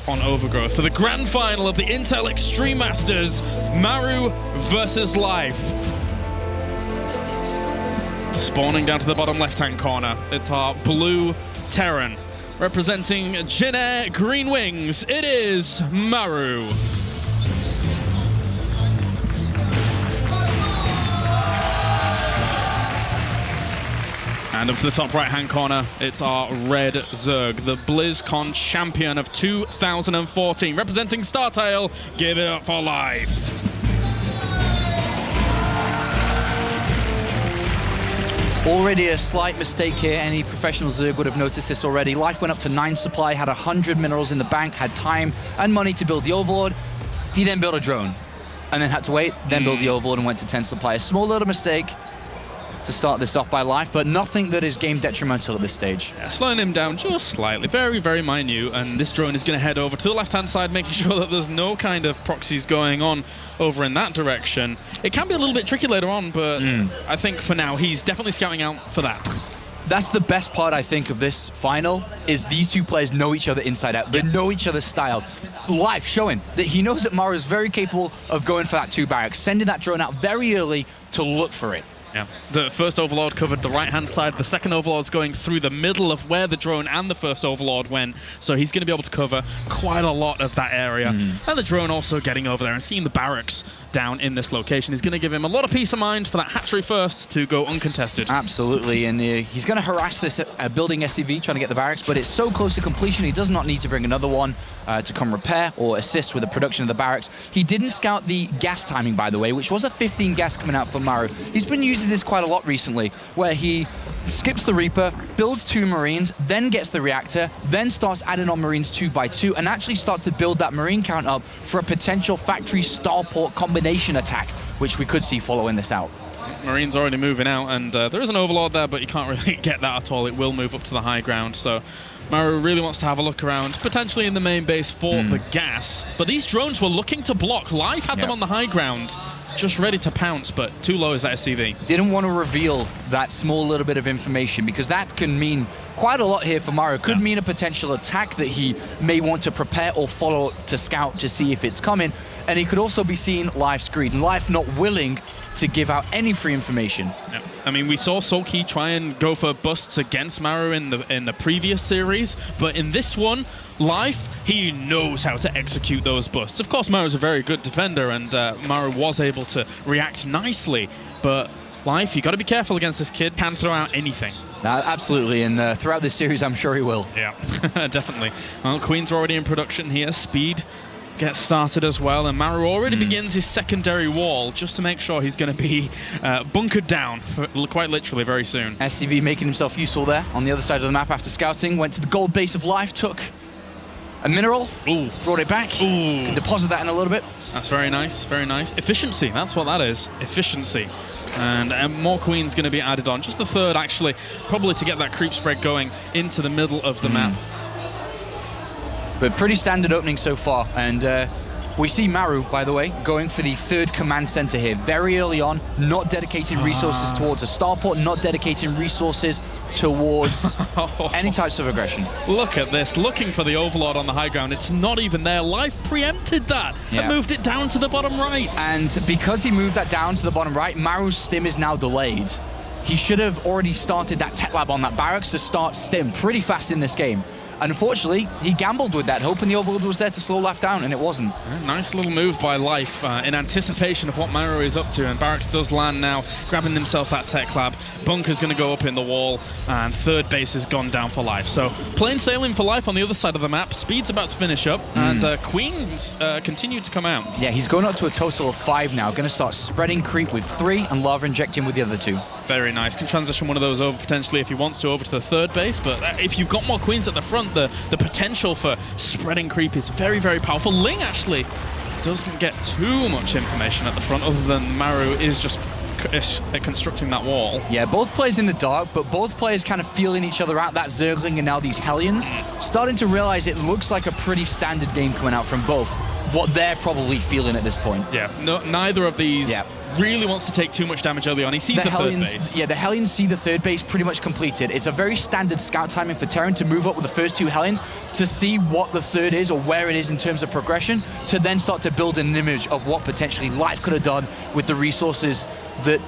on Overgrowth for the grand final of the Intel Extreme Masters, Maru versus Life. Spawning down to the bottom left-hand corner, it's our blue Terran. Representing Jinair Green Wings, it is Maru. And up to the top right-hand corner, it's our red Zerg, the BlizzCon champion of 2014. Representing StarTale, give it up for Life. Already a slight mistake here. Any professional Zerg would have noticed this already. Life went up to 9 supply, had 100 minerals in the bank, had time and money to build the Overlord. He then built a drone, and then had to wait, then build the Overlord and went to 10 supply. A small little mistake to start this off by Life, but nothing that is game detrimental at this stage. Yeah, slowing him down just slightly, very, very minute, and this drone is going to head over to the left-hand side, making sure that there's no kind of proxies going on over in that direction. It can be a little bit tricky later on, but I think for now, he's definitely scouting out for that. That's the best part, I think, of this final, is these two players know each other inside out. They know each other's styles. Life showing that he knows that Maru is very capable of going for that 2 barracks, sending that drone out very early to look for it. Yeah, the first Overlord covered the right-hand side. The second Overlord's going through the middle of where the drone and the first Overlord went. So he's going to be able to cover quite a lot of that area. And the drone also getting over there and seeing the barracks down in this location is going to give him a lot of peace of mind for that hatchery first to go uncontested. Absolutely, and he's going to harass this building SCV trying to get the barracks, but it's so close to completion he does not need to bring another one to come repair or assist with the production of the barracks. He didn't scout the gas timing, by the way, which was a 15 gas coming out for Maru. He's been using this quite a lot recently, where he skips the Reaper, builds 2 Marines, then gets the reactor, then starts adding on Marines 2 by 2, and actually starts to build that Marine count up for a potential factory starport combination attack, which we could see following this out. Marine's already moving out, and there is an Overlord there, but you can't really get that at all. It will move up to the high ground, so Maru really wants to have a look around, potentially in the main base for the gas. But these drones were looking to block. Life had them on the high ground, just ready to pounce, but too low is that SCV. Didn't want to reveal that small little bit of information, because that can mean quite a lot here for Maru. Could mean a potential attack that he may want to prepare or follow to scout to see if it's coming. And he could also be seeing Life screen. Life not willing to give out any free information. Yeah. I mean, we saw Sulky try and go for busts against Maru in the previous series, but in this one, Life, he knows how to execute those busts. Of course, Maru's a very good defender, and Maru was able to react nicely, but Life, you got to be careful against this kid. Can throw out anything. Absolutely, and throughout this series, I'm sure he will. Yeah, definitely. Well, Queen's already in production here. Speed gets started as well, and Maru already begins his secondary wall just to make sure he's going to be bunkered down for quite literally very soon. SCV making himself useful there on the other side of the map after scouting, went to the gold base of Life, took a mineral, brought it back, can deposit that in a little bit. That's very nice, very nice. Efficiency, that's what that is, efficiency. And more Queens going to be added on, just the third actually, probably to get that creep spread going into the middle of the map. But pretty standard opening so far, and we see Maru, by the way, going for the 3rd command center here. Very early on, not dedicating resources towards a starport, not dedicating resources towards any types of aggression. Look at this, looking for the Overlord on the high ground. It's not even there. Life preempted that and moved it down to the bottom right. And because he moved that down to the bottom right, Maru's stim is now delayed. He should have already started that tech lab on that barracks to start stim pretty fast in this game. Unfortunately, he gambled with that, hoping the Overlord was there to slow Life down, and it wasn't. Nice little move by Life in anticipation of what Maru is up to, and Barracks does land now, grabbing himself that tech lab. Bunker's going to go up in the wall, and 3rd base has gone down for Life. So plain sailing for Life on the other side of the map. Speed's about to finish up, and Queens continue to come out. Yeah, he's going up to a total of 5 now. Going to start spreading creep with 3 and lava injecting with the other 2. Very nice. Can transition one of those over potentially if he wants to over to the 3rd base, but if you've got more Queens at the front, the potential for spreading creep is very, very powerful. Ling actually doesn't get too much information at the front, other than Maru is just constructing that wall. Yeah, both players in the dark, but both players kind of feeling each other out. That Zergling and now these Hellions. Starting to realize it looks like a pretty standard game coming out from both. what they're probably feeling at this point. Yeah, no, neither of these really wants to take too much damage early on. He sees the third base. Yeah, the Hellions see the third base pretty much completed. It's a very standard scout timing for Terran to move up with the first two Hellions to see what the third is or where it is in terms of progression, to then start to build an image of what potentially Life could have done with the resources that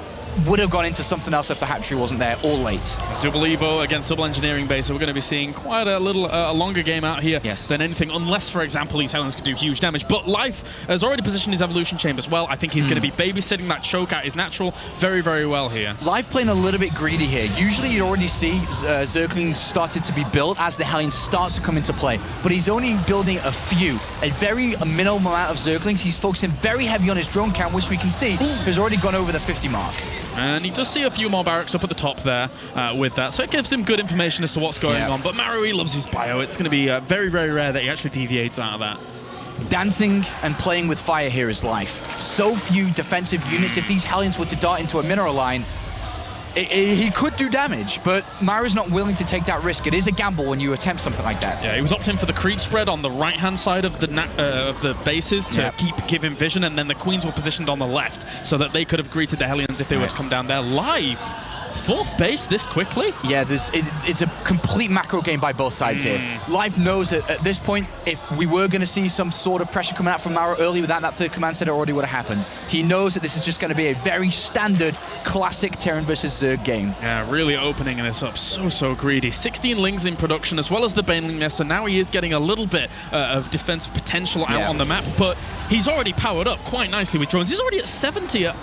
would have gone into something else if the hatchery wasn't there or late. Double Evo against double engineering base, so we're going to be seeing quite a little longer game out here than anything, unless, for example, these Hellions could do huge damage. But Life has already positioned his evolution chambers well. I think he's going to be babysitting that choke at his natural very, very well here. Life playing a little bit greedy here. Usually you'd already see Zerglings started to be built as the Hellions start to come into play, but he's only building a very minimal amount of Zerglings. He's focusing very heavy on his drone count, which we can see has already gone over the 50 mark. And he does see a few more barracks up at the top there with that, so it gives him good information as to what's going on. But Maru, he loves his bio. It's going to be very, very rare that he actually deviates out of that. Dancing and playing with fire here is Life. So few defensive units. If these Hellions were to dart into a mineral line, he could do damage, but Maru's not willing to take that risk. It is a gamble when you attempt something like that. Yeah, he was opting for the creep spread on the right-hand side of the bases to give him vision, and then the Queens were positioned on the left so that they could have greeted the Hellions if they were to come down there. Live! Fourth base this quickly? Yeah, it's a complete macro game by both sides here. Life knows that at this point, if we were going to see some sort of pressure coming out from Maru early without that third command center, already would have happened. He knows that this is just going to be a very standard, classic Terran versus Zerg game. Yeah, really opening this up. So greedy. 16 Lings in production, as well as the Baneling there, so now he is getting a little bit of defensive potential out on the map, but he's already powered up quite nicely with drones. He's already at 70 at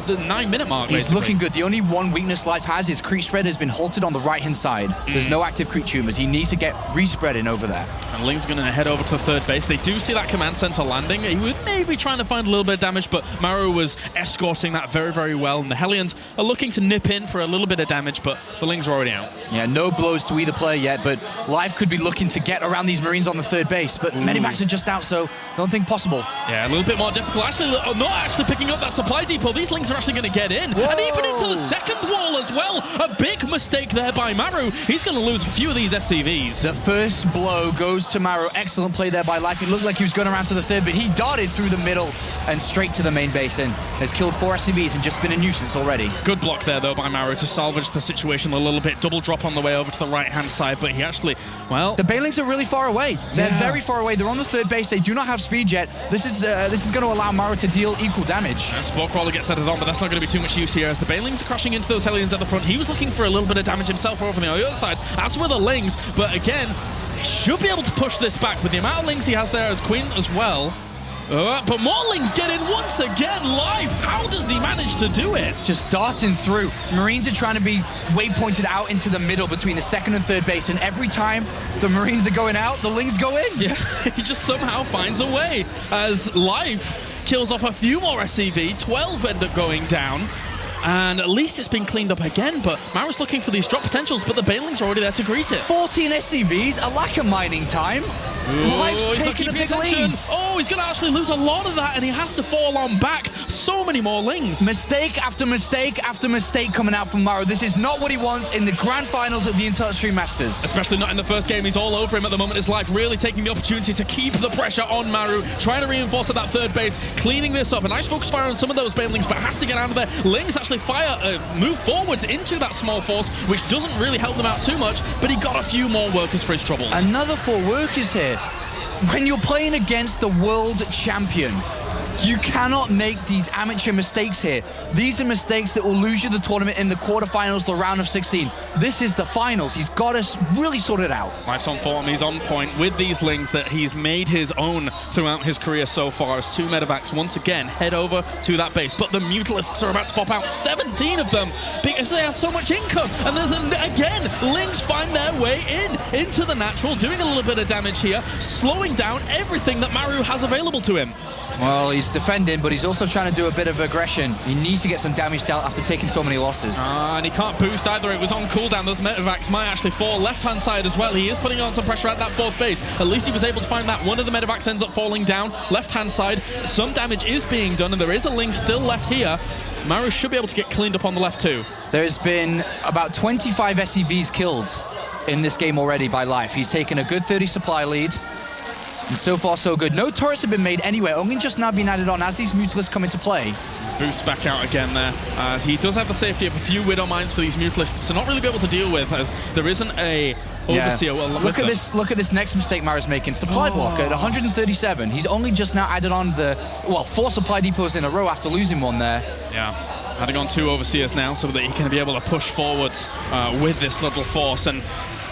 the 9-minute mark, He's looking good. The only one weakness Life has is creep spread has been halted on the right-hand side. There's no active creep tumors. He needs to get respreading over there. And Ling's going to head over to the third base. They do see that command center landing. He was maybe trying to find a little bit of damage, but Maru was escorting that very, very well. And the Hellions are looking to nip in for a little bit of damage, but the Lings are already out. Yeah, no blows to either player yet, but Live could be looking to get around these Marines on the third base, but Medivacs are just out, so don't think possible. Yeah, a little bit more difficult. Actually, not actually picking up that supply depot. These Lings are actually going to get in. Whoa. And even into the second wall as well. A big mistake there by Maru. He's going to lose a few of these SCVs. The first blow goes to Maru. Excellent play there by Life. It looked like he was going around to the third, but he darted through the middle and straight to the main base and has killed 4 SCVs and just been a nuisance already. Good block there, though, by Maru to salvage the situation a little bit. Double drop on the way over to the right-hand side, but he actually, well... The Banelings are really far away. They're very far away. They're on the third base. They do not have speed yet. This is going to allow Maru to deal equal damage. Spore Crawler gets added on, but that's not going to be too much use here as the Banelings are crashing into those Hellions at the front. He was looking for a little bit of damage himself over on the other side, as were the Lings, but again, he should be able to push this back with the amount of Lings he has there as Queen as well. But more Lings get in once again. Live. How does he manage to do it? Just darting through. Marines are trying to be waypointed out into the middle between the second and third base, and every time the Marines are going out, the Lings go in. Yeah, he just somehow finds a way as Live kills off a few more SCV. 12 end up going down. And at least it's been cleaned up again, but Maru's looking for these drop potentials, but the Banelings are already there to greet it. 14 SCVs, a lack of mining time. Life's taking a big lead. Oh, he's going to actually lose a lot of that, and he has to fall on back. So many more Lings. Mistake after mistake after mistake coming out from Maru. This is not what he wants in the grand finals of the Intel Extreme Masters. Especially not in the first game. He's all over him at the moment. His Life really taking the opportunity to keep the pressure on Maru, trying to reinforce at that third base, cleaning this up. A nice focus fire on some of those Banelings, but has to get out of there. Lings actually move forwards into that small force, which doesn't really help them out too much, but he got a few more workers for his troubles. Another 4 workers here. When you're playing against the world champion, you cannot make these amateur mistakes here. These are mistakes that will lose you the tournament in the quarterfinals, the round of 16. This is the finals. He's got to really sort it out. Life's on form. He's on point with these Lings that he's made his own throughout his career so far as 2 Medivacs once again head over to that base. But the Mutalisks are about to pop out, 17 of them, because they have so much income. And there's, again, Lings find their way into the natural, doing a little bit of damage here, slowing down everything that Maru has available to him. Well, he's defending, but he's also trying to do a bit of aggression. He needs to get some damage dealt after taking so many losses. And he can't boost either. It was on cooldown. Those Medivacs might actually fall left-hand side as well. He is putting on some pressure at that 4th base. At least he was able to find that. One of the Medivacs ends up falling down. Left-hand side, some damage is being done, and there is a Ling still left here. Maru should be able to get cleaned up on the left too. There's been about 25 SCVs killed in this game already by Life. He's taken a good 30 supply lead. And so far, so good. No turrets have been made anywhere, only just now being added on as these Mutalisks come into play. Boost back out again there, as he does have the safety of a few Widow Mines for these Mutalisks to not really be able to deal with, as there isn't a Overseer. Well, look at this next mistake Maru's making. Supply block at 137. He's only just now added on the, well, 4 supply depots in a row after losing one there. Yeah, adding on 2 Overseers now so that he can be able to push forwards with this little force. And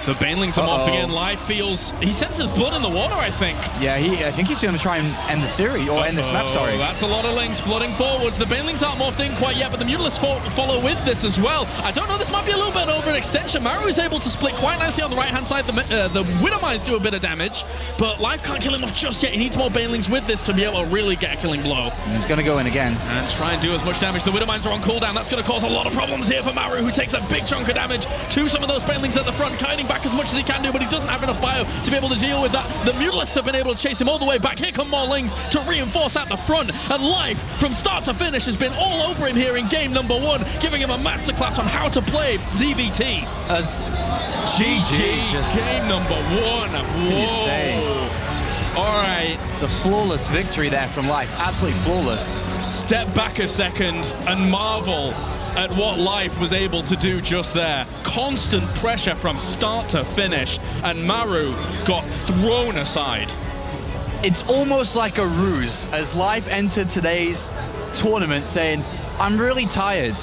the Banelings are morphing in. Live feels, he senses blood in the water, I think. Yeah, I think he's going to try and end the series, or end this map, sorry. That's a lot of Lings flooding forwards. The Banelings aren't morphed in quite yet, but the Mutalisks follow with this as well. I don't know, this might be a little bit over an extension. Maru is able to split quite nicely on the right-hand side. The Widow Mines do a bit of damage, but Live can't kill him off just yet. He needs more Banelings with this to be able to really get a killing blow. And he's going to go in again. And try and do as much damage. The Widow Mines are on cooldown. That's going to cause a lot of problems here for Maru, who takes a big chunk of damage to some of those Banelings at the front, kiting back as much as he can do, but he doesn't have enough bio to be able to deal with that. The Mutalisks have been able to chase him all the way back. Here come more Lings to reinforce at the front. And Life, from start to finish, has been all over him here in game number 1, giving him a masterclass on how to play ZVT. As GG, game number 1. Whoa. All right. It's a flawless victory there from Life. Absolutely flawless. Step back a second and marvel at what Life was able to do just there. Constant pressure from start to finish, and Maru got thrown aside. It's almost like a ruse, as Life entered today's tournament saying, I'm really tired.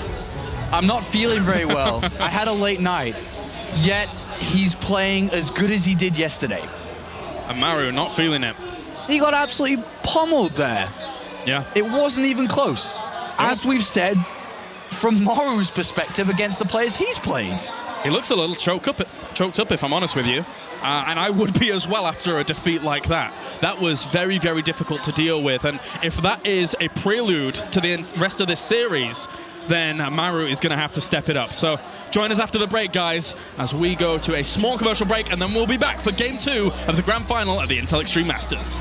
I'm not feeling very well. I had a late night. Yet, he's playing as good as he did yesterday. And Maru not feeling it. He got absolutely pummeled there. Yeah. It wasn't even close. As we've said, from Maru's perspective against the players he's played. He looks a little choked up, if I'm honest with you. And I would be as well after a defeat like that. That was very, very difficult to deal with. And if that is a prelude to the rest of this series, then Maru is going to have to step it up. So join us after the break, guys, as we go to a small commercial break, and then we'll be back for Game 2 of the Grand Final at the Intel Extreme Masters.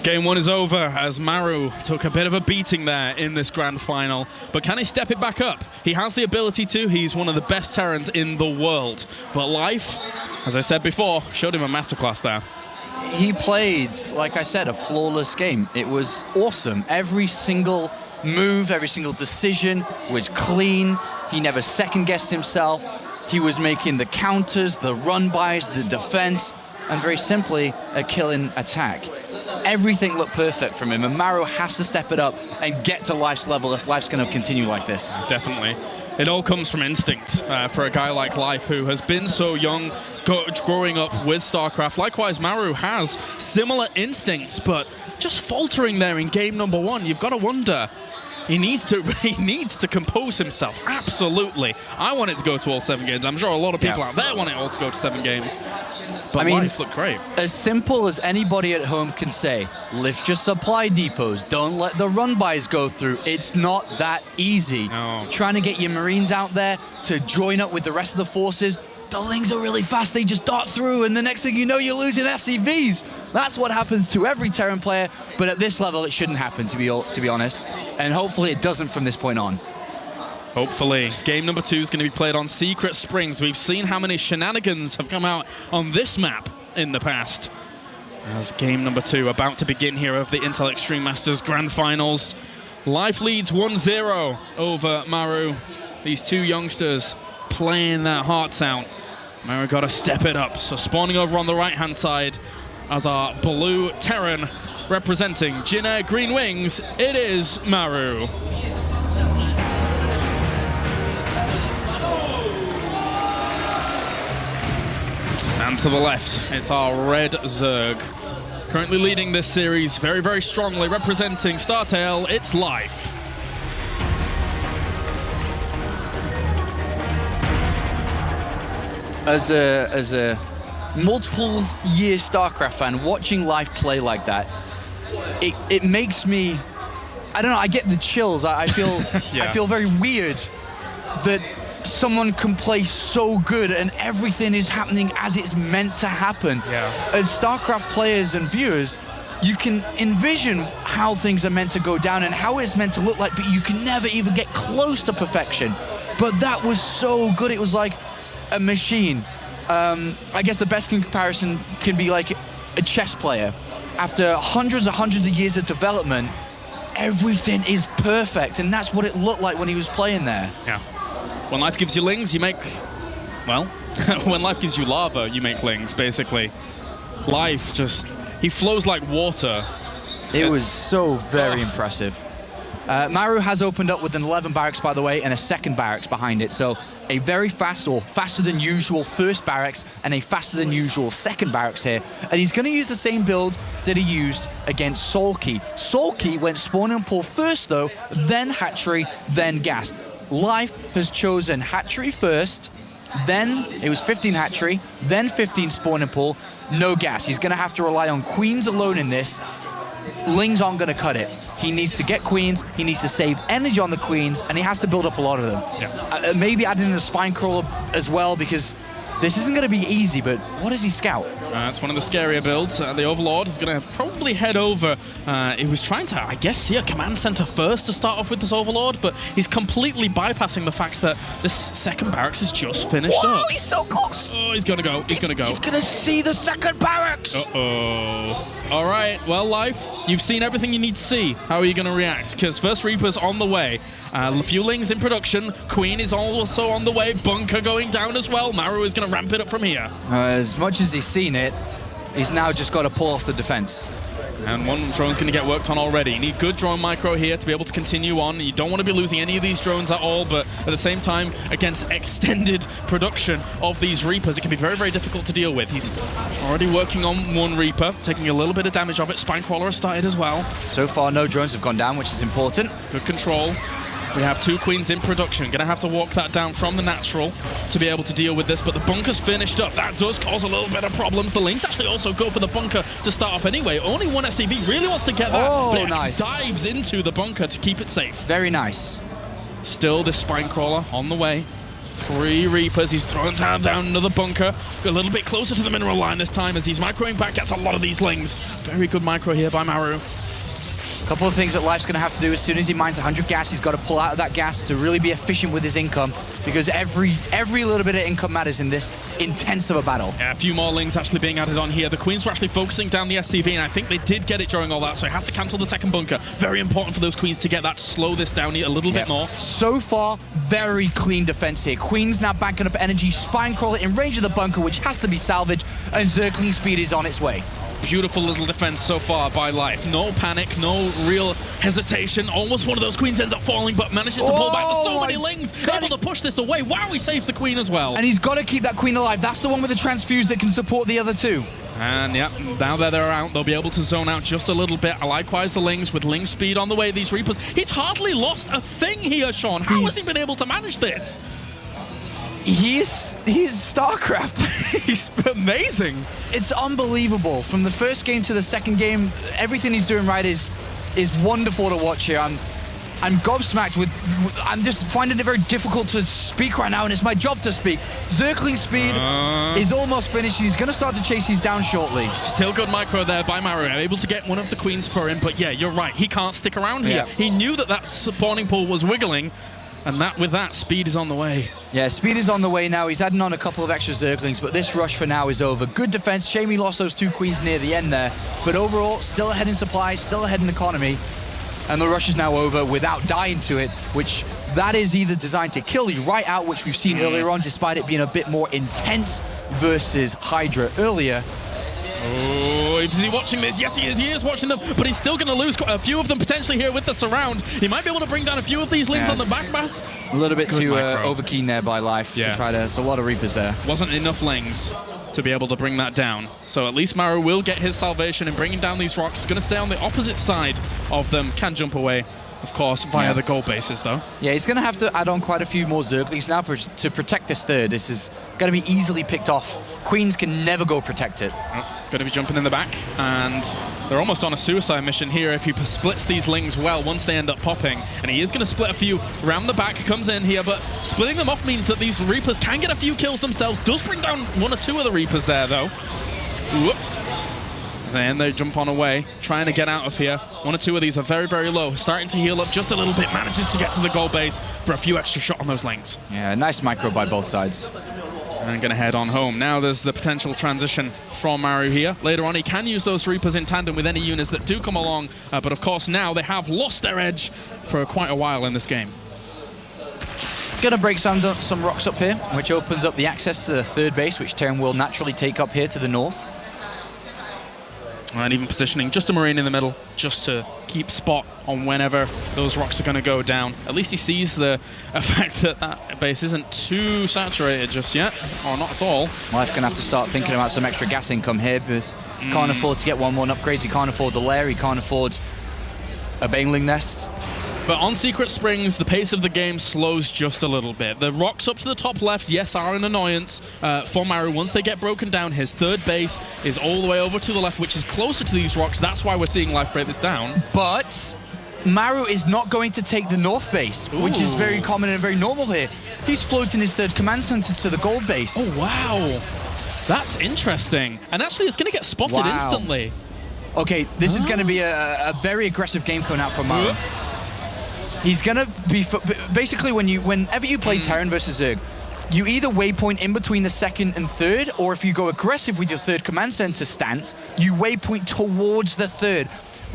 Game 1 is over as Maru took a bit of a beating there in this grand final, but can he step it back up? He has the ability to. He's one of the best Terrans in the world. But Life, as I said before, showed him a masterclass there. He played, like I said, a flawless game. It was awesome. Every single move, every single decision was clean. He never second-guessed himself. He was making the counters, the run-bys, the defense, and very simply, a killing attack. Everything looked perfect from him, and Maru has to step it up and get to Life's level if Life's going to continue like this. Definitely. It all comes from instinct for a guy like Life, who has been so young, growing up with StarCraft. Likewise, Maru has similar instincts, but just faltering there in game number 1. You've got to wonder. He needs to compose himself. Absolutely. I want it to go to all 7 games. I'm sure a lot of people out there want it all to go to 7 games. But I mean, Life looked great. As simple as anybody at home can say, lift your supply depots. Don't let the run-bys go through. It's not that easy. No. Trying to get your Marines out there to join up with the rest of the forces. The Lings are really fast. They just dart through, and the next thing you know, you're losing SCVs. That's what happens to every Terran player, but at this level, it shouldn't happen, to be honest. And hopefully it doesn't from this point on. Hopefully. Game number 2 is going to be played on Secret Springs. We've seen how many shenanigans have come out on this map in the past. As game number 2 about to begin here of the Intel Extreme Masters Grand Finals. Life leads 1-0 over Maru. These two youngsters playing their hearts out. Maru got to step it up. So spawning over on the right-hand side as our blue Terran representing Jin Green Wings, it is Maru. And to the left, it's our red Zerg. Currently leading this series very, very strongly, representing StarTale, it's Life. As a multiple-year StarCraft fan, watching Life play like that, it makes me, I don't know, I get the chills. I feel yeah. I feel very weird that someone can play so good and everything is happening as it's meant to happen. Yeah. As StarCraft players and viewers, you can envision how things are meant to go down and how it's meant to look like, but you can never even get close to perfection. But that was so good. It was like a machine. I guess the best comparison can be like a chess player. After hundreds of years of development, everything is perfect, and that's what it looked like when he was playing there. Yeah. When life gives you lings, you make, well, when life gives you lava, you make lings, basically. Life just, he flows like water. It was so very impressive. Maru has opened up with an 11 barracks, by the way, and a second barracks behind it. So a very fast, or faster than usual, first barracks and a faster than usual second barracks here. And he's going to use the same build that he used against Sulky. Sulky went spawn and pull first, though, then hatchery, then gas. Life has chosen hatchery first, then it was 15 hatchery, then 15 spawn and pull, no gas. He's going to have to rely on queens alone in this. Lings aren't going to cut it. He needs to get queens, he needs to save energy on the queens, and he has to build up a lot of them. Yeah. Maybe add in a spine crawler as well, because this isn't going to be easy, but what does he scout? It's one of the scarier builds. The Overlord is going to probably head over. He was trying to, I guess, see a command center first to start off with this Overlord, but he's completely bypassing the fact that this second barracks is just finished up. He's so close! Oh, he's going to go. He's going to go. He's going to see the second barracks! Uh-oh. All right, well, Life, you've seen everything you need to see. How are you going to react? Because first Reaper's on the way. A few lings in production. Queen is also on the way. Bunker going down as well. Maru is going to ramp it up from here. As much as he's seen it, he's now just got to pull off the defense. And one drone's going to get worked on already. You need good drone micro here to be able to continue on. You don't want to be losing any of these drones at all, but at the same time, against extended production of these Reapers, it can be very, very difficult to deal with. He's already working on one Reaper, taking a little bit of damage of it. Spine Crawler has started as well. So far, no drones have gone down, which is important. Good control. We have two queens in production. Gonna have to walk that down from the natural to be able to deal with this, but the bunker's finished up. That does cause a little bit of problems. The Lynx actually also go for the bunker to start off anyway. Only one SCV really wants to get that, but it nice. dives into the bunker to keep it safe. Very nice. Still this spine crawler on the way. 3 Reapers, he's throwing down another bunker. A little bit closer to the mineral line this time as he's microing back, gets a lot of these lings. Very good micro here by Maru. A couple of things that Life's going to have to do as soon as he mines 100 gas, he's got to pull out of that gas to really be efficient with his income, because every little bit of income matters in this intense of a battle. Yeah, a few more lings actually being added on here. The Queens were actually focusing down the SCV, and I think they did get it during all that, so he has to cancel the second bunker. Very important for those Queens to get that, slow this down a little bit more. So far, very clean defense here. Queens now banking up energy, spine crawler in range of the bunker, which has to be salvaged, and Zergling speed is on its way. Beautiful little defense so far by Life. No panic, no real hesitation. Almost one of those queens ends up falling, but manages to pull back. There's so many lings able to push this away. Wow, he saves the queen as well. And he's got to keep that queen alive. That's the one with the transfuse that can support the other two. And yeah, now that they're out, they'll be able to zone out just a little bit. Likewise, the lings with ling speed on the way. These Reapers, he's hardly lost a thing here, Sean. How has he been able to manage this? He's StarCraft. He's amazing. It's unbelievable. From the first game to the second game, everything he's doing right is wonderful to watch here. I'm gobsmacked with, I'm just finding it very difficult to speak right now, and it's my job to speak. Zergling's speed is almost finished. He's going to start to chase these down shortly. Still good micro there by Maru, able to get one of the queens for him, but yeah, you're right, he can't stick around here. Yeah. He knew that that spawning pool was wiggling, and with that, speed is on the way. Yeah, speed is on the way now. He's adding on a couple of extra Zerglings, but this rush for now is over. Good defense. Shame he lost those 2 queens near the end there, but overall, still ahead in supply, still ahead in economy. And the rush is now over without dying to it, which that is either designed to kill you right out, which we've seen earlier on, despite it being a bit more intense versus Hydra earlier. Oh, is he watching this? Yes, he is watching them, but he's still going to lose a few of them potentially here with the surround. He might be able to bring down a few of these lings on the back pass. A little bit too overkeen there by Life to try to, there's a lot of Reapers there. Wasn't enough lings to be able to bring that down. So at least Maru will get his salvation in bringing down these rocks. He's going to stay on the opposite side of them. Can jump away, of course, via the gold bases, though. Yeah, he's going to have to add on quite a few more Zerglings now to protect this third. This is going to be easily picked off. Queens can never go protect it. Going to be jumping in the back, and they're almost on a suicide mission here if he splits these lings well once they end up popping. And he is going to split a few around the back, comes in here, but splitting them off means that these Reapers can get a few kills themselves. Does bring down 1 or 2 of the Reapers there, though. Whoop. Then they jump on away, trying to get out of here. 1 or 2 of these are very, very low. Starting to heal up just a little bit, manages to get to the gold base for a few extra shot on those lings. Yeah, nice micro by both sides. And going to head on home. Now there's the potential transition from Maru here. Later on, he can use those Reapers in tandem with any units that do come along. But of course, now they have lost their edge for quite a while in this game. Gonna break some rocks up here, which opens up the access to the third base, which Terran will naturally take up here to the north. And even positioning just a Marine in the middle, just to keep spot on whenever those rocks are going to go down. At least he sees the effect that that base isn't too saturated just yet, or not at all. Life's going to have to start thinking about some extra gas income here, because he can't afford to get 1-1 upgrades, he can't afford the lair, he can't afford a Baneling nest. But on Secret Springs, the pace of the game slows just a little bit. The rocks up to the top left, yes, are an annoyance for Maru. Once they get broken down, his third base is all the way over to the left, which is closer to these rocks. That's why we're seeing Life break this down. But Maru is not going to take the north base, which is very common and very normal here. He's floating his third command center to the gold base. Oh, wow. That's interesting. And actually, it's going to get spotted instantly. Okay, this is going to be a very aggressive game coming out from Maru. He's gonna be basically whenever you play Terran versus Zerg, you either waypoint in between the second and third, or if you go aggressive with your third command center stance, you waypoint towards the third.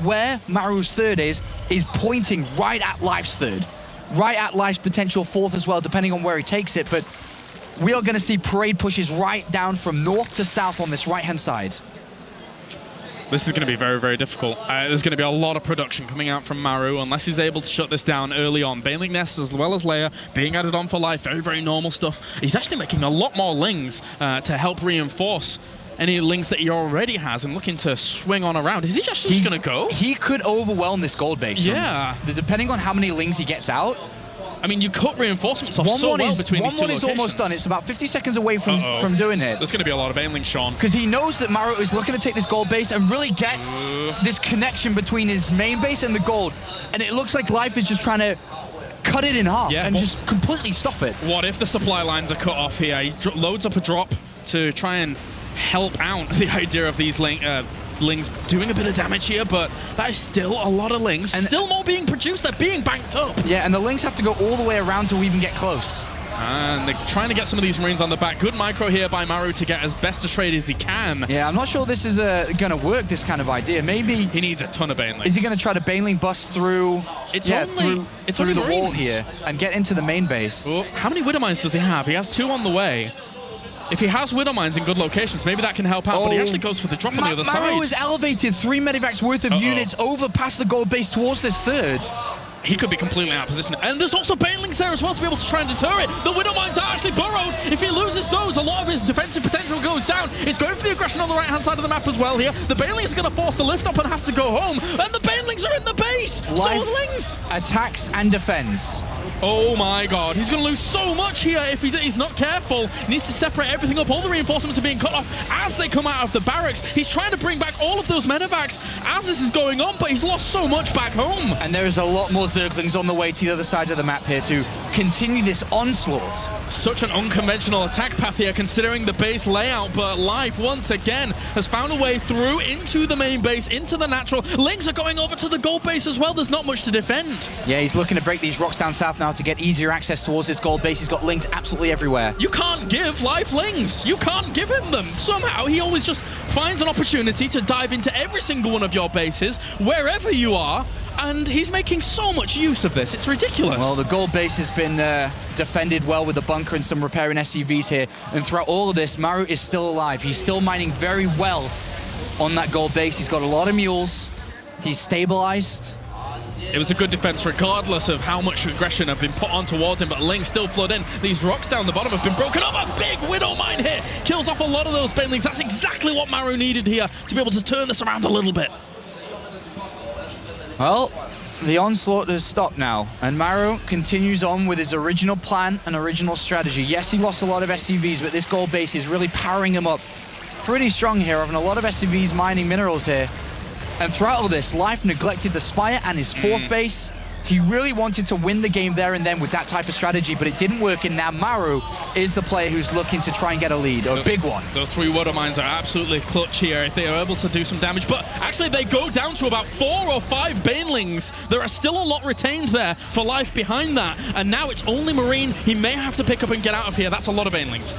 Where Maru's third is pointing right at Life's third, right at Life's potential fourth as well, depending on where he takes it. But we are going to see parade pushes right down from north to south on this right-hand side. This is going to be very, very difficult. There's going to be a lot of production coming out from Maru unless he's able to shut this down early on. Baneling nests as well as Leia being added on for Life. Very, very normal stuff. He's actually making a lot more lings to help reinforce any lings that he already has and looking to swing on around. Is he just going to go? He could overwhelm this gold base. Yeah. Depending on how many lings he gets out. I mean, you cut reinforcements off so well between these two locations. 1-1 is almost done. It's about 50 seconds away from doing it. There's going to be a lot of Baneling, Sean. Because he knows that Maru is looking to take this gold base and really get this connection between his main base and the gold. And it looks like Life is just trying to cut it in half and just completely stop it. What if the supply lines are cut off here? He loads up a drop to try and help out the idea of these lings doing a bit of damage here, but that is still a lot of lings. And still not being produced, they're being banked up. Yeah, and the lings have to go all the way around to even get close. And they're trying to get some of these Marines on the back. Good micro here by Maru to get as best a trade as he can. Yeah, I'm not sure this is going to work, this kind of idea. Maybe he needs a ton of Banelings. Is he going to try to Baneling bust through through the wall here and get into the main base? Oh, how many Widow Mines does he have? He has 2 on the way. If he has Widow Mines in good locations, maybe that can help out, but he actually goes for the drop on the other side. Maru is elevated 3 medivacs worth of units over past the gold base towards this third. He could be completely out of position. And there's also Banelings there as well to be able to try and deter it. The Widow Mines are actually burrowed. If he loses those, a lot of his defensive potential goes down. He's going for the aggression on the right-hand side of the map as well here. The Banelings are going to force the lift up and has to go home. And the Banelings are in the base. So are the Lings. Attacks and defends. Oh my god, he's going to lose so much here if he's not careful. He needs to separate everything up. All the reinforcements are being cut off as they come out of the barracks. He's trying to bring back all of those medevacs as this is going on, but he's lost so much back home. And there is a lot more Zerglings on the way to the other side of the map here to continue this onslaught. Such an unconventional attack path here considering the base layout, but Life once again has found a way through into the main base, into the natural. Lings are going over to the gold base as well. There's not much to defend. Yeah, he's looking to break these rocks down south now to get easier access towards this gold base. He's got Lings absolutely everywhere. You can't give Life Lings. You can't give him them. Somehow he always just finds an opportunity to dive into every single one of your bases, wherever you are, and he's making so much use of this. It's ridiculous. Well, the gold base has been defended well with the bunker and some repairing SCVs here, and throughout all of this, Maru is still alive. He's still mining very well on that gold base. He's got a lot of mules. He's stabilized. It was a good defense regardless of how much aggression have been put on towards him, but Ling still flood in. These rocks down the bottom have been broken up. A big Widow Mine hit kills off a lot of those Banelings. That's exactly what Maru needed here to be able to turn this around a little bit. Well, the onslaught has stopped now, and Maru continues on with his original plan and original strategy. Yes, he lost a lot of SCVs, but this gold base is really powering him up pretty strong here, having a lot of SCVs mining minerals here. And throughout all this, Life neglected the Spire and his fourth base. He really wanted to win the game there and then with that type of strategy, but it didn't work, and now Maru is the player who's looking to try and get a lead, a big one. Those 3 Widow Mines are absolutely clutch here if they are able to do some damage, but actually they go down to about 4 or 5 Banelings. There are still a lot retained there for Life behind that, and now it's only Marine. He may have to pick up and get out of here. That's a lot of Banelings.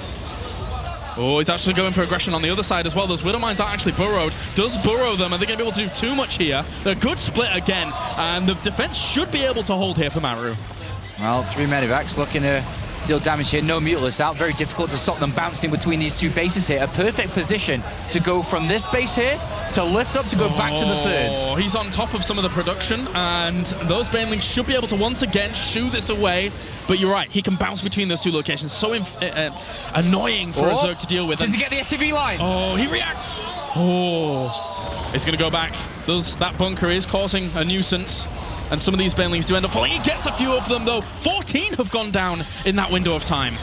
Oh, he's actually going for aggression on the other side as well. Those Widow Mines aren't actually burrowed. Does burrow them. Are they going to be able to do too much here? They're a good split again, and the defense should be able to hold here for Maru. Well, 3 medevacs looking to deal damage here. No Mutalists out. Very difficult to stop them bouncing between these 2 bases here. A perfect position to go from this base here to lift up to go back to the thirds. He's on top of some of the production, and those Banelings should be able to once again shoo this away. But you're right, he can bounce between those 2 locations. So annoying for a Zerg to deal with. Does he get the SCV line? Oh, he reacts. Oh, he's going to go back. That bunker is causing a nuisance. And some of these Banelings do end up falling. He gets a few of them, though. 14 have gone down in that window of time.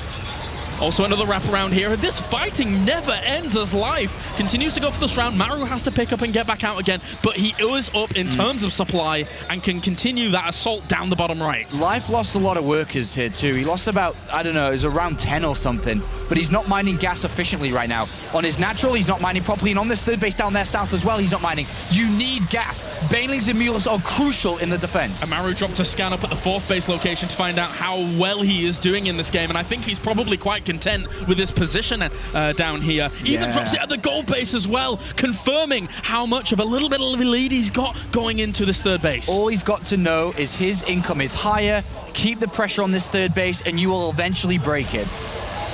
Also another wraparound here. This fighting never ends as Life continues to go for this round. Maru has to pick up and get back out again, but he is up in terms of supply and can continue that assault down the bottom right. Life lost a lot of workers here too. He lost about, I don't know, it was around 10 or something, but he's not mining gas efficiently right now. On his natural, he's not mining properly, and on this third base down there south as well, he's not mining. You need gas. Banelings and mules are crucial in the defense. And Maru dropped a scan up at the 4th base location to find out how well he is doing in this game, and I think he's probably quite content with his position down here. Even drops it at the gold base as well, confirming how much of a little bit of a lead he's got going into this 3rd base. All he's got to know is his income is higher, keep the pressure on this 3rd base, and you will eventually break it.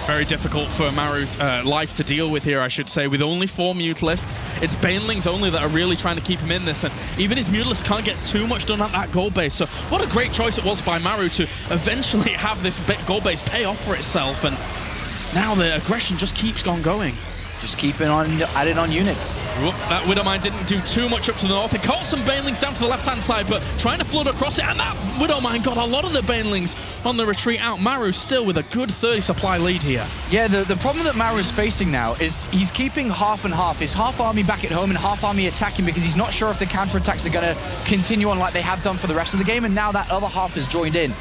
Very difficult for Maru Life to deal with here, I should say. With only 4 Mutalisks, it's Banelings only that are really trying to keep him in this, and even his Mutalisks can't get too much done at that gold base. So what a great choice it was by Maru to eventually have this gold base pay off for itself, and now the aggression just keeps on going. Just keeping on adding on units. Whoop, that Widow Mine didn't do too much up to the north. It caught some Banelings down to the left-hand side, but trying to flood across it, and that Widow Mine got a lot of the Banelings on the retreat out. Maru still with a good 30 supply lead here. Yeah, the problem that Maru's facing now is he's keeping half and half. His half army back at home and half army attacking because he's not sure if the counterattacks are going to continue on like they have done for the rest of the game, and now that other half has joined in.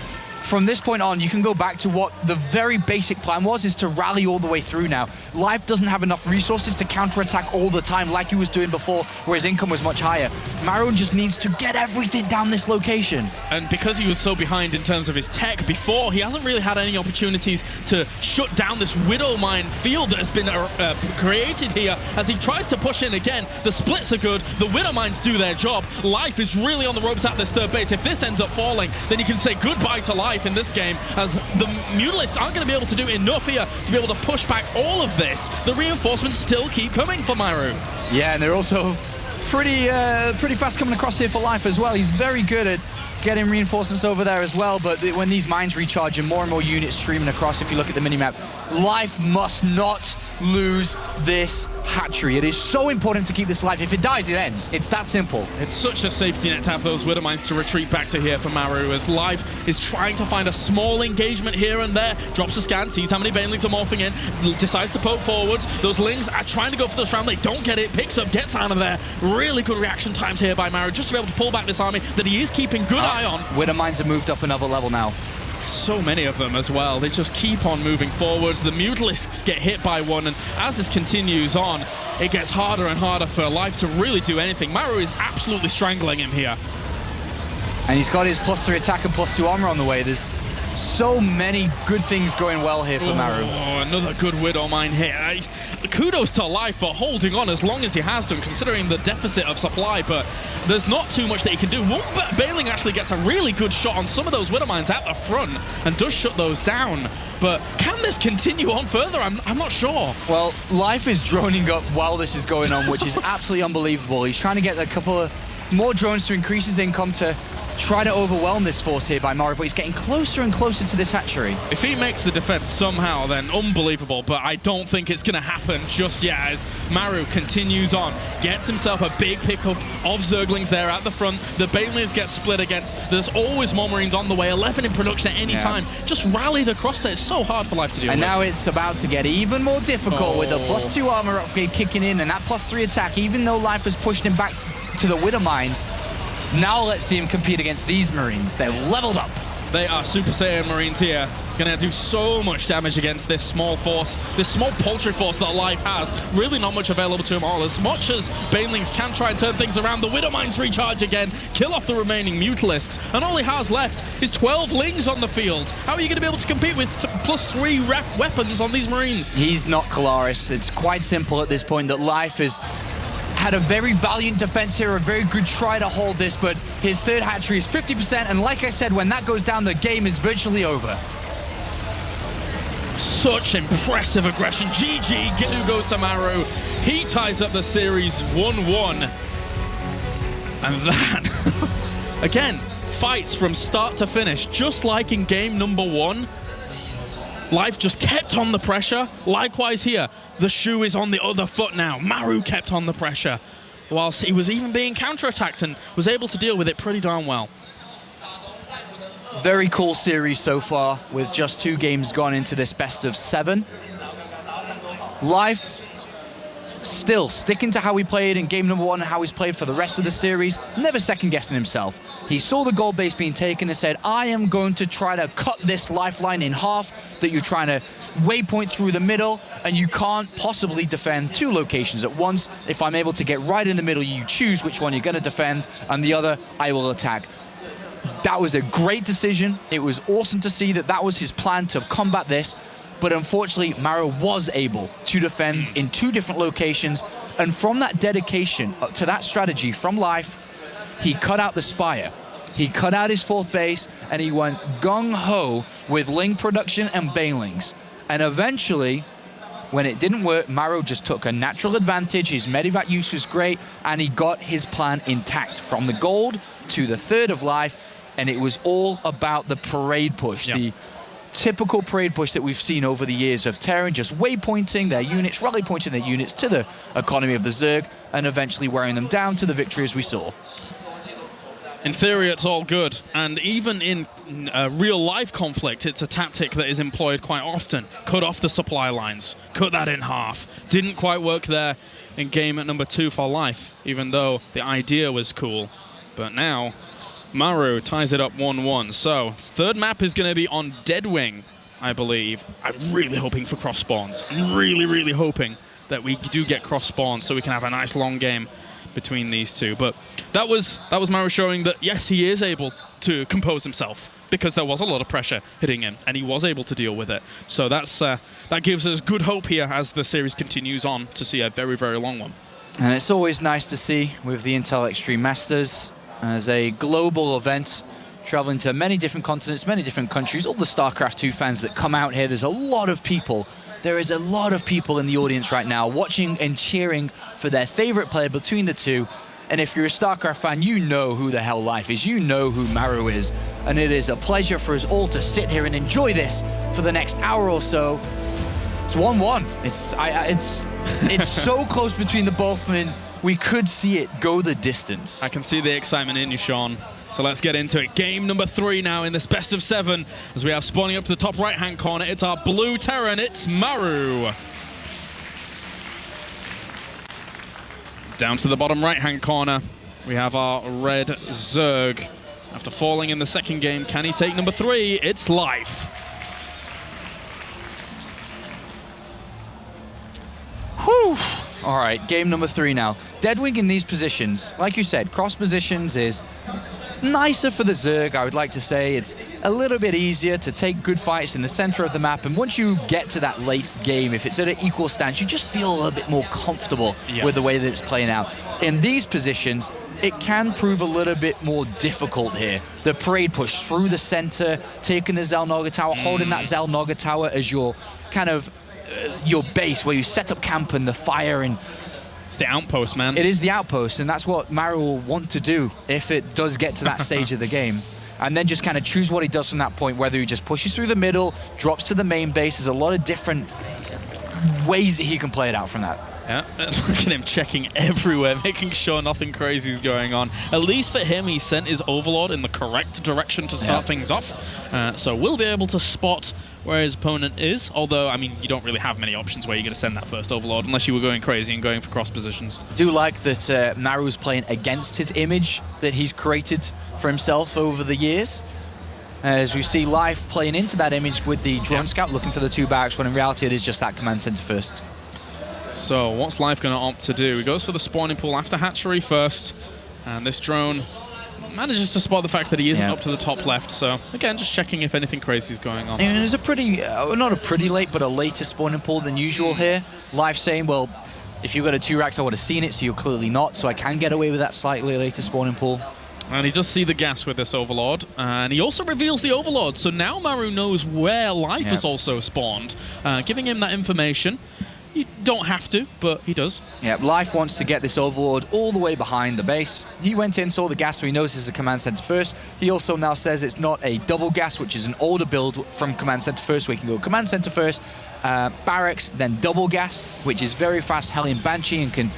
From this point on, you can go back to what the very basic plan was, is to rally all the way through now. Life doesn't have enough resources to counterattack all the time like he was doing before, where his income was much higher. Maru just needs to get everything down this location. And because he was so behind in terms of his tech before, he hasn't really had any opportunities to shut down this Widow Mine field that has been created here. As he tries to push in again, the splits are good, the Widow Mines do their job. Life is really on the ropes at this 3rd base. If this ends up falling, then you can say goodbye to Life in this game, as the Mutalists aren't going to be able to do enough here to be able to push back all of this. The reinforcements still keep coming for Maru. Yeah, and they're also pretty fast coming across here for Life as well. He's very good at getting reinforcements over there as well, but when these mines recharge and more units streaming across, if you look at the minimap, Life must not lose this hatchery. It is so important to keep this alive. If it dies, it ends. It's that simple. It's such a safety net to have those Widow Mines to retreat back to here for Maru, as Live is trying to find a small engagement here and there. Drops a scan, sees how many Banelings are morphing in, decides to poke forwards. Those Lings are trying to go for the round. They don't get it. Picks up, gets out of there. Really good reaction times here by Maru, just to be able to pull back this army that he is keeping good eye on. Widow Mines have moved up another level now. So many of them as well. They just keep on moving forwards. The Mutalisks get hit by one, and as this continues on, it gets harder and harder for Life to really do anything. Maru is absolutely strangling him here. And he's got his +3 attack and +2 armor on the way. There's so many good things going well here for Maru. Oh, another good Widow Mine hit. Kudos to Life for holding on as long as he has done, considering the deficit of supply, but there's not too much that he can do. One Baneling actually gets a really good shot on some of those Widow Mines at the front and does shut those down. But can this continue on further? I'm not sure. Well, Life is droning up while this is going on, which is absolutely unbelievable. He's trying to get a couple of more drones to increase his income to try to overwhelm this force here by Maru, but he's getting closer and closer to this hatchery. If he makes the defense somehow, then unbelievable, but I don't think it's going to happen just yet as Maru continues on, gets himself a big pickup of Zerglings there at the front. The Banelings get split against. There's always more Marines on the way, 11 in production at any time. Just rallied across there. It's so hard for Life to deal with. And now it's about to get even more difficult with the +2 armor upgrade kicking in and that +3 attack, even though Life has pushed him back to the Widow Mines. Now let's see him compete against these Marines. They're leveled up. They are Super Saiyan Marines here. Gonna do so much damage against this small force, this small poultry force that Life has. Really not much available to him all. As much as Banelings can try and turn things around, the Widow Mines recharge again, kill off the remaining Mutalisks, and all he has left is 12 Lings on the field. How are you gonna be able to compete with +3 weapons on these Marines? He's not Kalaris. It's quite simple at this point that Life is had a very valiant defense here, a very good try to hold this, but his third hatchery is 50%, and like I said, when that goes down, the game is virtually over. Such impressive aggression. GG, 2 goes to Maru. He ties up the series 1-1. And that, again, fights from start to finish, just like in game number 1. Life just kept on the pressure. Likewise here, the shoe is on the other foot now. Maru kept on the pressure, whilst he was even being counterattacked and was able to deal with it pretty darn well. Very cool series so far, with just 2 games gone into this best of 7. Life still sticking to how he played in game number 1 and how he's played for the rest of the series, never second-guessing himself. He saw the gold base being taken and said, I am going to try to cut this lifeline in half that you're trying to waypoint through the middle, and you can't possibly defend 2 locations at once. If I'm able to get right in the middle, you choose which one you're going to defend, and the other, I will attack. That was a great decision. It was awesome to see that that was his plan to combat this. But unfortunately, Maru was able to defend in 2 different locations. And from that dedication to that strategy from Life, he cut out the Spire. He cut out his 4th base, and he went gung-ho with Ling production and Banelings. And eventually, when it didn't work, Maru just took a natural advantage. His Medivac use was great, and he got his plan intact. From the gold to the 3rd of Life, and it was all about the parade push. Yep. The typical parade push that we've seen over the years of Terran just waypointing their units, rally pointing their units to the economy of the Zerg, and eventually wearing them down to the victory as we saw. In theory, it's all good, and even in real-life conflict, it's a tactic that is employed quite often. Cut off the supply lines, cut that in half. Didn't quite work there in game at number 2 for Life, even though the idea was cool. But now, Maru ties it up 1-1. So, his 3rd map is going to be on Deadwing, I believe. I'm really hoping for cross spawns. I'm really, really hoping that we do get cross spawns so we can have a nice long game between these 2. But that was Maru showing that, yes, he is able to compose himself, because there was a lot of pressure hitting him, and he was able to deal with it. So that's that gives us good hope here as the series continues on to see a very, very long one. And it's always nice to see with the Intel Extreme Masters as a global event, traveling to many different continents, many different countries, all the StarCraft II fans that come out here. There's a lot of people. There is a lot of people in the audience right now watching and cheering for their favorite player between the 2. And if you're a StarCraft fan, you know who the hell Life is. You know who Maru is. And it is a pleasure for us all to sit here and enjoy this for the next hour or so. It's 1-1. It's so close between the both, and we could see it go the distance. I can see the excitement in you, Sean. So let's get into it. Game number 3 now in this best of 7. As we have spawning up to the top right-hand corner, it's our blue Terran, it's Maru. Down to the bottom right-hand corner, we have our red Zerg. After falling in the second game, can he take number 3? It's Life. Whew. All right, game number 3 now. Deadwing in these positions, like you said, cross positions is nicer for the Zerg, I would like to say. It's a little bit easier to take good fights in the center of the map, and once you get to that late game, if it's at an equal stance, you just feel a little bit more comfortable with the way that it's playing out. In these positions, it can prove a little bit more difficult here. The parade push through the center, taking the Xel'Naga Tower, holding that Xel'Naga Tower as your kind of your base where you set up camp and the fire, and it's the outpost, man. It is the outpost, and that's what Maru will want to do if it does get to that stage of the game. And then just kind of choose what he does from that point, whether he just pushes through the middle, drops to the main base. There's a lot of different ways that he can play it out from that. Yeah, look at him checking everywhere, making sure nothing crazy is going on. At least for him, he sent his Overlord in the correct direction to start things off. So we'll be able to spot where his opponent is. Although, I mean, you don't really have many options where you're going to send that first Overlord unless you were going crazy and going for cross positions. I do like that Maru's playing against his image that he's created for himself over the years. As we see Life playing into that image with the drone scout, looking for the 2 barracks, when in reality it is just that command center first. So what's Life going to opt to do? He goes for the spawning pool after hatchery first, and this drone manages to spot the fact that he isn't up to the top left. So again, just checking if anything crazy is going on. And it was a pretty, not a pretty late, but a later spawning pool than usual here. Life saying, well, if you got a 2 racks, I would have seen it, so you're clearly not, so I can get away with that slightly later spawning pool. And he does see the gas with this Overlord, and he also reveals the Overlord, so now Maru knows where Life is also spawned, giving him that information. You don't have to, but he does. Yeah, Life wants to get this Overlord all the way behind the base. He went in, saw the gas, so he knows this is a command center first. He also now says it's not a double gas, which is an older build from command center first, where you can go command center first, barracks, then double gas, which is very fast Hellion Banshee and can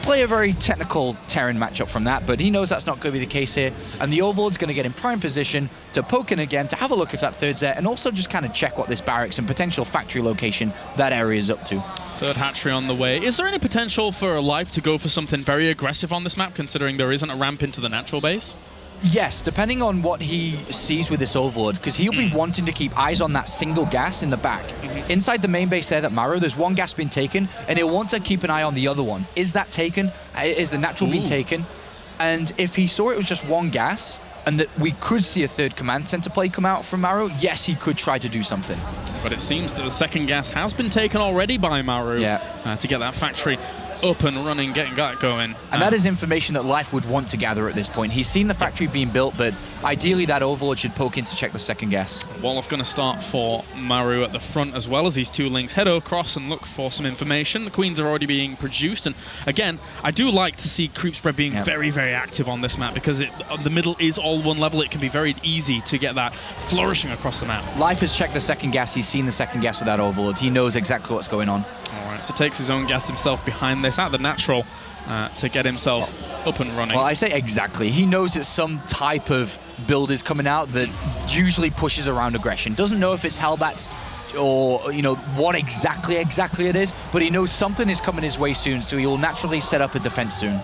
play a very technical Terran matchup from that, but he knows that's not going to be the case here. And the Overlord's going to get in prime position to poke in again, to have a look if that third's there, and also just kind of check what this barracks and potential factory location that area is up to. Third hatchery on the way. Is there any potential for Life to go for something very aggressive on this map, considering there isn't a ramp into the natural base? Yes, depending on what he sees with this Overlord, because he'll be wanting to keep eyes on that single gas in the back. Inside the main base there, that Maru, there's 1 gas being taken, and he'll want to keep an eye on the other one. Is that taken? Is the natural being taken? And if he saw it was just 1 gas, and that we could see a 3rd command center play come out from Maru, yes, he could try to do something. But it seems that the 2nd gas has been taken already by Maru to get that factory up and running, getting that going. And that is information that Life would want to gather at this point. He's seen the factory being built, but ideally that Overlord should poke in to check the 2nd gas. Wolof going to start for Maru at the front, as well as these 2 links head across and look for some information. The queens are already being produced, and again, I do like to see creep spread being very, very active on this map, because the middle is all 1 level. It can be very easy to get that flourishing across the map. Life has checked the 2nd gas. He's seen the 2nd gas with that Overlord. He knows exactly what's going on. All right, so takes his own gas himself behind this at the natural to get himself up and running. Well, I say exactly. He knows that some type of build is coming out that usually pushes around aggression. Doesn't know if it's Hellbats or, you know, what exactly it is, but he knows something is coming his way soon, so he will naturally set up a defense soon.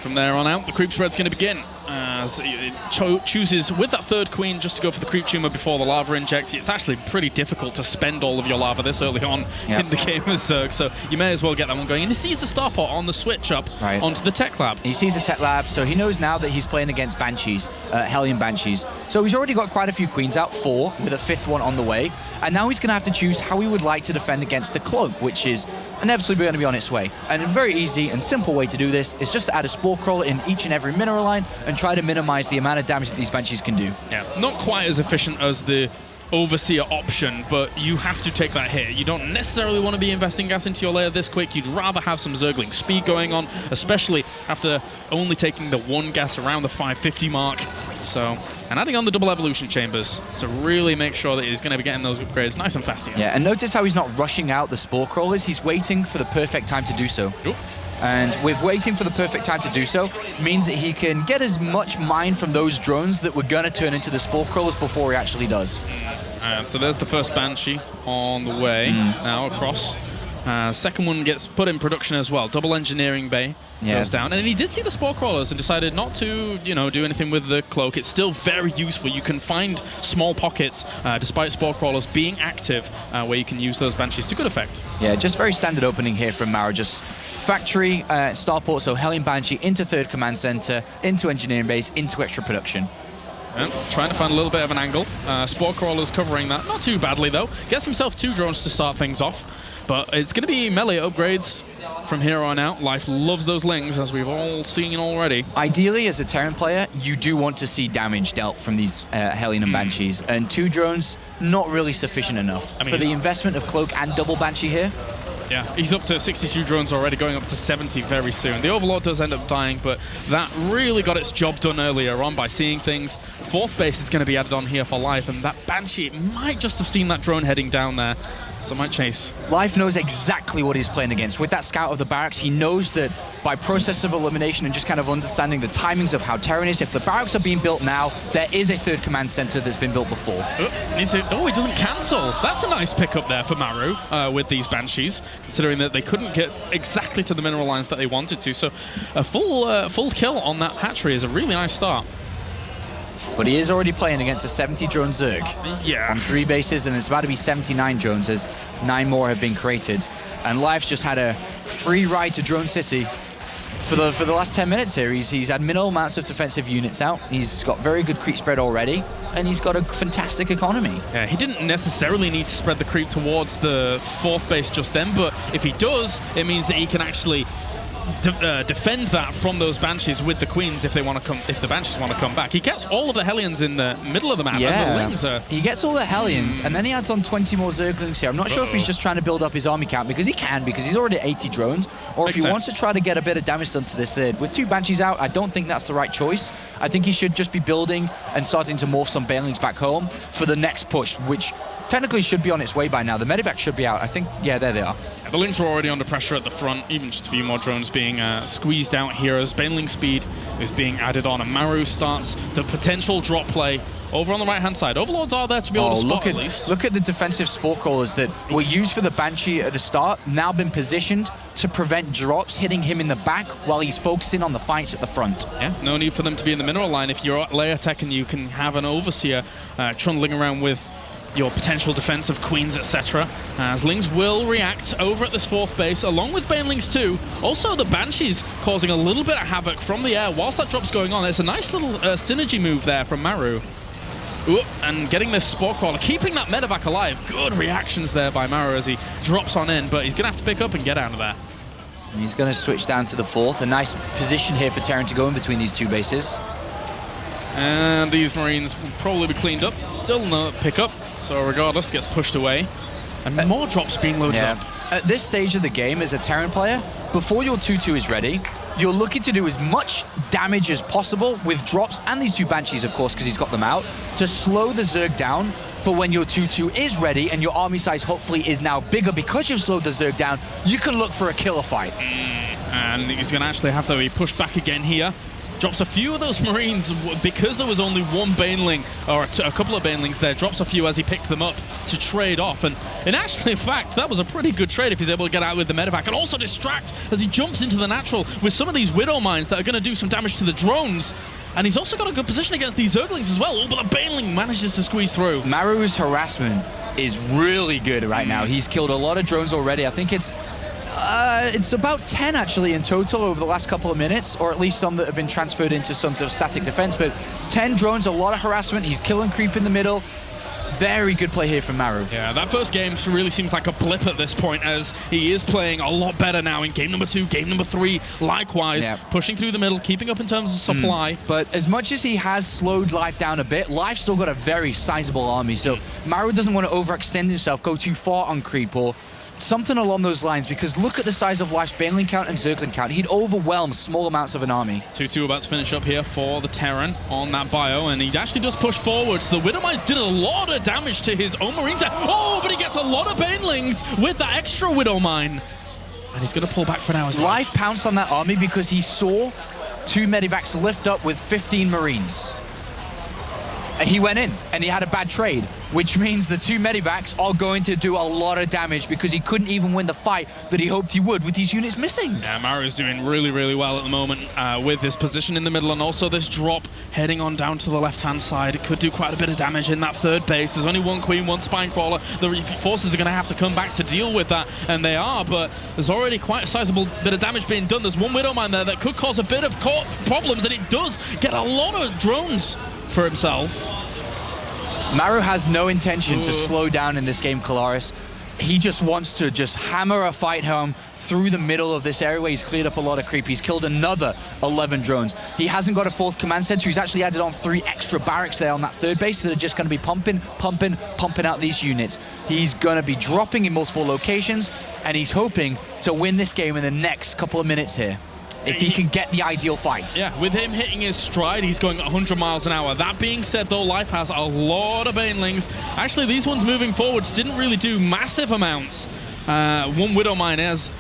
From there on out, the creep spread's going to begin as it chooses with that 3rd queen just to go for the creep tumor before the lava injects. It's actually pretty difficult to spend all of your lava this early on in the game as Zerg, so you may as well get that one going. And he sees the starport on the switch up onto the tech lab. He sees the tech lab, so he knows now that he's playing against Banshees, Hellion Banshees. So he's already got quite a few queens out, 4, with a 5th one on the way. And now he's going to have to choose how he would like to defend against the Cloak, which is inevitably going to be on its way. And a very easy and simple way to do this is just to add a Spore Crawler in each and every mineral line and try to minimize the amount of damage that these Banshees can do. Yeah, not quite as efficient as the Overseer option, but you have to take that hit. You don't necessarily want to be investing gas into your layer this quick. You'd rather have some Zergling speed going on, especially after only taking the 1 gas around the 550 mark. So, and adding on the double evolution chambers to really make sure that he's going to be getting those upgrades nice and fast here. Yeah, and notice how he's not rushing out the spore crawlers. He's waiting for the perfect time to do so. Oop. And with waiting for the perfect time to do so, means that he can get as much mine from those drones that were going to turn into the spore crawlers before he actually does. And so there's the first Banshee on the way now across. Second one gets put in production as well. Double engineering bay goes down. And he did see the spore crawlers and decided not to, you know, do anything with the cloak. It's still very useful. You can find small pockets, despite spore crawlers being active, where you can use those Banshees to good effect. Yeah, just very standard opening here from Maru. Just factory, starport, so Hellion Banshee into third command center, into engineering base, into extra production. And trying to find a little bit of an angle. Spore crawlers covering that. Not too badly, though. Gets himself 2 drones to start things off. But it's going to be melee upgrades from here on out. Life loves those lings, as we've all seen already. Ideally, as a Terran player, you do want to see damage dealt from these Hellion and Banshees. And 2 drones, not really sufficient enough. I mean, for the investment of Cloak and double Banshee here. Yeah, he's up to 62 drones already, going up to 70 very soon. The Overlord does end up dying, but that really got its job done earlier on by seeing things. 4th base is going to be added on here for Life, and that Banshee might just have seen that drone heading down there, so might chase. Life knows exactly what he's playing against. With that scout of the barracks, he knows that by process of elimination and just kind of understanding the timings of how Terran is, if the barracks are being built now, there is a third command center that's been built before. He doesn't cancel. That's a nice pickup there for Maru with these Banshees, considering that they couldn't get exactly to the mineral lines that they wanted to. So a full kill on that hatchery is a really nice start. But he is already playing against a 70 drone Zerg on 3 bases, and it's about to be 79 drones as 9 more have been created. And Life's just had a free ride to Drone City for the last 10 minutes here. He's had minimal amounts of defensive units out. He's got very good creep spread already, and he's got a fantastic economy. Yeah, he didn't necessarily need to spread the creep towards the 4th base just then, but if he does, it means that he can actually defend that from those Banshees with the Queens if they want to come. If the Banshees want to come back, he gets all of the Hellions in the middle of the map. Yeah, and the Lings he gets all the Hellions, and then he adds on 20 more Zerglings here. I'm not sure if he's just trying to build up his army count because he's already at 80 drones, or if he wants to try to get a bit of damage done to this third. With 2 Banshees out, I don't think that's the right choice. I think he should just be building and starting to morph some Banelings back home for the next push, which technically should be on its way by now. The medevac should be out. I think, yeah, there they are. The Lings were already under pressure at the front, even just a few more drones being squeezed out here as Baneling speed is being added on, and Maru starts the potential drop play over on the right-hand side. Overlords are there to be able to spot at least. Look at the defensive sport crawlers that were used for the Banshee at the start, now been positioned to prevent drops hitting him in the back while he's focusing on the fights at the front. Yeah, no need for them to be in the mineral line. If you're at layer tech and you can have an Overseer trundling around with your potential defensive Queens, etc. As Lings will react over at this 4th base, along with Banelings too. Also, the Banshees causing a little bit of havoc from the air whilst that drop's going on. It's a nice little synergy move there from Maru. Ooh, and getting this Spore Crawler, keeping that medevac alive. Good reactions there by Maru as he drops on in, but he's going to have to pick up and get out of there. He's going to switch down to the 4th. A nice position here for Terran to go in between these 2 bases. And these Marines will probably be cleaned up. Still no pickup, so regardless, gets pushed away. And more drops being loaded up. At this stage of the game, as a Terran player, before your 2-2 is ready, you're looking to do as much damage as possible with drops, and these 2 Banshees, of course, because he's got them out, to slow the Zerg down for when your 2-2 is ready and your army size hopefully is now bigger because you've slowed the Zerg down. You can look for a killer fight. And he's going to actually have to be pushed back again here. Drops a few of those Marines because there was only 1 Baneling, or a couple of Banelings there. Drops a few as he picked them up to trade off. And actually, in fact, that was a pretty good trade if he's able to get out with the medevac and also distract as he jumps into the natural with some of these Widow Mines that are going to do some damage to the drones. And he's also got a good position against these Zerglings as well. Oh, but the Baneling manages to squeeze through. Maru's harassment is really good right now. He's killed a lot of drones already. I think it's about 10 actually in total over the last couple of minutes, or at least some that have been transferred into some static defense, but 10 drones, a lot of harassment. He's killing creep in the middle. Very good play here from Maru. Yeah, that first game really seems like a blip at this point, as he is playing a lot better now in game number 2, game number 3, likewise, pushing through the middle, keeping up in terms of supply. But as much as he has slowed Life down a bit, Life's still got a very sizable army, so Maru doesn't want to overextend himself, go too far on creep, or Something along those lines, because look at the size of Life's Baneling count and Zergling count. He'd overwhelm small amounts of an army. 2-2 about to finish up here for the Terran on that bio, and he actually does push forward. So the Widowmines did a lot of damage to his own Marines. Oh, but he gets a lot of Banelings with that extra Widowmine. And he's going to pull back for now as well. Life pounced on that army because he saw 2 Medivacs lift up with 15 Marines. And he went in, and he had a bad trade, which means the 2 Medivacs are going to do a lot of damage because he couldn't even win the fight that he hoped he would with these units missing. Yeah, Maru is doing really, really well at the moment with his position in the middle, and also this drop heading on down to the left-hand side. It could do quite a bit of damage in that third base. There's only 1 Queen, 1 Spine Crawler. The forces are going to have to come back to deal with that, and they are, but there's already quite a sizable bit of damage being done. There's 1 Widowmine there that could cause a bit of problems, and it does get a lot of drones for himself. Maru has no intention to slow down in this game, Kalaris. He just wants to just hammer a fight home through the middle of this area where he's cleared up a lot of creep. He's killed another 11 drones. He hasn't got a 4th command center. He's actually added on 3 extra barracks there on that third base that are just going to be pumping out these units. He's going to be dropping in multiple locations, and he's hoping to win this game in the next couple of minutes here, if he can get the ideal fight. Yeah, with him hitting his stride, he's going 100 miles an hour. That being said, though, Life has a lot of Banelings. Actually, these ones moving forwards didn't really do massive amounts. 1 Widowmine has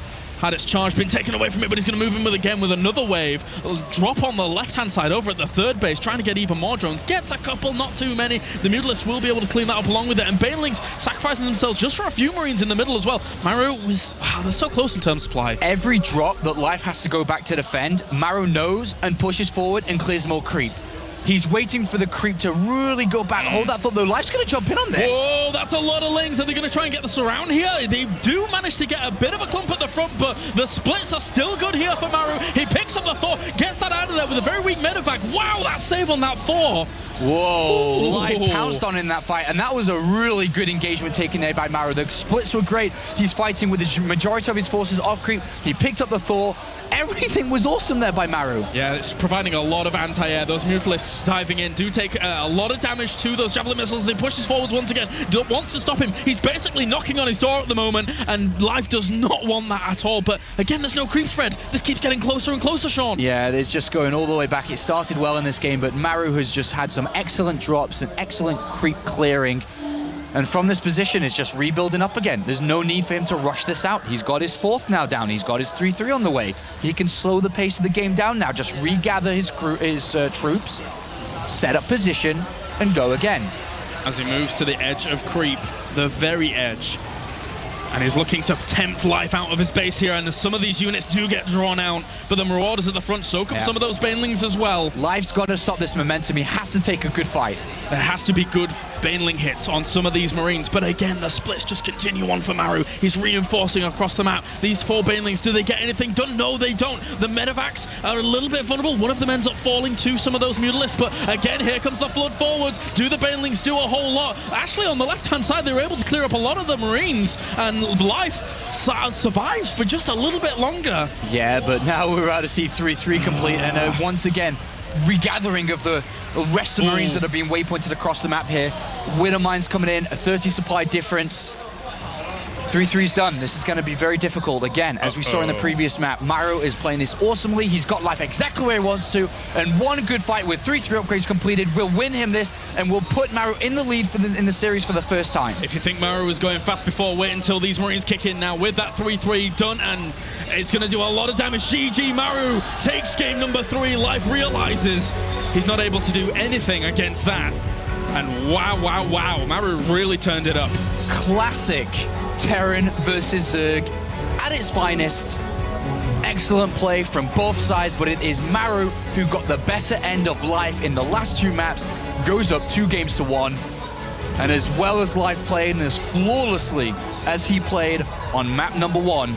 had its charge been taken away from it, but he's going to move in again with another wave. Drop on the left-hand side over at the third base, trying to get even more drones. Gets a couple, not too many. The Mutalisks will be able to clean that up along with it, and Banelings sacrificing themselves just for a few Marines in the middle as well. Maru was, they're so close in terms of supply. Every drop that Life has to go back to defend, Maru knows and pushes forward and clears more creep. He's waiting for the creep to really go back. Hold that thought, though. Life's going to jump in on this. Whoa, that's a lot of lings. Are they going to try and get the surround here? They do manage to get a bit of a clump at the front, but the splits are still good here for Maru. He picks up the Thor, gets that out of there with a very weak medevac. Wow, that save on that Thor. Whoa, Life pounced on in that fight, and that was a really good engagement taken there by Maru. The splits were great. He's fighting with the majority of his forces off creep. He picked up the Thor. Everything was awesome there by Maru. Yeah, it's providing a lot of anti-air. Those Mutalisks diving in do take a lot of damage to those Javelin missiles. He pushes forwards once again. Wants to stop him. He's basically knocking on his door at the moment, and Life does not want that at all. But again, there's no creep spread. This keeps getting closer and closer, Sean. Yeah, it's just going all the way back. It started well in this game, but Maru has just had some excellent drops and excellent creep clearing. And from this position, it's just rebuilding up again. There's no need for him to rush this out. He's got his 4th now down. He's got his 3-3 on the way. He can slow the pace of the game down now. Just regather his troops, set up position, and go again. As he moves to the edge of creep, the very edge. And he's looking to tempt Life out of his base here, and some of these units do get drawn out, but the Marauders at the front soak up some of those Banelings as well. Life's got to stop this momentum. He has to take a good fight. There has to be good Baneling hits on some of these Marines, but again, the splits just continue on for Maru. He's reinforcing across the map. These 4 Banelings, do they get anything done? No, they don't. The Medevacs are a little bit vulnerable. One of them ends up falling to some of those Mutalisks, but again, here comes the flood forwards. Do the Banelings do a whole lot? Actually, on the left-hand side, they were able to clear up a lot of the Marines, and Life survives for just a little bit longer. Yeah, but now we're about to see 3-3 complete, and once again, regathering of the rest of Marines that have been waypointed across the map here. Widowmine's coming in, a 30 supply difference. 3-3's done. This is going to be very difficult. Again, as we saw in the previous map, Maru is playing this awesomely. He's got Life exactly where he wants to, and one good fight with 3-3 upgrades completed will win him this, and will put Maru in the lead in the series for the first time. If you think Maru was going fast before, wait until these Marines kick in now with that 3-3 done, and it's going to do a lot of damage. GG, Maru takes game number 3. Life realizes he's not able to do anything against that. And wow, Maru really turned it up. Classic Terran versus Zerg at its finest. Excellent play from both sides, but it is Maru who got the better end of Life in the last 2 maps, goes up 2-1. And as well as Life played and as flawlessly as he played on map number 1,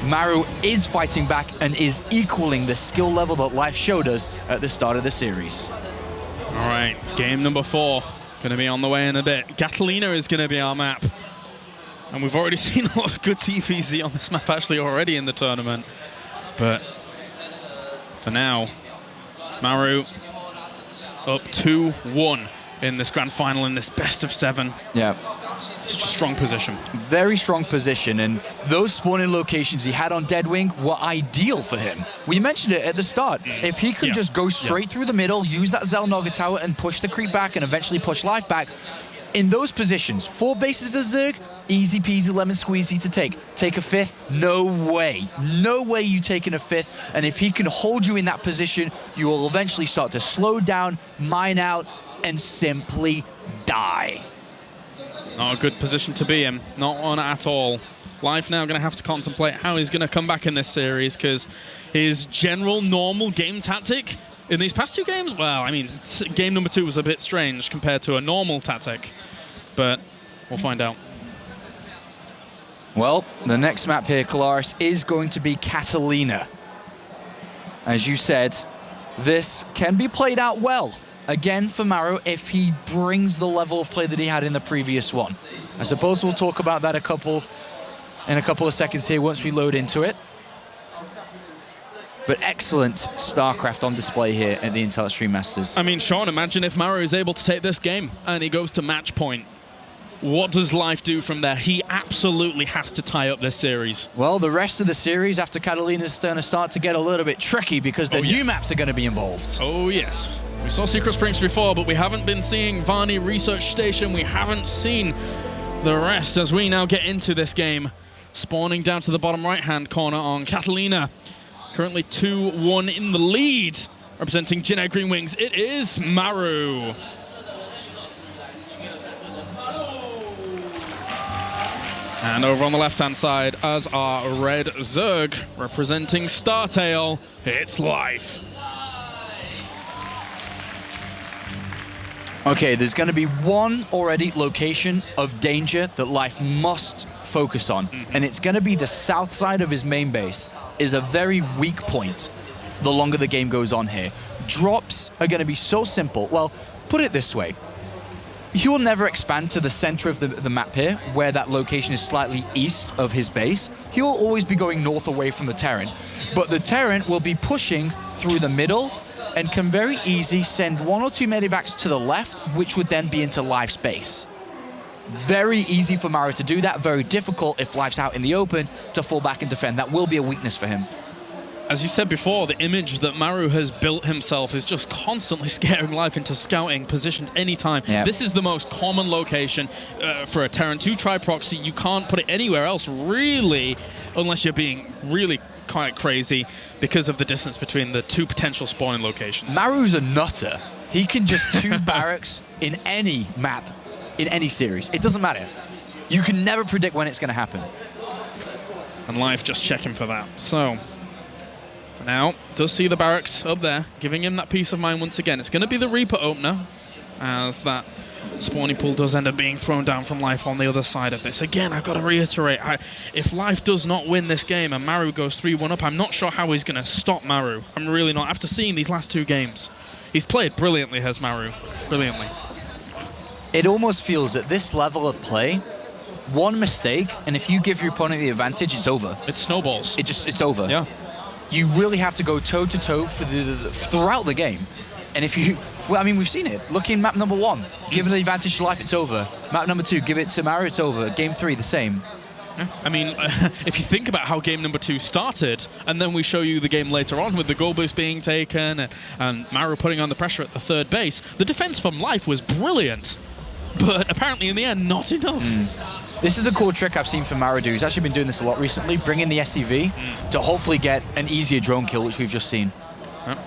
Maru is fighting back and is equaling the skill level that Life showed us at the start of the series. All right, game number 4 going to be on the way in a bit. Catalina is going to be our map. And we've already seen a lot of good TvZ on this map actually already in the tournament. But for now, Maru up 2-1 in this grand final, in this best of 7. Yeah. Such a strong position. Very strong position, and those spawning locations he had on Deadwing were ideal for him. We mentioned it at the start. If he could just go straight through the middle, use that Xel'Naga tower and push the creep back and eventually push life back, in those positions, 4 bases of Zerg, easy peasy lemon squeezy to take. Take a 5th? No way. No way you taking a 5th. And if he can hold you in that position, you will eventually start to slow down, mine out, and simply die. Not a good position to be in. Not one at all. Life now going to have to contemplate how he's going to come back in this series, because his general normal game tactic in these past 2 games, well, I mean, game number 2 was a bit strange compared to a normal tactic, but we'll find out. Well, the next map here, Kalaris, is going to be Catalina. As you said, this can be played out well. Again, for Maru, if he brings the level of play that he had in the previous one. I suppose we'll talk about that in a couple of seconds here once we load into it. But excellent StarCraft on display here at the Intel Extreme Masters. I mean, Sean, imagine if Maru is able to take this game and he goes to match point. What does Life do from there? He absolutely has to tie up this series. Well, the rest of the series after Catalina's going to start to get a little bit tricky because the new maps are going to be involved. Oh, yes. We saw Secret Springs before, but we haven't been seeing Varney Research Station. We haven't seen the rest as we now get into this game. Spawning down to the bottom right-hand corner on Catalina. Currently 2-1 in the lead. Representing Jin Green Wings, it is Maru. And over on the left-hand side, as our red Zerg, representing Startail, it's Life. Okay, there's going to be one already location of danger that Life must focus on, and it's going to be the south side of his main base. Is a very weak point the longer the game goes on here. Drops are going to be so simple. Well, put it this way. He will never expand to the center of the map here, where that location is slightly east of his base. He'll always be going north away from the Terran. But the Terran will be pushing through the middle and can very easily send 1 or 2 medivacs to the left, which would then be into Life space. Very easy for Maru to do that, very difficult if Life's out in the open to fall back and defend. That will be a weakness for him. As you said before, the image that Maru has built himself is just constantly scaring Life into scouting positions anytime. Yep. This is the most common location for a Terran 2 tri-proxy. You can't put it anywhere else, really, unless you're being really quite crazy because of the distance between the 2 potential spawning locations. Maru's a nutter. He can just 2 barracks in any map, in any series. It doesn't matter. You can never predict when it's going to happen. And Life just checking for that. So, for now, does see the barracks up there, giving him that peace of mind once again. It's going to be the Reaper opener, as that spawning pool does end up being thrown down from Life on the other side of this. Again, I've got to reiterate, if Life does not win this game and Maru goes 3-1 up, I'm not sure how he's going to stop Maru. I'm really not. After seeing these last 2 games, he's played brilliantly, has Maru. Brilliantly. It almost feels at this level of play, one mistake, and if you give your opponent the advantage, it's over. It snowballs. It's over. Yeah. You really have to go toe-to-toe throughout the game. And if you... Well, I mean, we've seen it. Look in map number 1. Give it the advantage to Life, it's over. Map number 2, give it to Maru, it's over. Game 3, the same. Yeah. I mean, if you think about how game number 2 started, and then we show you the game later on with the goal boost being taken and Maru putting on the pressure at the 3rd base, the defense from Life was brilliant. But apparently, in the end, not enough. This is a cool trick I've seen from Maru do. He's actually been doing this a lot recently, bringing the SCV to hopefully get an easier drone kill, which we've just seen. Yep.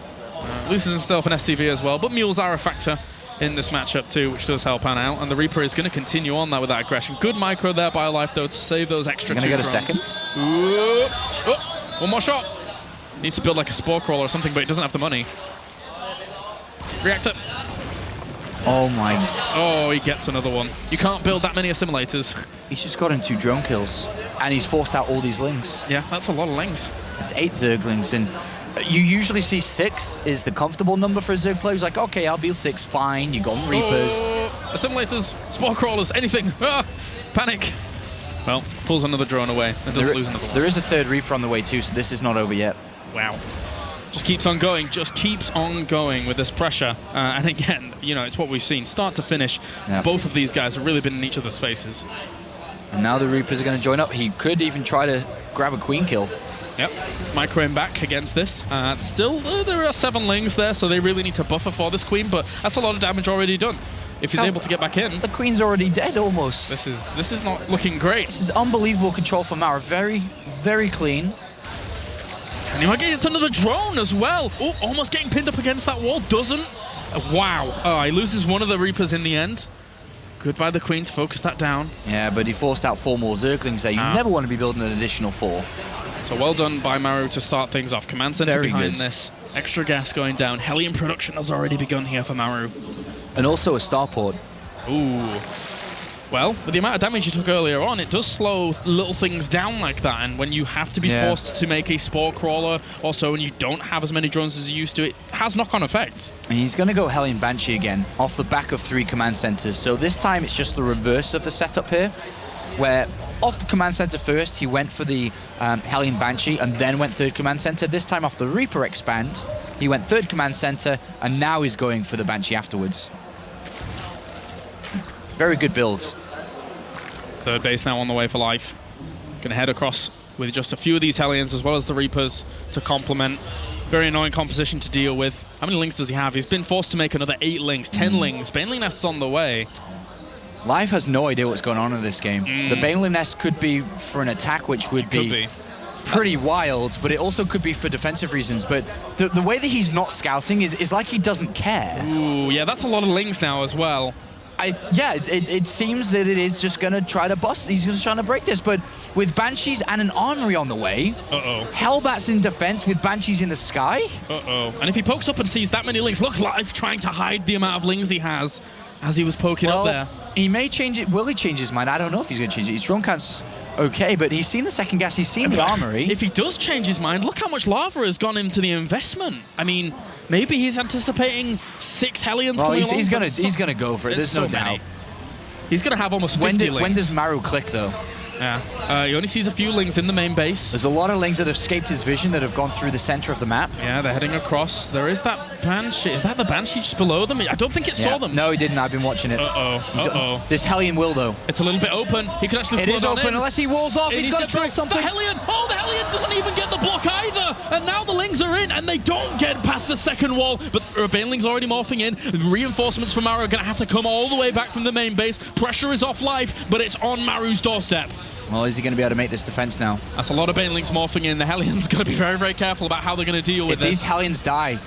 Loses himself an SCV as well, but mules are a factor in this matchup too, which does help Ann out. And the Reaper is going to continue on that with that aggression. Good micro there by Life, though, to save those extra 2 drones. Gonna get a second. Ooh. Oh, one more shot. Needs to build like a spore crawler or something, but he doesn't have the money. Reactor. Oh my... Oh, he gets another one. You can't build that many assimilators. He's just gotten 2 drone kills, and he's forced out all these lings. Yeah, that's a lot of lings. It's 8 Zerglings, and you usually see 6 is the comfortable number for a Zerg player. He's like, okay, I'll build 6, fine. You got Reapers. Assimilators, spore crawlers, anything. Ah, panic. Well, pulls another drone away and doesn't lose another one. There is a 3rd Reaper on the way too, so this is not over yet. Wow. just keeps on going with this pressure. And again, you know, it's what we've seen start to finish. Yep. Both of these guys have really been in each other's faces. And now the Reapers are going to join up. He could even try to grab a queen kill. Yep, micro him back against this. Still, there are 7 lings there, so they really need to buffer for this queen, but that's a lot of damage already done. If he's able to get back in. The queen's already dead almost. This is not looking great. This is unbelievable control from Maru. Very, very clean. And he might get another drone as well. Oh, almost getting pinned up against that wall. Doesn't. Wow. Oh, he loses one of the Reapers in the end. Good by the queen to focus that down. Yeah, but he forced out 4 more Zerglings there. You never want to be building an additional 4. So well done by Maru to start things off. Command center Very behind good. this. Extra gas going down. Hellion production has already begun here for Maru. And also a starport. Ooh. Well, with the amount of damage you took earlier on, it does slow little things down like that. And when you have to be forced to make a spore crawler, also when you don't have as many drones as you used to, it has knock-on effects. And he's going to go Hellion Banshee again, off the back of 3 command centers. So this time it's just the reverse of the setup here, where off the command center first, he went for the Hellion Banshee and then went 3rd command center. This time off the Reaper expand, he went 3rd command center, and now he's going for the Banshee afterwards. Very good build. 3rd base now on the way for life. Gonna head across with just a few of these Hellions as well as the Reapers to complement. Very annoying composition to deal with. How many lings does he have? He's been forced to make another 8 lings, 10 lings. Baneling Nest's on the way. Live has no idea what's going on in this game. The Baneling Nest could be for an attack, which would be pretty wild, but it also could be for defensive reasons. But the way that he's not scouting is like he doesn't care. Ooh, yeah, that's a lot of lings now as well. It seems that it is just going to try to bust. He's just trying to break this, but with Banshees and an armory on the way, Hellbat's in defense with Banshees in the sky. And if he pokes up and sees that many lings, look, Live trying to hide the amount of lings he has as he was poking up there. He may change it. Will he change his mind? I don't know if he's going to change it. His drone count's okay, but he's seen the second gas. He's seen the armory. If he does change his mind, look how much lava has gone into the investment. I mean, maybe he's anticipating 6 Hellions coming along. He's gonna go for it. There's no doubt. He's gonna have almost 50 lings. When does Maru click though? Yeah, he only sees a few lings in the main base. There's a lot of lings that have escaped his vision that have gone through the center of the map. Yeah, they're heading across. There is that Banshee. Is that the Banshee just below them? I don't think it saw them. No, he didn't. I've been watching it. This Hellion will, though. It's a little bit open. He could actually flood on in. It is open unless he walls off. He's got to try something. The Hellion! Oh, the Hellion doesn't even get the block either! And now the lings are in, and they don't get past the second wall. But Baneling's already morphing in. Reinforcements from Maru are going to have to come all the way back from the main base. Pressure is off Life, but it's on Maru's doorstep. Well, is he going to be able to make this defense now? That's a lot of Banelings morphing in. The Hellion's got to be very, very careful about how they're going to deal with this. If these Hellions die,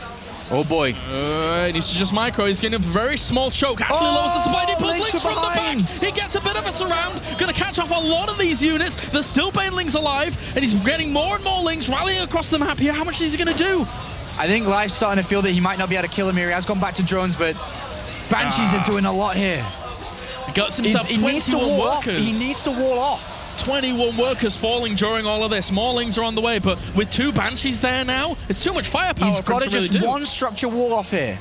oh boy. He needs to just micro. He's getting a very small choke. Actually lowers the supply. He pulls links from the back. He gets a bit of a surround. Going to catch off a lot of these units. There's still Banelings alive, and he's getting more and more links rallying across the map here. How much is he going to do? I think Life's starting to feel that he might not be able to kill him here. He has gone back to drones, but Banshees are doing a lot here. He got himself 21 workers. He needs to wall off. 21 workers falling during all of this. More lings are on the way, but with 2 Banshees there now, it's too much firepower He's for him got to really just do. one structure wall off here.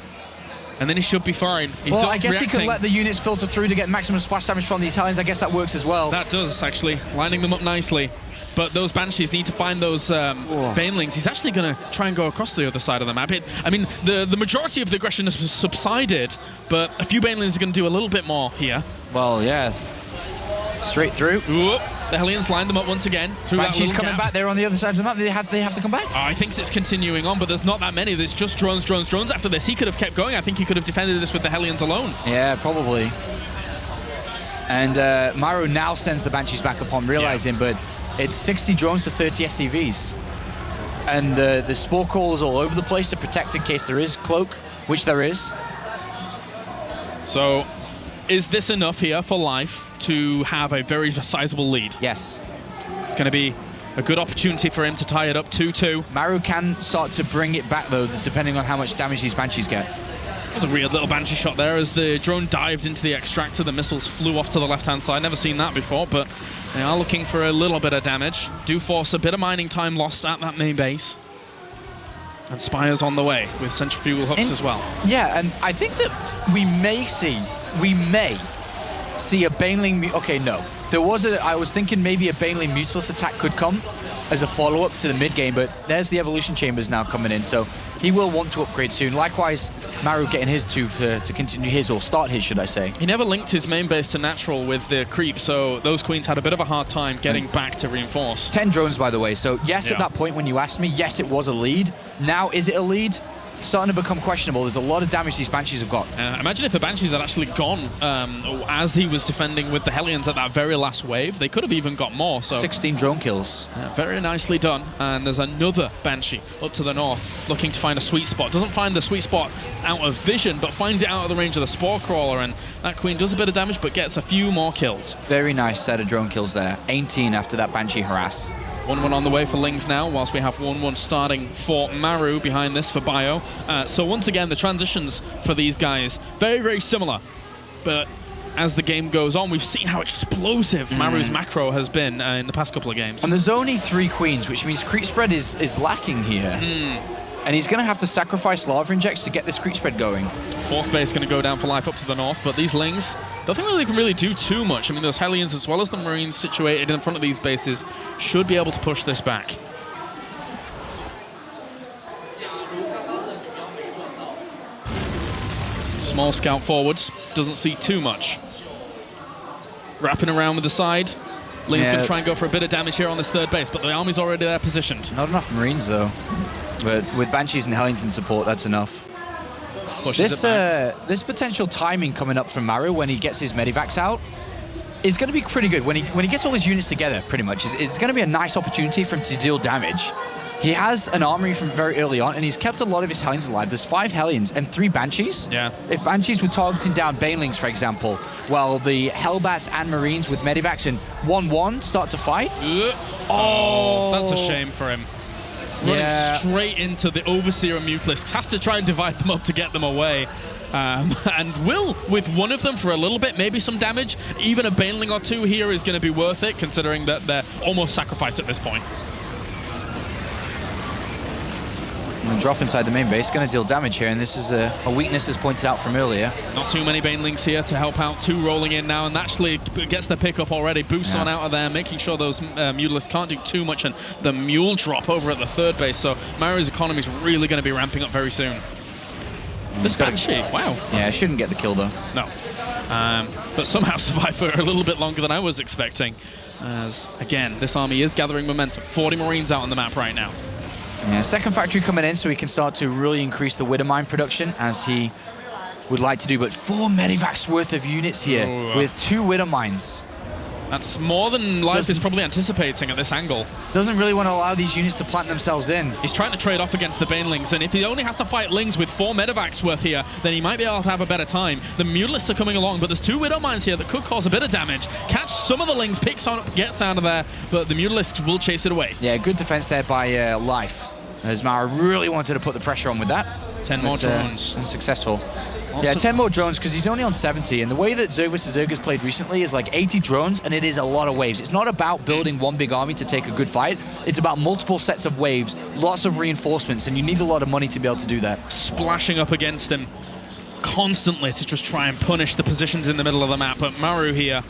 And then he should be fine. He's well, done I guess reacting. he could let the units filter through to get maximum splash damage from these Hellions. I guess that works as well. That does, actually. Lining them up nicely. But those Banshees need to find those Banelings. He's actually going to try and go across the other side of the map. I mean, the majority of the aggression has subsided, but a few Banelings are going to do a little bit more here. Well, yeah. Straight through. Ooh, the Hellions lined them up once again. Banshee's coming back. They're on the other side of the map. They have to come back. I think it's continuing on, but there's not that many. There's just drones, drones, drones after this. He could have kept going. I think he could have defended this with the Hellions alone. Yeah, probably. And Maru now sends the Banshees back upon realizing, but it's 60 drones to 30 SCVs. And the spore crawlers all over the place to protect in case there is cloak, which there is. So, is this enough here for Life to have a very sizable lead? Yes. It's going to be a good opportunity for him to tie it up 2-2. Maru can start to bring it back, though, depending on how much damage these Banshees get. That was a weird little Banshee shot there as the drone dived into the extractor. The missiles flew off to the left-hand side. Never seen that before, but they are looking for a little bit of damage. Do force a bit of mining time lost at that main base. And Spire's on the way with centrifugal hooks as well. Yeah, and I think that we may see a Baneling... Okay, no. I was thinking maybe a Baneling Mutilus attack could come, as a follow-up to the mid-game, but there's the evolution chambers now coming in, so he will want to upgrade soon. Likewise, Maru getting his to continue his, or start his, should I say. He never linked his main base to natural with the creep, so those queens had a bit of a hard time getting back to reinforce. 10 drones, by the way, so yes, at that point when you asked me, yes, it was a lead. Now, is it a lead? Starting to become questionable. There's a lot of damage these Banshees have got. Imagine if the Banshees had actually gone as he was defending with the Hellions at that very last wave. They could have even got more. So 16 drone kills. Very nicely done. And there's another Banshee up to the north looking to find a sweet spot. Doesn't find the sweet spot out of vision, but finds it out of the range of the Spore Crawler. And that Queen does a bit of damage, but gets a few more kills. Very nice set of drone kills there. 18 after that Banshee harass. 1-1 on the way for Lings now, whilst we have 1-1 starting for Maru behind this for Bio. So once again, the transitions for these guys, very, very similar. But as the game goes on, we've seen how explosive Maru's macro has been in the past couple of games. And there's only 3 queens, which means creep spread is lacking here. And he's going to have to sacrifice lava injects to get this creep spread going. 4th base going to go down for life up to the north, but these Lings, don't think they can really do too much. I mean, those Hellions as well as the Marines situated in front of these bases should be able to push this back. Small scout forwards, doesn't see too much. Wrapping around with the side. Ling's going to try and go for a bit of damage here on this 3rd base, but the army's already there positioned. Not enough Marines, though. But with Banshees and Hellions in support, that's enough. This potential timing coming up from Maru when he gets his Medivacs out is going to be pretty good. When he gets all his units together, pretty much, it's going to be a nice opportunity for him to deal damage. He has an armory from very early on, and he's kept a lot of his Hellions alive. There's 5 Hellions and 3 Banshees. Yeah. If Banshees were targeting down Banelings, for example, well, the Hellbats and Marines with Medivacs and 1-1 start to fight. Oh, that's a shame for him. Running straight into the Overseer and Mutalisks. Has to try and divide them up to get them away. And will, with one of them for a little bit, maybe some damage. Even a Baneling or 2 here is going to be worth it, considering that they're almost sacrificed at this point. And drop inside the main base, going to deal damage here, and this is a weakness as pointed out from earlier. Not too many Banelings here to help out. 2 rolling in now, and actually gets the pickup already. Boosts on out of there, making sure those Mutalisks can't do too much, and the Mule drop over at the 3rd base. So Maru's economy is really going to be ramping up very soon. This Banshee, wow. Yeah, shouldn't get the kill though. No. But somehow survived for a little bit longer than I was expecting. As, again, this army is gathering momentum. 40 Marines out on the map right now. Yeah, 2nd factory coming in so he can start to really increase the Widowmine production as he would like to do. But 4 Medivacs worth of units here with 2 Widowmines. That's more than Life is probably anticipating at this angle. Doesn't really want to allow these units to plant themselves in. He's trying to trade off against the Banelings, and if he only has to fight Lings with 4 Medivacs worth here, then he might be able to have a better time. The Mutalisks are coming along, but there's 2 Widowmines here that could cause a bit of damage. Catch some of the Lings, picks on, gets out of there, but the Mutalisks will chase it away. Yeah, good defense there by Life, as Maru really wanted to put the pressure on with that. 10 more drones. Unsuccessful. Yeah, 10 more drones because he's only on 70, and the way that Zerg vs. Zerg has played recently is like 80 drones, and it is a lot of waves. It's not about building one big army to take a good fight. It's about multiple sets of waves, lots of reinforcements, and you need a lot of money to be able to do that. Splashing up against him constantly to just try and punish the positions in the middle of the map, but Maru here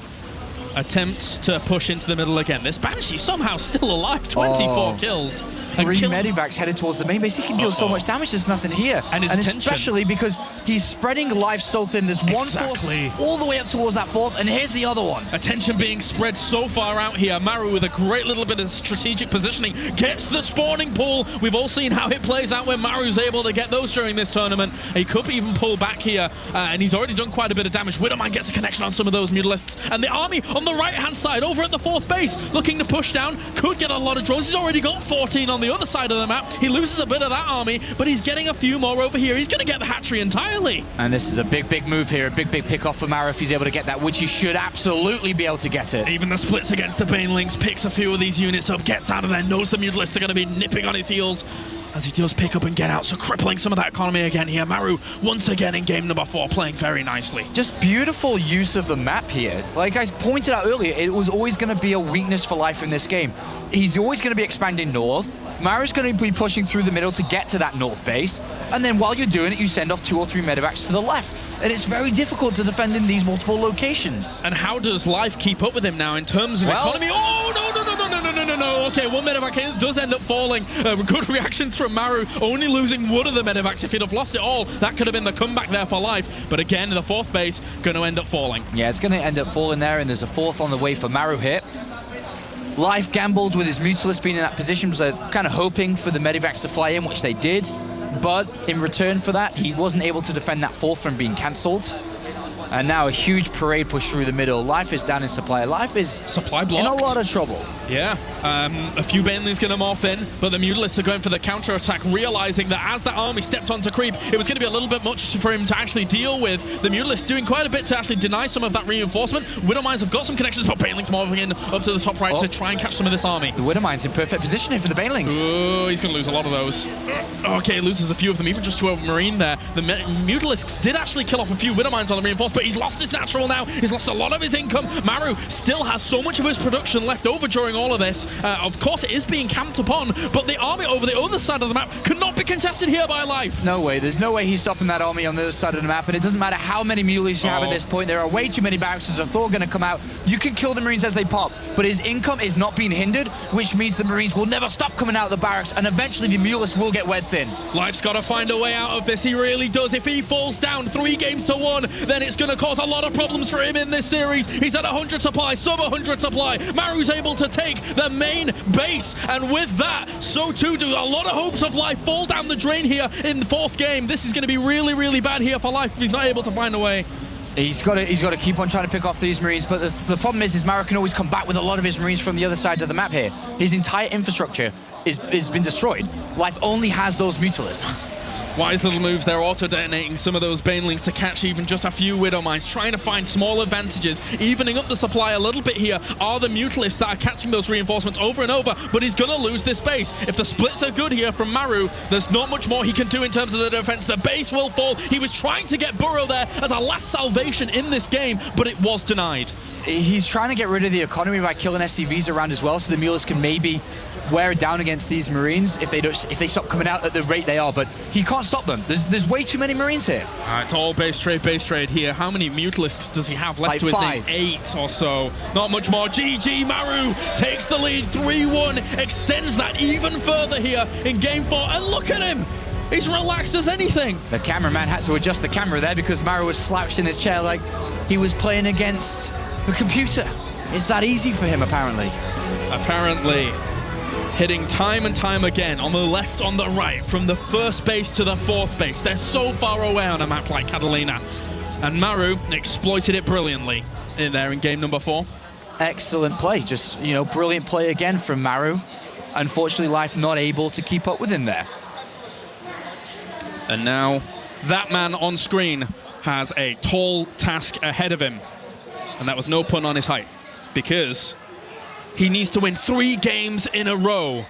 attempts to push into the middle again. This Banshee somehow still alive, 24 kills. 3 Medivacs headed towards the main base. He can deal so much damage, there's nothing here. And especially because he's spreading Life so thin. There's one force all the way up towards that 4th, and here's the other one. Attention being spread so far out here. Maru with a great little bit of strategic positioning gets the spawning pool. We've all seen how it plays out when Maru's able to get those during this tournament. He could even pull back here, and he's already done quite a bit of damage. Widowmine gets a connection on some of those Mutalisks, and the army on the right-hand side over at the 4th base looking to push down. Could get a lot of drones. He's already got 14 on the other side of the map. He loses a bit of that army, but he's getting a few more over here. He's going to get the hatchery entirely. And this is a big move here, a big pick off for Maru if he's able to get that, which he should absolutely be able to get it. Even the splits against the Banelings, picks a few of these units up, gets out of there, knows the Mutalisks are going to be nipping on his heels as he does pick up and get out, so crippling some of that economy again here. Maru, once again in game number 4, playing very nicely. Just beautiful use of the map here. Like I pointed out earlier, it was always going to be a weakness for Life in this game. He's always going to be expanding north. Maru's going to be pushing through the middle to get to that north base, and then while you're doing it, you send off 2 or 3 Medivacs to the left. And it's very difficult to defend in these multiple locations. And how does Life keep up with him now in terms of economy? Oh, no. Okay, one medevac does end up falling. Good reactions from Maru, only losing one of the medevacs. If he'd have lost it all, that could have been the comeback there for Life. But again, the fourth base going to end up falling. Yeah, it's going to end up falling there, and there's a fourth on the way for Maru here. Life gambled with his Mutalist being in that position, was kind of hoping for the medevacs to fly in, which they did. But in return for that, he wasn't able to defend that fourth from being cancelled. And now a huge parade push through the middle. Life is down in supply. Life is supply blocked. In a lot of trouble. Yeah, a few Banelings going to morph in, but the Mutalists are going for the counter-attack, realizing that as the army stepped onto creep, it was going to be a little bit much for him to actually deal with. The Mutalists doing quite a bit to actually deny some of that reinforcement. Widowmines have got some connections, but Banelings morphing in up to the top right to try and catch some of this army. The Widowmines in perfect position here for the Banelings. Oh, he's going to lose a lot of those. Okay, loses a few of them, even just to a Marine there. The Mutalisks did actually kill off a few Widowmines on the reinforced, but he's lost his natural now. He's lost a lot of his income. Maru still has so much of his production left over during all of this. Of course, it is being camped upon, but the army over the other side of the map cannot be contested here by Life. No way. There's no way he's stopping that army on the other side of the map, and it doesn't matter how many Muleys you have at this point. There are way too many barracks. There's a Thor going to come out. You can kill the Marines as they pop, but his income is not being hindered, which means the Marines will never stop coming out of the barracks, and eventually the Mulists will get wed thin. Life's got to find a way out of this. He really does. If he falls down 3-1, then it's going to cause a lot of problems for him in this series. He's at 100 supply, sub 100 supply. Maru's able to take the main base, and with that, so too do a lot of hopes of Life fall down the drain here in the fourth game. This is going to be really, really bad here for Life if he's not able to find a way. He's got to keep on trying to pick off these Marines, but the problem is Maru can always come back with a lot of his Marines from the other side of the map here. His entire infrastructure is been destroyed. Life only has those Mutalisks. Wise little moves there, auto-detonating some of those Banelings to catch even just a few Widowmines, trying to find small advantages, evening up the supply a little bit here are the Mutalists that are catching those reinforcements over and over, but he's going to lose this base. If the splits are good here from Maru, there's not much more he can do in terms of the defense. The base will fall. He was trying to get Burrow there as a last salvation in this game, but it was denied. He's trying to get rid of the economy by killing SCVs around as well, so the Mulists can maybe wear it down against these Marines if they stop coming out at the rate they are, but he can't stop them. There's way too many Marines here. It's all base trade here. How many Mutalisks does he have left to his name? 8 or so. Not much more. GG, Maru takes the lead 3-1, extends that even further here in game 4, and look at him. He's relaxed as anything. The cameraman had to adjust the camera there because Maru was slouched in his chair like he was playing against the computer. It's that easy for him, apparently. Apparently. Hitting time and time again on the left, on the right, from the first base to the fourth base. They're so far away on a map like Catalina. And Maru exploited it brilliantly in there in game number 4. Excellent play. Just, brilliant play again from Maru. Unfortunately, Life not able to keep up with him there. And now that man on screen has a tall task ahead of him. And that was no pun on his height, because he needs to win 3 games in a row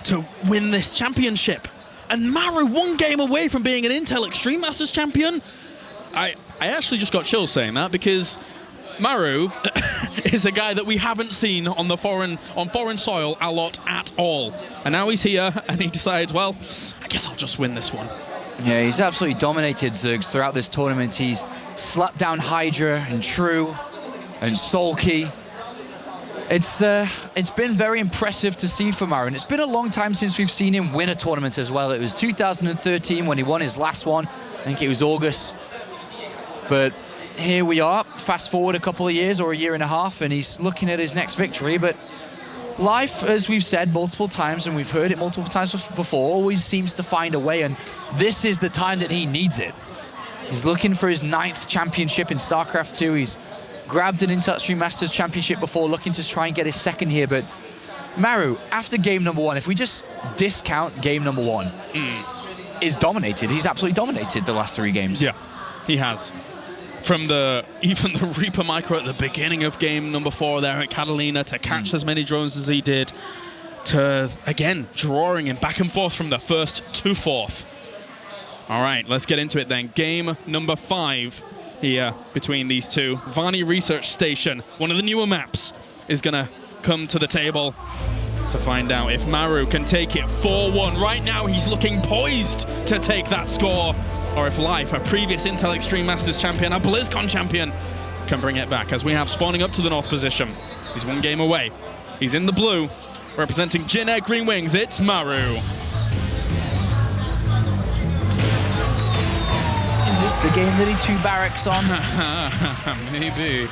to win this championship. And Maru 1 game away from being an Intel Extreme Masters champion. I actually just got chills saying that, because Maru is a guy that we haven't seen on foreign soil a lot at all. And now he's here and he decides, well, I guess I'll just win this one. Yeah, he's absolutely dominated Zergs throughout this tournament. He's slapped down Hydra and True and Sulky. It's been very impressive to see from Maru, and it's been a long time since we've seen him win a tournament as well. It was 2013 when he won his last one. I think it was August. But here we are, fast forward a couple of years or a year and a half, and he's looking at his next victory. But Life, as we've said multiple times, and we've heard it multiple times before, always seems to find a way, and this is the time that he needs it. He's looking for his 9th championship in StarCraft II. He's grabbed an Intel Extreme Masters championship before, looking to try and get his 2nd here. But Maru, after game number 1, if we just discount game number 1, is dominated. He's absolutely dominated the last 3 games. Yeah, he has. From even the Reaper micro at the beginning of game number 4 there at Catalina to catch as many drones as he did, to, again, drawing him back and forth from the 1st to 4th. All right, let's get into it then. Game number 5 here between these two. Varney Research Station, one of the newer maps, is going to come to the table to find out if Maru can take it 4-1. Right now, he's looking poised to take that score. Or if Life, a previous Intel Extreme Masters champion, a BlizzCon champion, can bring it back. As we have spawning up to the north position. He's 1 game away. He's in the blue. Representing Jinnet Green Wings, it's Maru. Is this the game that he 2 barracks on? Maybe.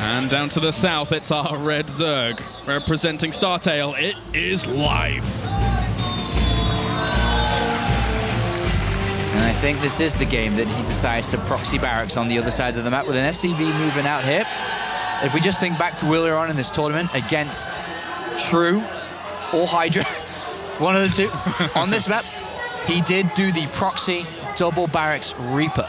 And down to the south, it's our red Zerg. Representing StarTale, it is live. And I think this is the game that he decides to proxy barracks on the other side of the map with an SCV moving out here. If we just think back to earlier on in this tournament against True or Hydra, one of the two, on this map, he did do the proxy double barracks Reaper.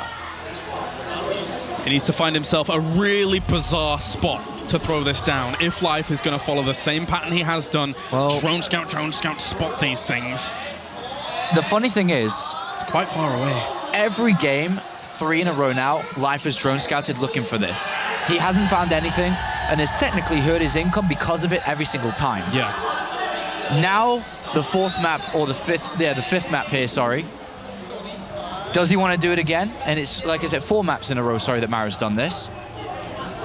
He needs to find himself a really bizarre spot to throw this down if Life is going to follow the same pattern he has done. Well, drone scout, spot these things. The funny thing is, quite far away. Every game, 3 in a row now, Life has drone scouted looking for this. He hasn't found anything and has technically hurt his income because of it every single time. Yeah. Now, the 4th map, or the 5th, yeah, the 5th map here, sorry. Does he want to do it again? And it's, like I said, 4 maps in a row, sorry, that Maru's done this.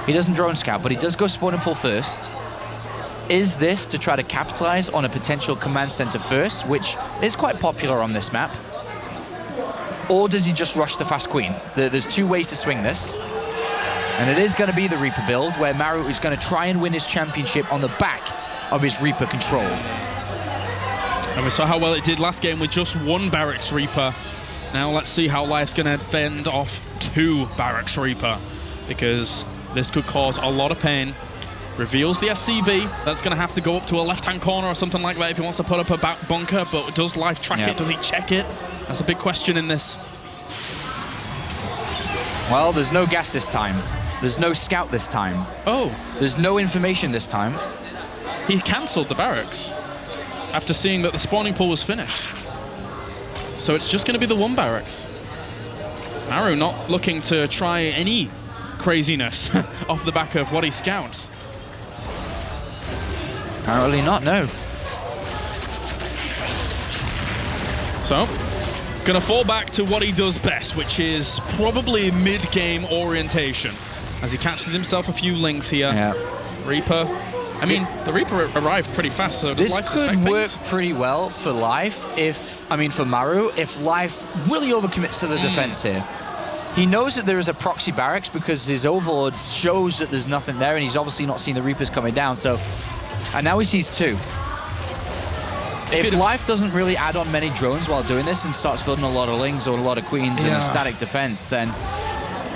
He doesn't drone scout, but he does go spawn and pull first. Is this to try to capitalize on a potential command center first, which is quite popular on this map? Or does he just rush the fast queen? There's 2 ways to swing this. And it is going to be the Reaper build, where Maru is going to try and win his championship on the back of his Reaper control. And we saw how well it did last game with just 1 Barracks Reaper. Now let's see how Life's going to fend off 2 Barracks Reaper, because this could cause a lot of pain. Reveals the SCV. That's going to have to go up to a left-hand corner or something like that if he wants to put up a back bunker, but does Life track it? Does he check it? That's a big question in this. Well, there's no gas this time. There's no scout this time. Oh. There's no information this time. He cancelled the barracks after seeing that the spawning pool was finished. So it's just going to be the 1 barracks. Maru not looking to try any craziness off the back of what he scouts. Apparently not, no. So, gonna fall back to what he does best, which is probably mid-game orientation. As he catches himself a few lings here. Yeah. Reaper. I mean, the Reaper arrived pretty fast, so does Life suspect This could work things? pretty well for Life for Maru, if Life really overcommits to the defense here. He knows that there is a proxy barracks because his Overlord shows that there's nothing there, and he's obviously not seen the Reapers coming down, so... And now he sees 2. If Life doesn't really add on many drones while doing this and starts building a lot of lings or a lot of queens and a static defense, then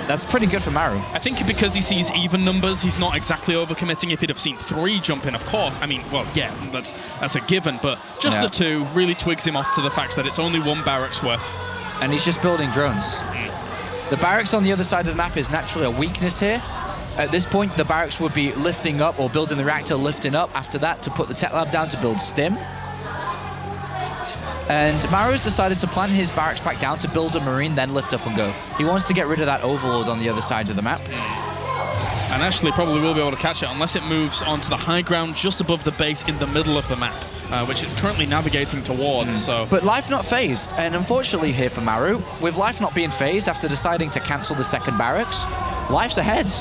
that's pretty good for Maru. I think because he sees even numbers, he's not exactly overcommitting. If he'd have seen 3 jump in, of course. I mean, well, yeah, that's a given, but just the 2 really twigs him off to the fact that it's only 1 barracks worth. And he's just building drones. The barracks on the other side of the map is naturally a weakness here. At this point, the barracks would be lifting up or building the reactor, lifting up after that to put the tech lab down to build stim. And Maru's decided to plan his barracks back down to build a marine, then lift up and go. He wants to get rid of that Overlord on the other side of the map. And actually probably will be able to catch it unless it moves onto the high ground just above the base in the middle of the map, which it's currently navigating towards. So. But Life not phased, and unfortunately here for Maru, with Life not being phased after deciding to cancel the 2nd barracks, Life's ahead.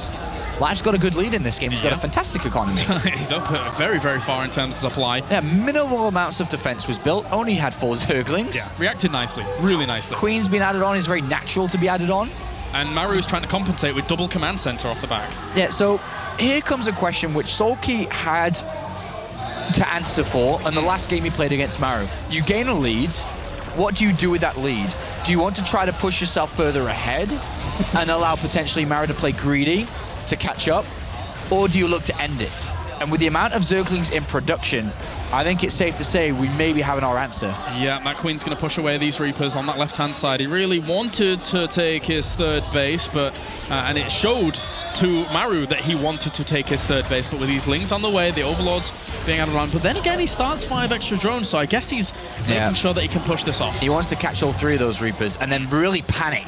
Life's got a good lead in this game. He's got a fantastic economy. He's up very, very far in terms of supply. Yeah, minimal amounts of defense was built. Only had 4 Zerglings. Yeah, reacted nicely, really nicely. Queen's been added on. Is very natural to be added on. And Maru's trying to compensate with double command center off the back. Yeah, so here comes a question which Solkey had to answer for in the last game he played against Maru. You gain a lead. What do you do with that lead? Do you want to try to push yourself further ahead and allow potentially Maru to play greedy to catch up, or do you look to end it? And with the amount of Zerglings in production, I think it's safe to say we may be having our answer. Yeah, that Queen's going to push away these Reapers on that left-hand side. He really wanted to take his 3rd base, but and it showed to Maru that he wanted to take his 3rd base, but with these Lings on the way, the Overlords being added on. But then again, he starts 5 extra drones, so I guess he's making sure that he can push this off. He wants to catch all 3 of those Reapers and then really panic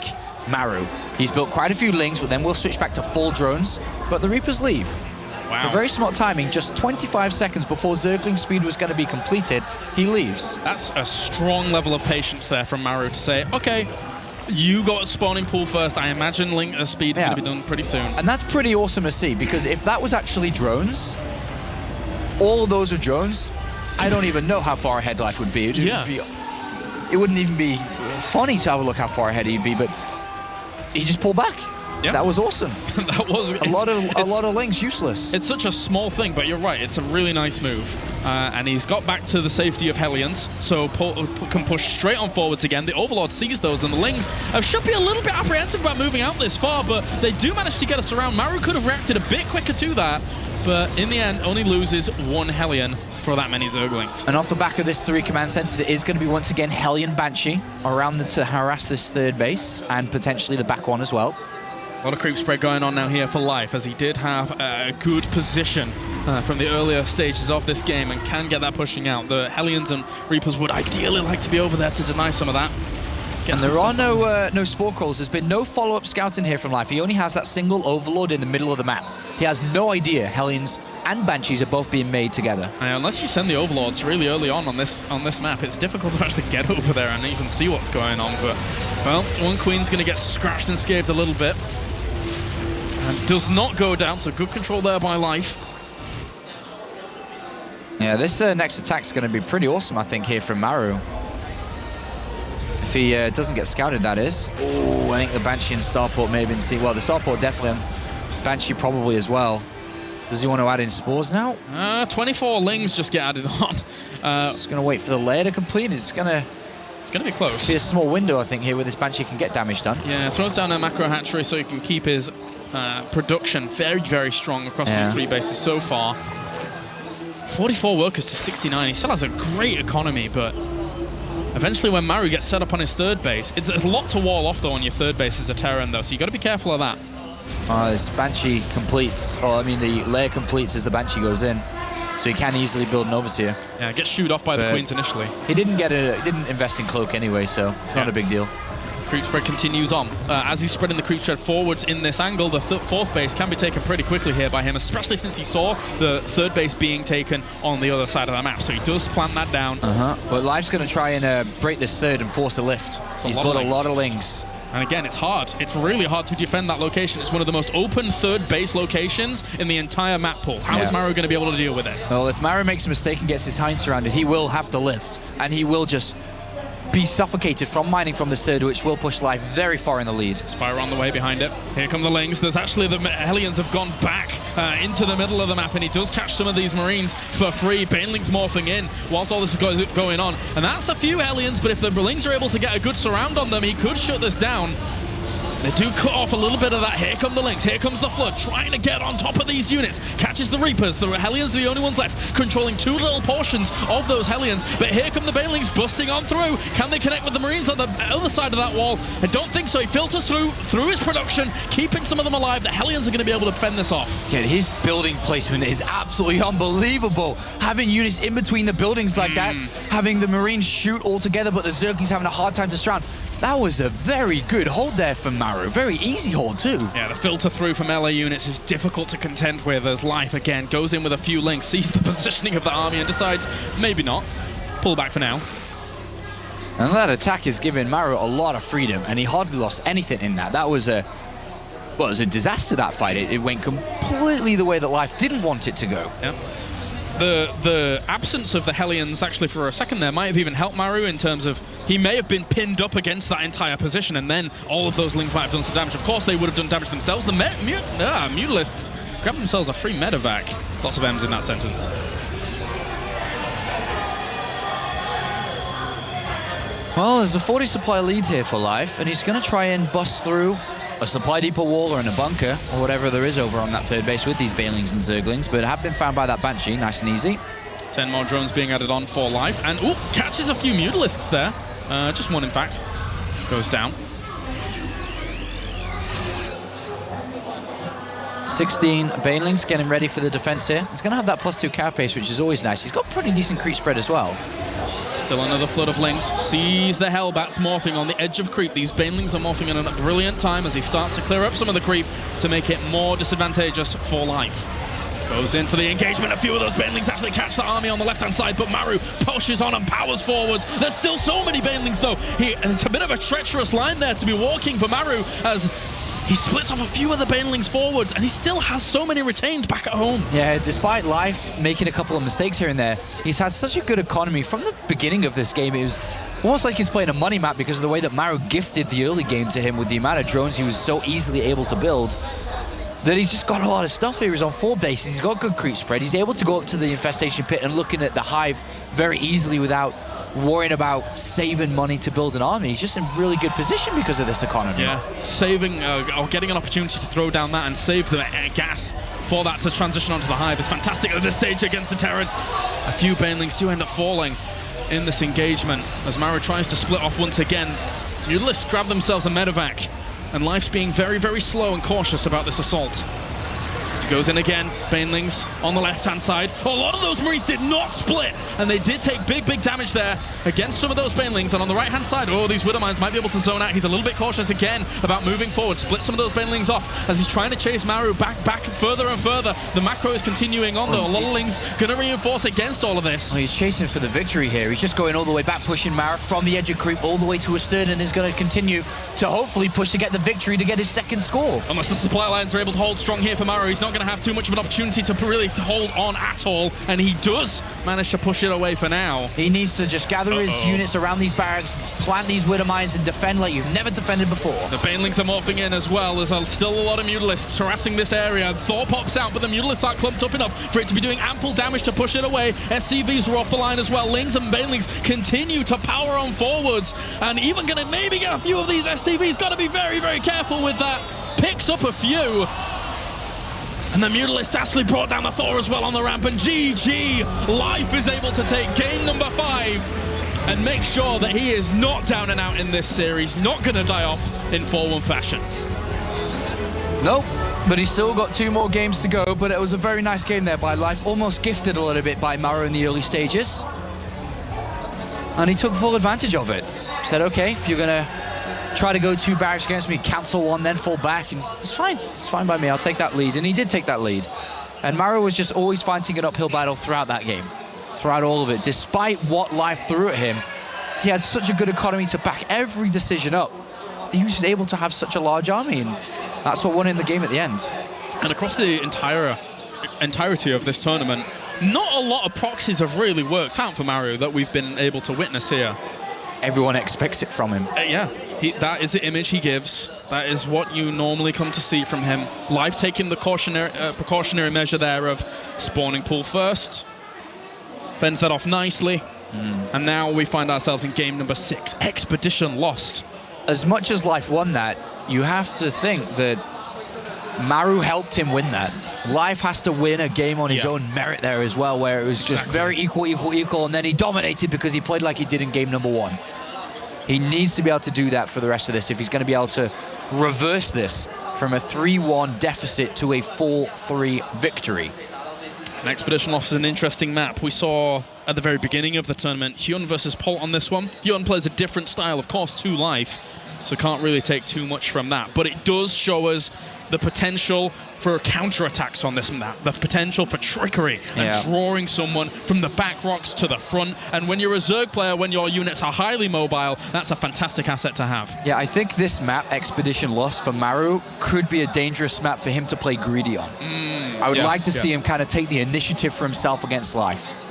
Maru. He's built quite a few Lings, but then we'll switch back to full drones, but the Reapers leave. Wow. A very smart timing, just 25 seconds before Zergling speed was going to be completed, he leaves. That's a strong level of patience there from Maru to say, okay, you got a spawning pool first. I imagine Link speed is going to be done pretty soon. And that's pretty awesome to see, because if that was actually drones, all of those are drones, I don't even know how far ahead Life would be. It wouldn't even be funny to have a look how far ahead he'd be, but he just pulled back. Yeah. That was awesome. That was a lot of links useless. It's such a small thing, but you're right. It's a really nice move, and he's got back to the safety of Hellions, so can push straight on forwards again. The Overlord sees those, and the Lings should be a little bit apprehensive about moving out this far, but they do manage to get us around. Maru could have reacted a bit quicker to that, but in the end, only loses one Hellion for that many Zerglings. And off the back of this 3 command centers, it is going to be once again Hellion Banshee around to harass this third base and potentially the back one as well. A lot of creep spread going on now here for Life, as he did have a good position from the earlier stages of this game and can get that pushing out. The Hellions and Reapers would ideally like to be over there to deny some of that. And there are no Spore Crawlers. There's been no follow-up scouting here from Life. He only has that single Overlord in the middle of the map. He has no idea Hellions and Banshees are both being made together. Unless you send the Overlords really early on this map, it's difficult to actually get over there and even see what's going on. But, well, one Queen's going to get scratched and scathed a little bit. And does not go down, so good control there by Life. Yeah, this next attack's going to be pretty awesome, I think, here from Maru. If he doesn't get scouted, that is. Oh, I think the Banshee and Starport may have been seen. Well, the Starport definitely, Banshee probably as well. Does he want to add in Spores now? 24 Lings just get added on. Just going to wait for the layer to complete. It's going to be close. Be a small window, I think, here where this Banshee can get damage done. Yeah, throws down a macro hatchery so he can keep his production very, very strong across these 3 bases so far. 44 workers to 69. He still has a great economy, but eventually when Maru gets set up on his third base, it's a lot to wall off, though, on your third base as a Terran, though, so you got to be careful of that. This Banshee completes, or I mean the layer completes as the Banshee goes in, so he can easily build an Overseer. Yeah, gets shooed off by the Queens initially. He didn't invest in Cloak anyway, so it's not a big deal. Creep spread continues on. As he's spreading the creep spread forwards in this angle, the fourth base can be taken pretty quickly here by him, especially since he saw the third base being taken on the other side of the map. So he does plant that down. But Life's going to try and break this third and force a lift. He's built a lot of Lings. And again, it's hard. It's really hard to defend that location. It's one of the most open third base locations in the entire map pool. How is Maru going to be able to deal with it? Well, if Maru makes a mistake and gets his hind surrounded, he will have to lift. And he will just be suffocated from mining from this third, which will push Life very far in the lead. Spire on the way behind it. Here come the Lings. There's actually the Hellions have gone back into the middle of the map, and he does catch some of these Marines for free. Banelings morphing in whilst all this is going on. And that's a few Hellions, but if the Lings are able to get a good surround on them, he could shut this down. They do cut off a little bit of that. Here come the Lings. Here comes the Flood, trying to get on top of these units. Catches the Reapers. The Hellions are the only ones left, controlling 2 little portions of those Hellions. But here come the Banelings busting on through. Can they connect with the Marines on the other side of that wall? I don't think so. He filters through his production, keeping some of them alive. The Hellions are going to be able to fend this off. Yeah, his building placement is absolutely unbelievable. Having units in between the buildings like that, having the Marines shoot all together, but the Zerglings having a hard time to surround. That was a very good hold there from Maru. Very easy hold, too. Yeah, the filter through from melee units is difficult to contend with as Life, again, goes in with a few Lings, sees the positioning of the army and decides, maybe not. Pull back for now. And that attack is giving Maru a lot of freedom, and he hardly lost anything in that. That was a disaster, that fight. It went completely the way that Life didn't want it to go. Yeah. The absence of the Hellions actually for a second there might have even helped Maru in terms of he may have been pinned up against that entire position, and then all of those Lings might have done some damage. Of course, they would have done damage themselves. The Mutalisks grab themselves a free medevac. Lots of M's in that sentence. Well, there's a 40 supply lead here for Life, and he's going to try and bust through a supply depot wall or in a bunker or whatever there is over on that third base with these Banelings and Zerglings, but have been found by that Banshee, nice and easy. 10 more drones being added on for Life, and catches a few Mutalisks there. Just one, in fact. Goes down. 16 Banelings getting ready for the defense here. He's going to have that +2 carapace, which is always nice. He's got pretty decent creep spread as well. Still another flood of Lings. Sees the Hellbats morphing on the edge of creep. These Banelings are morphing in a brilliant time as he starts to clear up some of the creep to make it more disadvantageous for Life. Goes in for the engagement. A few of those Banelings actually catch the army on the left-hand side, but Maru pushes on and powers forwards. There's still so many Banelings, though. It's a bit of a treacherous line there to be walking for Maru as He splits off a few of the banelings forward, and he still has so many retained back at home. Yeah, despite Life making a couple of mistakes here and there, he's had such a good economy from the beginning of this game. It was almost like he's playing a money map because of the way that Maru gifted the early game to him with the amount of drones he was so easily able to build, that he's just got a lot of stuff here. He's on 4 bases, he's got good creep spread, he's able to go up to the infestation pit and looking at the hive very easily without worrying about saving money to build an army. He's just in really good position because of this economy. Yeah, saving or getting an opportunity to throw down that and save the gas for that to transition onto the hive is fantastic at this stage against the Terran. A few banelings do end up falling in this engagement as Maru tries to split off once again. Mutalisks grab themselves a medevac, and Life's being very, very slow and cautious about this assault. So goes in again, banelings on the left-hand side. A lot of those Marines did not split, and they did take big, big damage there against some of those banelings. And on the right-hand side, oh, these Widow Mines might be able to zone out. He's a little bit cautious again about moving forward. Split some of those banelings off as he's trying to chase Maru back further and further. The macro is continuing on, though. A lot of Lings going to reinforce against all of this. Well, he's chasing for the victory here. He's just going all the way back, pushing Maru from the edge of creep all the way to a stern, and is going to continue to hopefully push to get the victory to get his second score. Unless the supply lines are able to hold strong here for Maru, he's not going to have too much of an opportunity to really hold on at all, and he does manage to push it away for now. He needs to just gather his units around these barracks, plant these Widow Mines, and defend like you've never defended before. The banelings are morphing in as well. There's still a lot of Mutalisks harassing this area. Thor pops out, but the Mutalisks aren't clumped up enough for it to be doing ample damage to push it away. SCVs were off the line as well. Lings and banelings continue to power on forwards, and even going to maybe get a few of these SCVs. Got to be very, very careful with that. Picks up a few. And the Mutalisks actually brought down the Thor as well on the ramp, and GG! Life is able to take game number 5 and make sure that he is not down and out in this series, not going to die off in 4-1 fashion. Nope, but he's still got 2 more games to go, but it was a very nice game there by Life, almost gifted a little bit by Maru in the early stages. And he took full advantage of it. Said, okay, if you're going to try to go 2 barracks against me, cancel 1, then fall back, and it's fine by me, I'll take that lead. And he did take that lead. And Maru was just always fighting an uphill battle throughout that game, throughout all of it. Despite what Life threw at him, he had such a good economy to back every decision up. He was just able to have such a large army, and that's what won him the game at the end. And across the entirety of this tournament, not a lot of proxies have really worked out for Maru that we've been able to witness here. Everyone expects it from him. Yeah, that is the image he gives. That is what you normally come to see from him. Life taking the precautionary measure there of spawning pool first. Fends that off nicely. And now we find ourselves in game number 6. Expedition lost. As much as Life won that, you have to think that Maru helped him win that. Life has to win a game on his own merit there as well, where it was just very equal, and then he dominated because he played like he did in game number 1. He needs to be able to do that for the rest of this if he's going to be able to reverse this from a 3-1 deficit to a 4-3 victory. An Expedition loss is an interesting map. We saw at the very beginning of the tournament, Hyun versus Polt on this one. Hyun plays a different style, of course, to Life, so can't really take too much from that. But it does show us the potential for counterattacks on this map, the potential for trickery and drawing someone from the back rocks to the front. And when you're a Zerg player, when your units are highly mobile, that's a fantastic asset to have. Yeah, I think this map, Expedition Lost for Maru, could be a dangerous map for him to play greedy on. I would like to see him kind of take the initiative for himself against Life.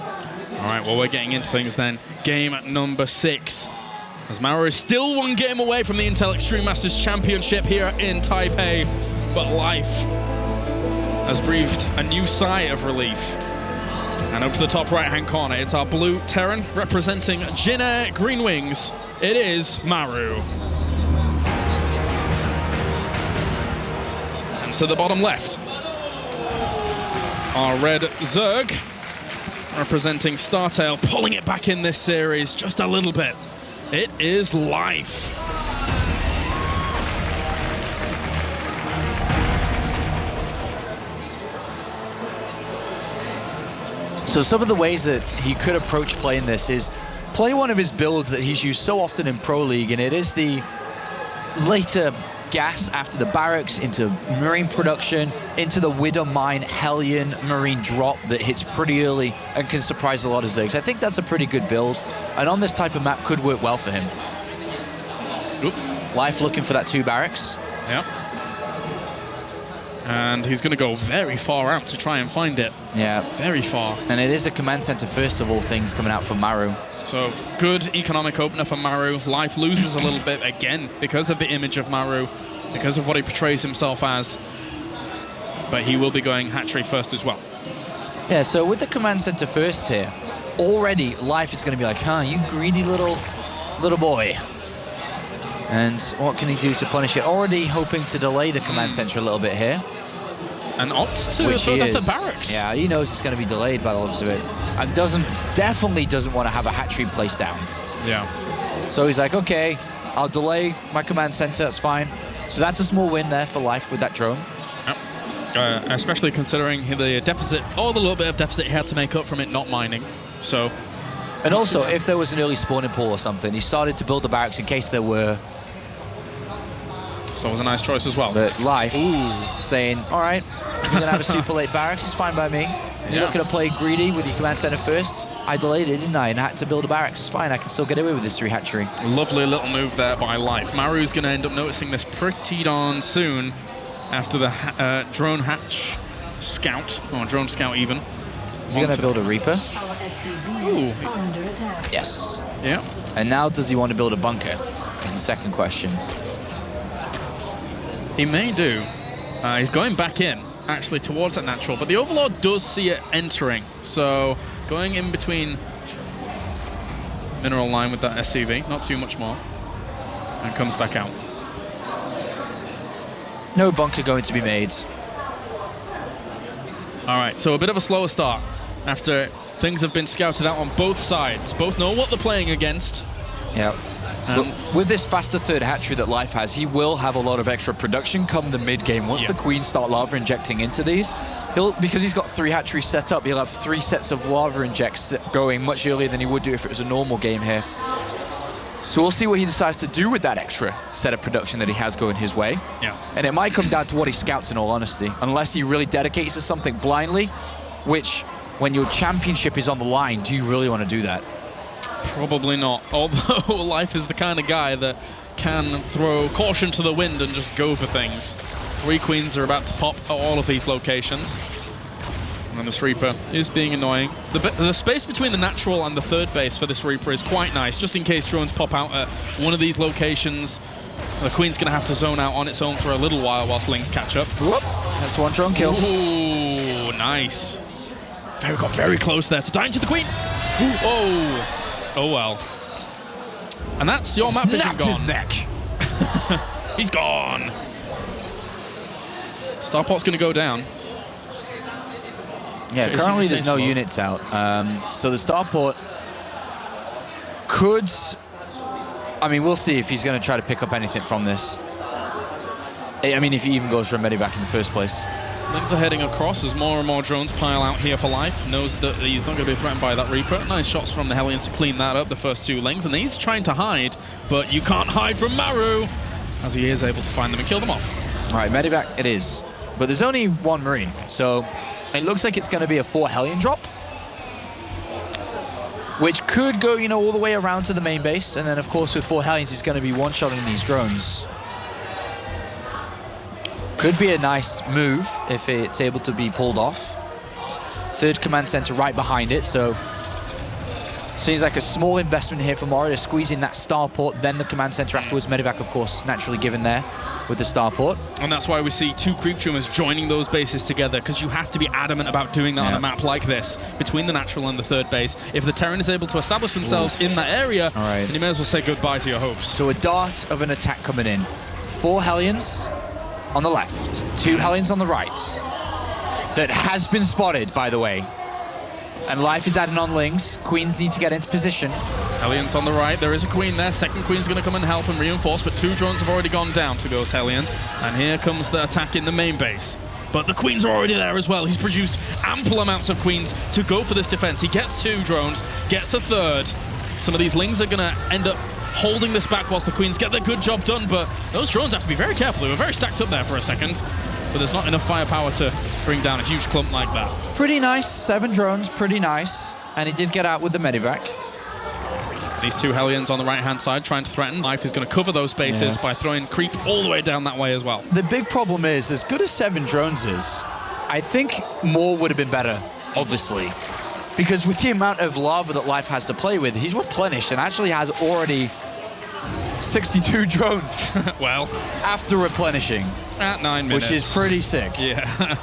All right, well, we're getting into things then. Game number 6. As Maru is still 1 game away from the Intel Extreme Masters Championship here in Taipei. But Life has breathed a new sigh of relief. And up to the top right-hand corner, it's our blue Terran representing Jin Green Wings. It is Maru. And to the bottom left, our red Zerg representing StarTale, pulling it back in this series just a little bit. It is Life. So some of the ways that he could approach playing this is play one of his builds that he's used so often in Pro League, and it is the later gas after the barracks into Marine production, into the Widow Mine Hellion Marine drop that hits pretty early and can surprise a lot of Zergs. I think that's a pretty good build, and on this type of map could work well for him. Life looking for that 2 barracks. Yep. And he's going to go very far out to try and find it. Yeah. Very far. And it is a command center first of all things coming out from Maru. So good economic opener for Maru. Life loses a little bit again because of the image of Maru, because of what he portrays himself as. But he will be going hatchery first as well. Yeah, so with the command center first here, already Life is going to be like, huh, you greedy little boy. And what can he do to punish it? Already hoping to delay the command center a little bit here. And opts to Which he build up is. the barracks. Yeah, he knows it's going to be delayed by the looks of it. And definitely doesn't want to have a hatchery placed down. Yeah. So he's like, okay, I'll delay my command center, that's fine. So that's a small win there for Life with that drone. Yep. Especially considering the deficit, or the little bit of deficit he had to make up from it not mining. So. And also, if there was an early spawning pool or something, he started to build the barracks in case there were. So it was a nice choice as well. But Life saying, all right, you're going to have a super late barracks, it's fine by me. You're looking to play greedy with your command center first. I delayed it, didn't I? And I had to build a barracks. It's fine, I can still get away with this 3 hatchery. Lovely little move there by Life. Maru's going to end up noticing this pretty darn soon after the drone hatch scout, or drone scout even. Is he going to build a Reaper? Ooh. Yes. Yeah. And now does he want to build a bunker? Is the second question. He may do. He's going back in, actually, towards that natural, but the Overlord does see it entering. So going in between mineral line with that SCV, not too much more, and comes back out. No bunker going to be made. All right, so a bit of a slower start after things have been scouted out on both sides. Both know what they're playing against. Yeah. With this faster third hatchery that Life has, he will have a lot of extra production come the mid game. Once the queens start lava injecting into these, because he's got 3 hatcheries set up, he'll have 3 sets of lava injects going much earlier than he would do if it was a normal game here. So we'll see what he decides to do with that extra set of production that he has going his way. Yeah. And it might come down to what he scouts, in all honesty, unless he really dedicates to something blindly, which, when your championship is on the line, do you really want to do that? Probably not, although Life is the kind of guy that can throw caution to the wind and just go for things. 3 queens are about to pop at all of these locations. And this Reaper is being annoying. The space between the natural and the third base for this Reaper is quite nice, just in case drones pop out at one of these locations. The queen's going to have to zone out on its own for a little while whilst Lings catch up. Whoop. That's 1 drone kill. Ooh, nice. Got very close there to dying to the queen. Ooh, oh. Oh well. And that's your map vision gone. His neck. He's gone. Starport's going to go down. Yeah, currently there's no units out. So the Starport could... I mean, we'll see if he's going to try to pick up anything from this. I mean, if he even goes for a medevac in the first place. Lings are heading across as more and more drones pile out here for Life. Knows that he's not going to be threatened by that Reaper. Nice shots from the Hellions to clean that up, the first 2 Lings. And he's trying to hide, but you can't hide from Maru, as he is able to find them and kill them off. All right, medevac it is. But there's only 1 Marine, so it looks like it's going to be a 4 Hellion drop, which could go, you know, all the way around to the main base. And then, of course, with 4 Hellions, he's going to be one-shotting these drones. Could be a nice move if it's able to be pulled off. 3rd command center right behind it, so seems like a small investment here for Maru to squeeze in that starport, then the command center afterwards. Medevac, of course, naturally given there with the starport. And that's why we see 2 creep tumors joining those bases together, because you have to be adamant about doing that on a map like this, between the natural and the 3rd base. If the Terran is able to establish themselves in that area, then you may as well say goodbye to your hopes. So a dart of an attack coming in. 4 Hellions on the left, 2 Hellions on the right. That has been spotted, by the way. And Life is adding on Lings. Queens need to get into position. Hellions on the right. There is a queen there. 2nd queen's going to come and help and reinforce, but 2 drones have already gone down to those Hellions. And here comes the attack in the main base. But the queens are already there as well. He's produced ample amounts of queens to go for this defense. He gets 2 drones, gets a 3rd. Some of these Lings are going to end up holding this back whilst the queens get their good job done, but those drones have to be very careful. They were very stacked up there for a second, but there's not enough firepower to bring down a huge clump like that. Pretty nice, 7 drones, pretty nice. And he did get out with the medevac. These two Hellions on the right-hand side trying to threaten. Life is going to cover those bases by throwing creep all the way down that way as well. The big problem is, as good as 7 drones is, I think more would have been better, obviously. Because with the amount of lava that Life has to play with, he's replenished and actually has already 62 drones. Well, after replenishing. At 9 minutes. Which is pretty sick. Yeah.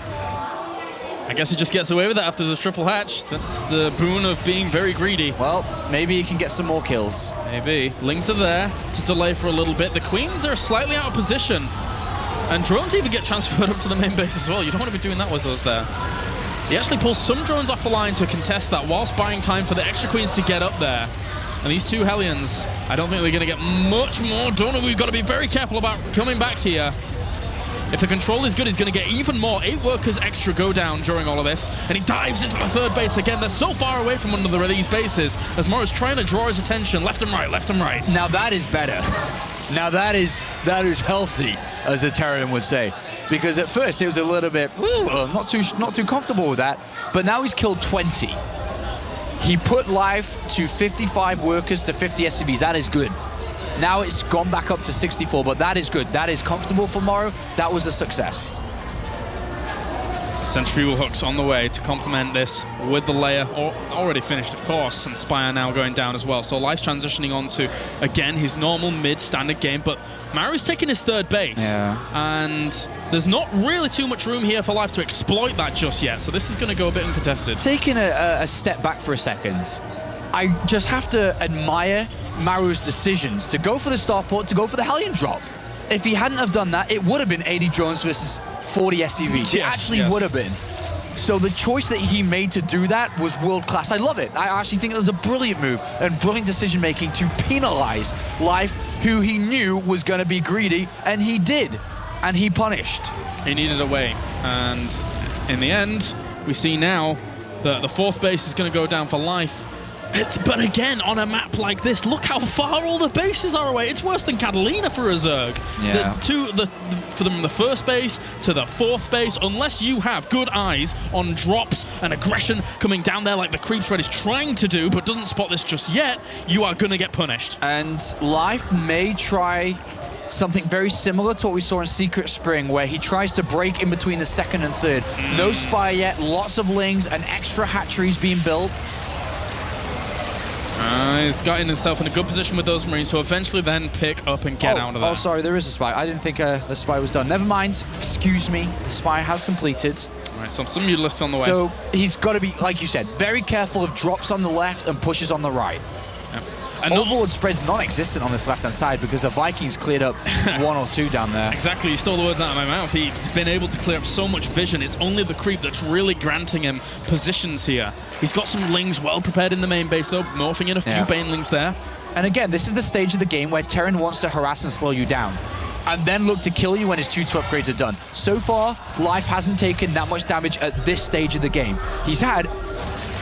I guess he just gets away with it after the triple hatch. That's the boon of being very greedy. Well, maybe he can get some more kills. Maybe. Lings are there to delay for a little bit. The Queens are slightly out of position. And drones even get transferred up to the main base as well. You don't want to be doing that with those there. He actually pulls some drones off the line to contest that whilst buying time for the extra Queens to get up there. And these two Hellions, I don't think they're going to get much more done. We've got to be very careful about coming back here. If the control is good, he's going to get even more. 8 workers extra go down during all of this. And he dives into the 3rd base again. They're so far away from under these bases as Maru's trying to draw his attention left and right, left and right. Now that is better. Now that is healthy, as a Terran would say. Because at first it was a little bit, not too comfortable with that. But now he's killed 20. He put Life to 55 workers to 50 SCVs. That is good. Now it's gone back up to 64, but that is good. That is comfortable for Maru. That was a success. Centrifugal hooks on the way to complement this with the layer already finished, of course, and Spire now going down as well. So Life's transitioning on to, again, his normal mid-standard game, but Maru's taking his 3rd base. Yeah. And there's not really too much room here for Life to exploit that just yet, so this is going to go a bit uncontested. Taking a step back for a second, I just have to admire Maru's decisions to go for the starport, to go for the Hellion drop. If he hadn't have done that, it would have been 80 drones versus 40 SCVs. It actually would have been. So the choice that he made to do that was world-class. I love it. I actually think it was a brilliant move and brilliant decision-making to penalize Life, who he knew was going to be greedy, and he did. And he punished. He needed a way. And in the end, we see now that the 4th base is going to go down for Life. But again, on a map like this, look how far all the bases are away. It's worse than Catalina for a Zerg. Yeah. From the 1st base to the 4th base, unless you have good eyes on drops and aggression coming down there like the creep spread is trying to do, but doesn't spot this just yet, you are going to get punished. And Life may try something very similar to what we saw in Secret Spring, where he tries to break in between the 2nd and 3rd. No Spire yet, lots of Lings, and extra hatcheries being built. He's gotten himself in a good position with those Marines to eventually then pick up and get out of there. Oh, sorry, there is a spy. I didn't think the spy was done. Never mind. Excuse me. The spy has completed. All right, so some Mutalisks on the way. So he's got to be, like you said, very careful of drops on the left and pushes on the right. Yep. And Overlord spread's non-existent on this left-hand side because the Vikings cleared up 1 or 2 down there. Exactly, you stole the words out of my mouth. He's been able to clear up so much vision. It's only the creep that's really granting him positions here. He's got some Lings well prepared in the main base, though, morphing in a few Banelings there. And again, this is the stage of the game where Terran wants to harass and slow you down, and then look to kill you when his 2 upgrades are done. So far, Life hasn't taken that much damage at this stage of the game. He's had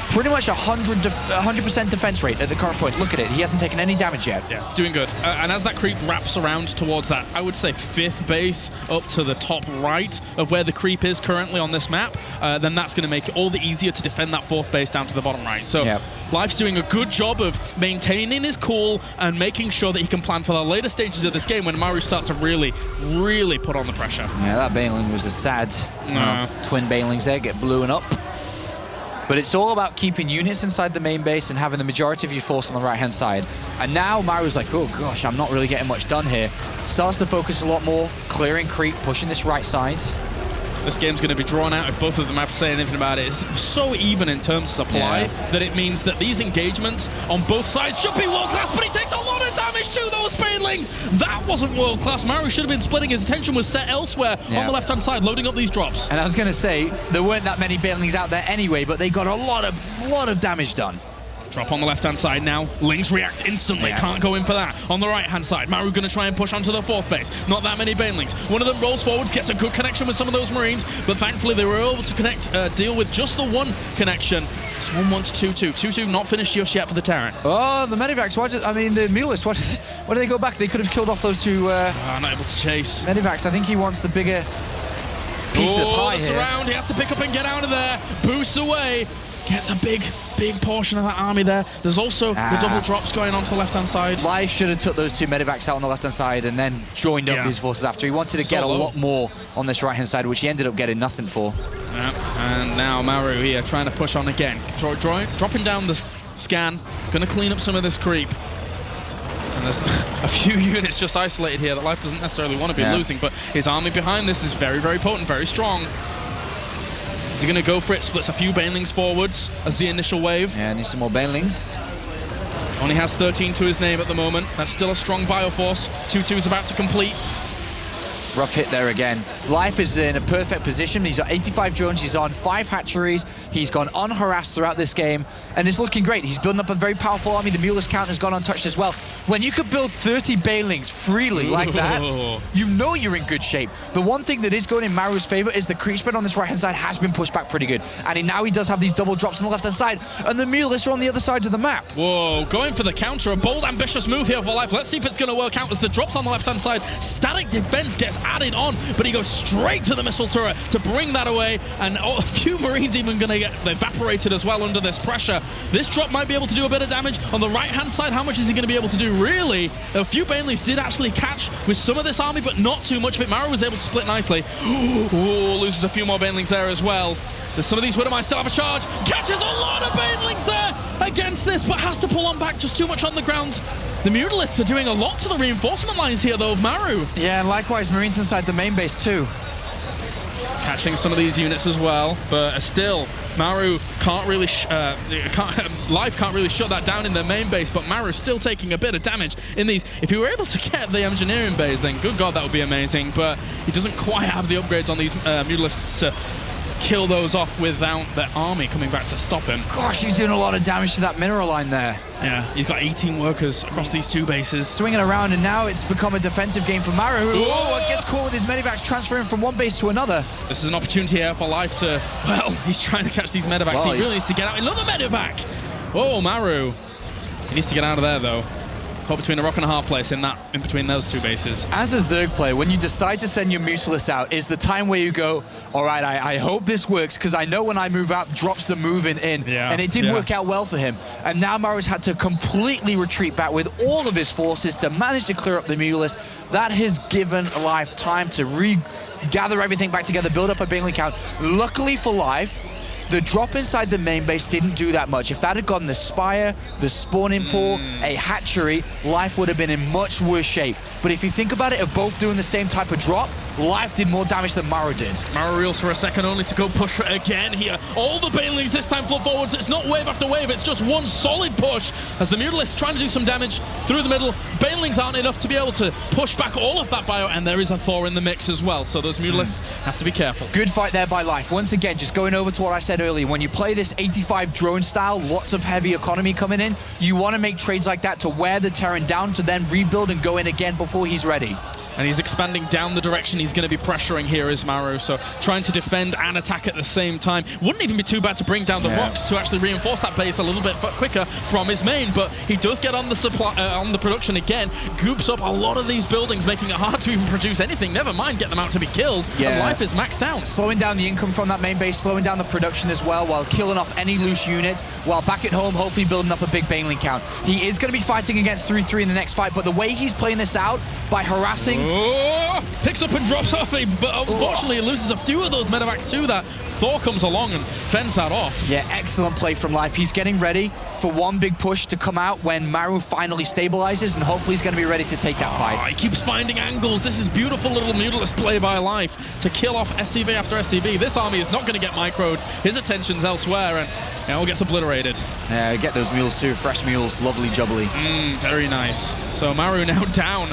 pretty much 100% defense rate at the current point. Look at it. He hasn't taken any damage yet. Yeah, doing good. And as that creep wraps around towards that, I would say 5th base up to the top right of where the creep is currently on this map, then that's going to make it all the easier to defend that 4th base down to the bottom right. So Life's doing a good job of maintaining his cool and making sure that he can plan for the later stages of this game when Maru starts to really, really put on the pressure. Yeah, that Baneling was a sad twin Banelings there get blown up. But it's all about keeping units inside the main base and having the majority of your force on the right-hand side. And now Maru's like, oh gosh, I'm not really getting much done here. Starts to focus a lot more, clearing creep, pushing this right side. This game's going to be drawn out if both of them have to say anything about it. It's so even in terms of supply that it means that these engagements on both sides should be world-class, but he takes a lot of damage to those Banelings. That wasn't world-class. Maru should have been splitting. His attention was set elsewhere on the left-hand side, loading up these drops. And I was going to say, there weren't that many Banelings out there anyway, but they got a lot of damage done. Drop on the left-hand side now. Lings react instantly. Can't go in for that. On the right-hand side, Maru going to try and push onto the 4th base. Not that many Banelings. One of them rolls forwards, gets a good connection with some of those Marines, but thankfully they were able to deal with just the 1 connection. This one wants 2-2. 2-2 not finished just yet for the Terran. Oh, the Medivacs, the Mutalisks, why did they go back? They could have killed off those 2... not able to chase. Medivacs, I think he wants the bigger piece of pie here. Surround, he has to pick up and get out of there. Boosts away. Gets a big big portion of that army there. There's also the double drops going on to the left-hand side. Life should have took those two medivacs out on the left-hand side and then joined up his forces after. He wanted to get a lot more on this right-hand side, which he ended up getting nothing for. And now Maru here trying to push on again. Dropping down the scan, going to clean up some of this creep. And there's a few units just isolated here that Life doesn't necessarily want to be losing, but his army behind this is very, very potent, very strong. Is he going to go for it? Splits a few banelings forwards as the initial wave. Yeah, need some more banelings. Only has 13 to his name at the moment. That's still a strong bioforce. 2-2 is about to complete. Rough hit there again. Life is in a perfect position. He's got 85 drones, he's on 5 hatcheries, he's gone unharassed throughout this game, and it's looking great. He's building up a very powerful army. The Mulus count has gone untouched as well. When you could build 30 banelings freely like that, you know you're in good shape. The one thing that is going in Maru's favor is the creep spread on this right-hand side has been pushed back pretty good. And now he does have these double drops on the left-hand side, and the Mulus are on the other side of the map. Whoa, going for the counter, a bold, ambitious move here for Life. Let's see if it's going to work out as the drops on the left-hand side. Static defense gets added on, but he goes straight to the missile turret to bring that away, and a few Marines even going to get evaporated as well under this pressure. This drop might be able to do a bit of damage. On the right-hand side, how much is he going to be able to do, really? A few banelings did actually catch with some of this army, but not too much of it. Maru was able to split nicely. Ooh, loses a few more banelings there as well. So some of these Widowmines still have a charge. Catches a lot of banelings there against this, but has to pull on back. Just too much on the ground. The Mutalisks are doing a lot to the reinforcement lines here, though, of Maru. Yeah, and likewise, Marines inside the main base, too. Catching some of these units as well, but still, Maru can't really, Life can't really shut that down in their main base, but Maru's still taking a bit of damage in these. If he were able to get the engineering base, then good God, that would be amazing, but he doesn't quite have the upgrades on these Mutalisks to kill those off without their army coming back to stop him. Gosh, he's doing a lot of damage to that mineral line there. Yeah, he's got 18 workers across these two bases. Swinging around, and now it's become a defensive game for Maru, who gets caught with his medivacs transferring from one base to another. This is an opportunity here for Life to, well, he's trying to catch these medivacs. He really needs to get out. Another medivac! Oh, Maru. He needs to get out of there, though. Caught between a rock and a hard place in between those two bases. As a Zerg player, when you decide to send your Mutalisks out, is the time where you go, all right, I hope this works, because I know when I move out, drops are moving in. Yeah, and it did work out well for him. And now Maru's had to completely retreat back with all of his forces to manage to clear up the Mutalisks. That has given Life time to regather everything back together, build up a baneling count. Luckily for Life, the drop inside the main base didn't do that much. If that had gotten the Spire, the spawning pool, a hatchery, Life would have been in much worse shape. But if you think about it, of both doing the same type of drop, Life did more damage than Maru did. Maru reels for a second only to go push again here. All the banelings this time flow forwards. It's not wave after wave, it's just one solid push as the Mutalisks trying to do some damage through the middle. Banelings aren't enough to be able to push back all of that bio, and there is a Thor in the mix as well, so those Mutalisks have to be careful. Good fight there by Life. Once again, just going over to what I said earlier, when you play this 85 drone style, lots of heavy economy coming in, you want to make trades like that to wear the Terran down to then rebuild and go in again before he's ready. And he's expanding down the direction he's going to be pressuring here is Maru, so trying to defend and attack at the same time. Wouldn't even be too bad to bring down the rocks to actually reinforce that base a little bit quicker from his main, but he does get on the supply, on the production again, goops up a lot of these buildings, making it hard to even produce anything, never mind get them out to be killed, and Life is maxed out. Slowing down the income from that main base, slowing down the production as well, while killing off any loose units, while back at home, hopefully building up a big baneling count. He is going to be fighting against 3-3 in the next fight, but the way he's playing this out, by harassing... Picks up and drops off, but unfortunately he loses a few of those medevacs too. That Thor comes along and fends that off. Yeah, excellent play from Life. He's getting ready for one big push to come out when Maru finally stabilizes, and hopefully he's going to be ready to take that fight. He keeps finding angles. This is beautiful little Mutalisks play by Life to kill off SCV after SCV. This army is not going to get microed. His attention's elsewhere, and all gets obliterated. Yeah, get those mules too. Fresh mules, lovely jubbly. Very nice. So Maru now down.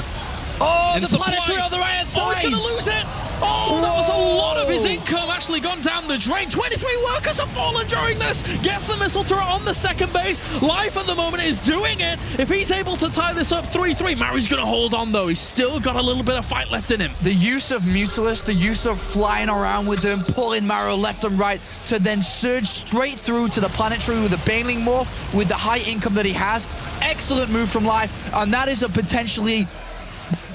Oh, the planetary on the right-hand side! Oh, he's going to lose it! Oh, that was a lot of his income actually gone down the drain. 23 workers have fallen during this. Gets the missile turret on the second base. Life at the moment is doing it. If he's able to tie this up 3-3, Maru's going to hold on though. He's still got a little bit of fight left in him. The use of Mutalisks, the use of flying around with them, pulling Maru left and right to then surge straight through to the planetary with the baneling morph with the high income that he has. Excellent move from Life, and that is a potentially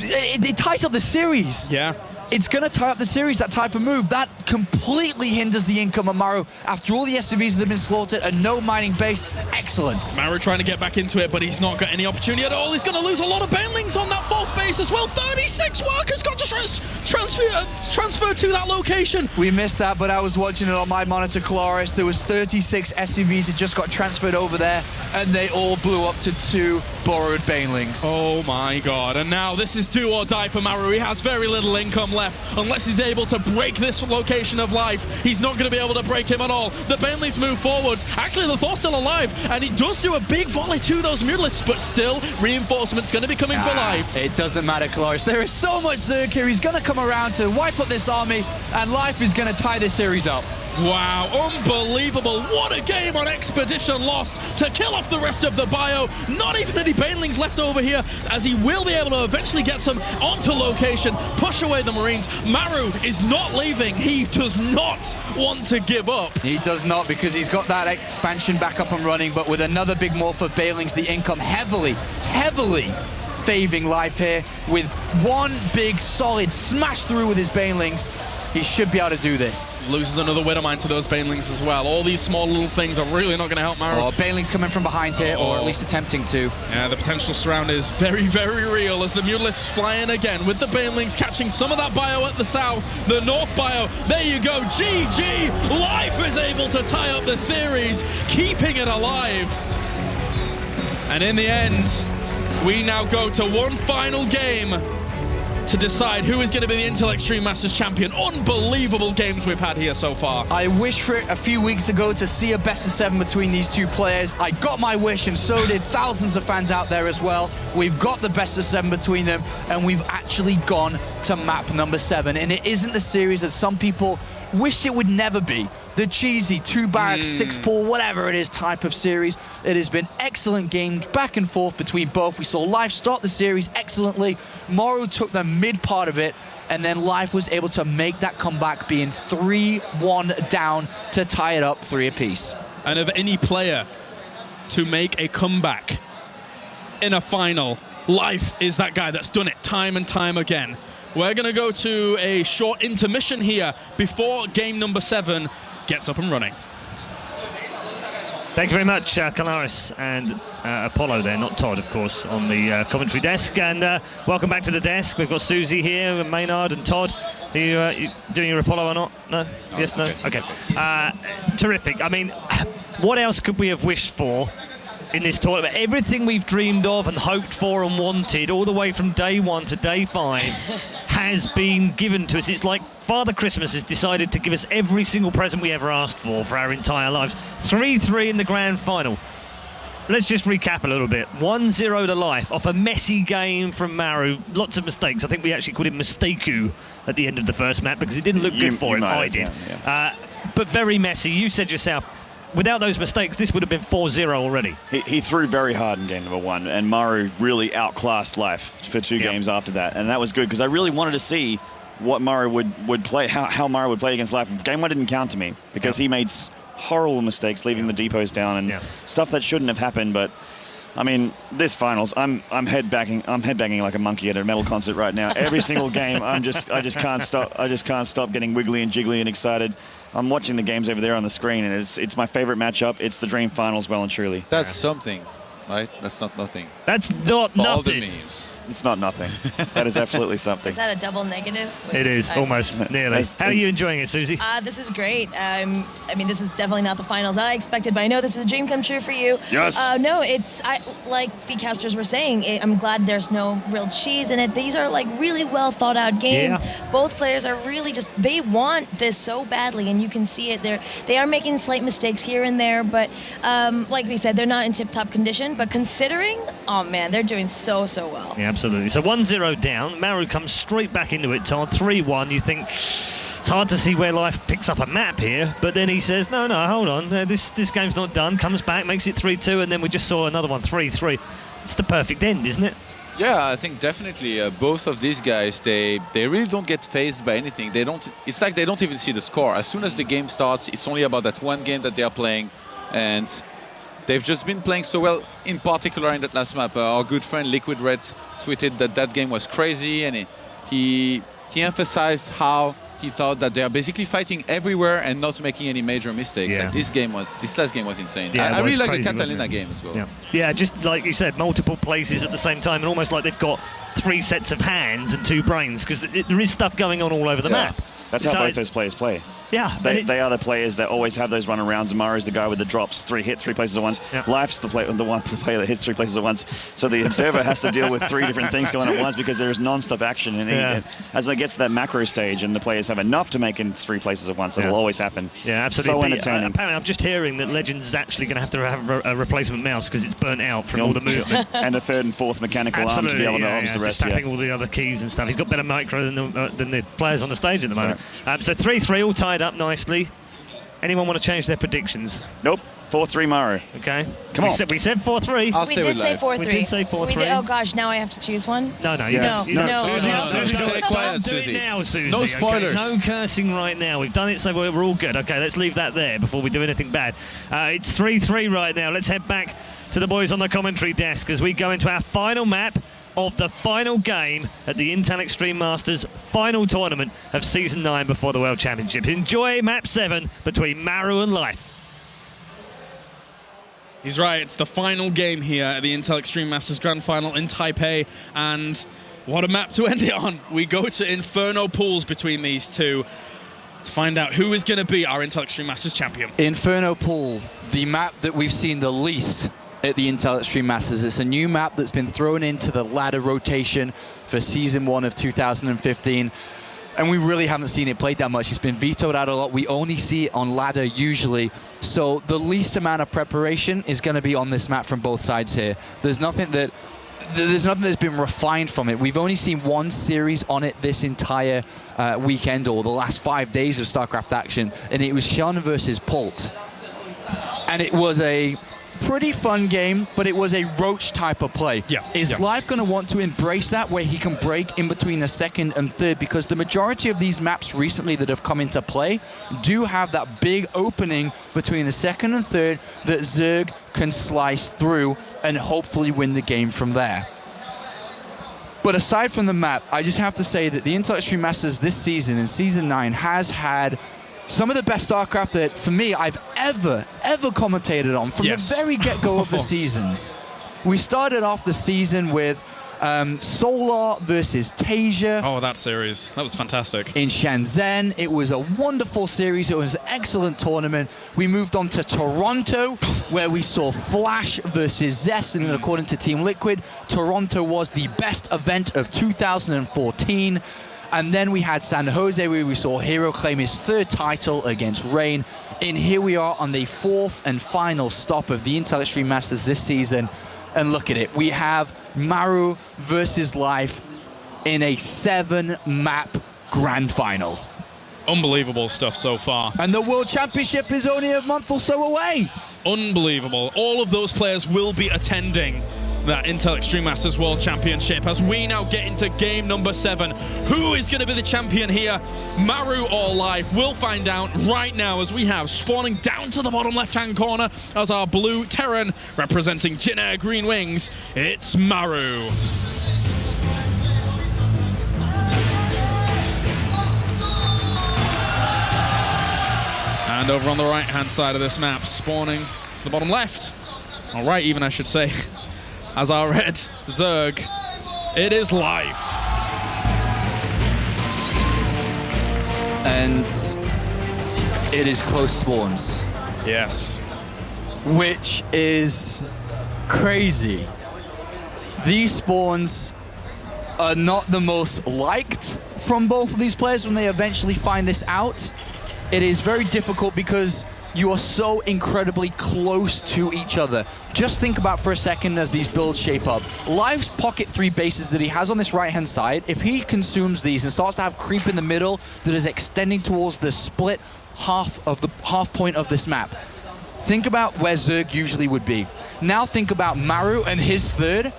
it ties up the series. Yeah. It's going to tie up the series, that type of move. That completely hinders the income of Maru. After all the SCVs that have been slaughtered and no mining base, excellent. Maru trying to get back into it, but he's not got any opportunity at all. He's going to lose a lot of banelings on that 4th base as well. 36 workers got to transfer to that location. We missed that, but I was watching it on my monitor, Colaris. There was 36 SCVs that just got transferred over there, and they all blew up to 2 borrowed banelings. Oh my god, and now this is do or die for Maru. He has very little income left unless he's able to break this location of life. He's not going to be able to break him at all. The banelings move forwards. Actually, the Thor's still alive, and he does do a big volley to those mutalisks, but still, reinforcements going to be coming for life. It doesn't matter, Colaris. There is so much Zerg here. He's going to come around to wipe up this army, and life is going to tie this series up. Wow, unbelievable. What a game on Expedition Lost to kill off the rest of the bio. Not even any banelings left over here, as he will be able to eventually get some onto location, push away the Marines. Maru is not leaving. He does not want to give up. He does not, because he's got that expansion back up and running, but with another big morph of banelings, the income heavily faving life here with one big solid smash through with his banelings. He should be able to do this. Loses another Widowmine to those banelings as well. All these small little things are really not going to help Maru. Oh, banelings coming from behind here, or at least attempting to. Yeah, the potential surround is very, very real as the mutalisks fly in again with the banelings catching some of that bio at the south, the north bio. There you go, GG! Life is able to tie up the series, keeping it alive. And in the end, we now go to one final game to decide who is going to be the Intel Extreme Masters champion. Unbelievable games we've had here so far. I wished for it a few weeks ago to see a best of 7 between these two players. I got my wish, and so did thousands of fans out there as well. We've got the best of 7 between them, and we've actually gone to map number 7. And it isn't the series that some people wished it would never be. The cheesy 2 barracks, 6 pool, whatever it is type of series. It has been excellent games back and forth between both. We saw Life start the series excellently. Maru took the mid part of it, and then Life was able to make that comeback, being 3-1 down to tie it up 3 apiece. And of any player to make a comeback in a final, Life is that guy that's done it time and time again. We're going to go to a short intermission here before game number 7 gets up and running. Thank you very much, Colaris and Apollo there, not Todd, of course, on the commentary desk. And welcome back to the desk. We've got Susie here, and Maynard and Todd. Are you doing your Apollo or not? No? Yes, no? Okay. Terrific. I mean, what else could we have wished for in this tournament? Everything we've dreamed of and hoped for and wanted, all the way from day 1 to day 5, has been given to us. It's like Father Christmas has decided to give us every single present we ever asked for our entire lives. 3-3 in the grand final. Let's just recap a little bit. 1-0 to Life off a messy game from Maru. Lots of mistakes. I think we actually called him Mistaku at the end of the first map because it didn't look good for him. I did. Yeah. But very messy. You said yourself, without those mistakes, this would have been 4-0 already. He threw very hard in game number 1, and Maru really outclassed Life for 2 games after that, and that was good because I really wanted to see what Maru would play, how Maru would play against Life. Game 1 didn't count to me because he made horrible mistakes, leaving the depots down and stuff that shouldn't have happened. But I mean, this finals, I'm headbanging like a monkey at a metal concert right now. Every single game, I just can't stop getting wiggly and jiggly and excited. I'm watching the games over there on the screen, and it's my favorite matchup. It's the Dream Finals, well and truly. That's something, right? That's not nothing. That's not nothing. All the memes. It's not nothing. That is absolutely something. Is that a double negative? It is, almost, nearly. How are you enjoying it, Susie? This is great. I mean, this is definitely not the finals I expected, but I know this is a dream come true for you. Yes. No, like the casters were saying, I'm glad there's no real cheese in it. These are like really well thought out games. Yeah. Both players are really they want this so badly, and you can see it. They are making slight mistakes here and there, but like they said, they're not in tip-top condition, but considering, oh man, they're doing so well. Yeah, absolutely. So 1-0 down. Maru comes straight back into it, Todd. 3-1. You think it's hard to see where Life picks up a map here, but then he says, no, hold on. This game's not done. Comes back, makes it 3-2, and then we just saw another one, 3-3. It's the perfect end, isn't it? Yeah, I think definitely both of these guys, they really don't get phased by anything. It's like they don't even see the score. As soon as the game starts, it's only about that one game that they are playing, and they've just been playing so well, in particular in that last map. Our good friend Liquid Red tweeted that that game was crazy, and he emphasized how he thought that they are basically fighting everywhere and not making any major mistakes. Yeah. Like this last game was insane. Yeah, I really like crazy, the Catalina game as well. Yeah. Yeah, just like you said, multiple places at the same time, and almost like they've got 3 sets of hands and 2 brains, because there is stuff going on all over the map. That's how both those players play. Yeah. They are the players that always have those runarounds. Maru's the guy with the drops, 3 places at once. Yeah. Life's the player that hits 3 places at once. So the observer has to deal with 3 different things going at once because there's non-stop action. And as it gets to that macro stage and the players have enough to make in 3 places at once, it'll always happen. Yeah, absolutely. So entertaining. Apparently, I'm just hearing that Legends is actually going to have a replacement mouse because it's burnt out from all the movement. And a 3rd and 4th mechanical arm to be able to obviously the rest. Just tapping all the other keys and stuff. He's got better micro than the players on the stage at the moment. So 3-3 all tied up nicely. Anyone want to change their predictions? Nope. 4-3 Maru. Okay. Come on. We said 4-3. I'll We stay did with say Life. 4-3. We did say 4-3. Oh gosh, now I have to choose one. No, Yes. No. Susie, stay quiet, Do it Susie. now, Susie. No okay? spoilers. No cursing right now. We've done it, so we're all good. Okay, let's leave that there before we do anything bad. It's 3-3 right now. Let's head back to the boys on the commentary desk as we go into our final map of the final game at the Intel Extreme Masters final tournament of Season 9 before the World Championships. Enjoy Map 7 between Maru and Life. He's right, it's the final game here at the Intel Extreme Masters Grand Final in Taipei, and what a map to end it on. We go to Inferno Pools between these two to find out who is going to be our Intel Extreme Masters champion. Inferno Pool, the map that we've seen the least at the Intel Extreme Masters. It's a new map that's been thrown into the ladder rotation for Season 1 of 2015. And we really haven't seen it played that much. It's been vetoed out a lot. We only see it on ladder usually. So the least amount of preparation is going to be on this map from both sides here. There's nothing that's been refined from it. We've only seen 1 series on it this entire weekend, or the last 5 days of StarCraft action, and it was Sean versus Pult. And it was a pretty fun game, but it was a roach type of play. Is Live going to want to embrace that, where he can break in between the 2nd and 3rd? Because the majority of these maps recently that have come into play do have that big opening between the 2nd and 3rd that Zerg can slice through and hopefully win the game from there. But aside from the map, I just have to say that the Intel Extreme Masters this season, in Season 9, has had some of the best StarCraft that, for me, I've ever commentated on from the very get-go of the seasons. We started off the season with Solar versus Tasia. Oh, that series. That was fantastic. In Shenzhen. It was a wonderful series. It was an excellent tournament. We moved on to Toronto, where we saw Flash versus Zest, and according to Team Liquid, Toronto was the best event of 2014. And then we had San Jose, where we saw Hero claim his 3rd title against Reign. And here we are on the 4th and final stop of the Intel Extreme Masters this season. And look at it. We have Maru versus Life in a 7-map grand final. Unbelievable stuff so far. And the World Championship is only a month or so away. Unbelievable. All of those players will be attending that Intel Extreme Masters World Championship as we now get into game number 7. Who is going to be the champion here? Maru or Life? We'll find out right now as we have spawning down to the bottom left-hand corner as our blue Terran representing Jin Air Green Wings. It's Maru. And over on the right-hand side of this map, spawning to the bottom left. All right, even I should say. As our red Zerg, it is Life. And it is close spawns. Yes. Which is crazy. These spawns are not the most liked from both of these players when they eventually find this out. It is very difficult because you are so incredibly close to each other. Just think about for a second as these builds shape up. Live's pocket 3 bases that he has on this right-hand side, if he consumes these and starts to have creep in the middle that is extending towards the split half point of this map, think about where Zerg usually would be. Now think about Maru and his 3rd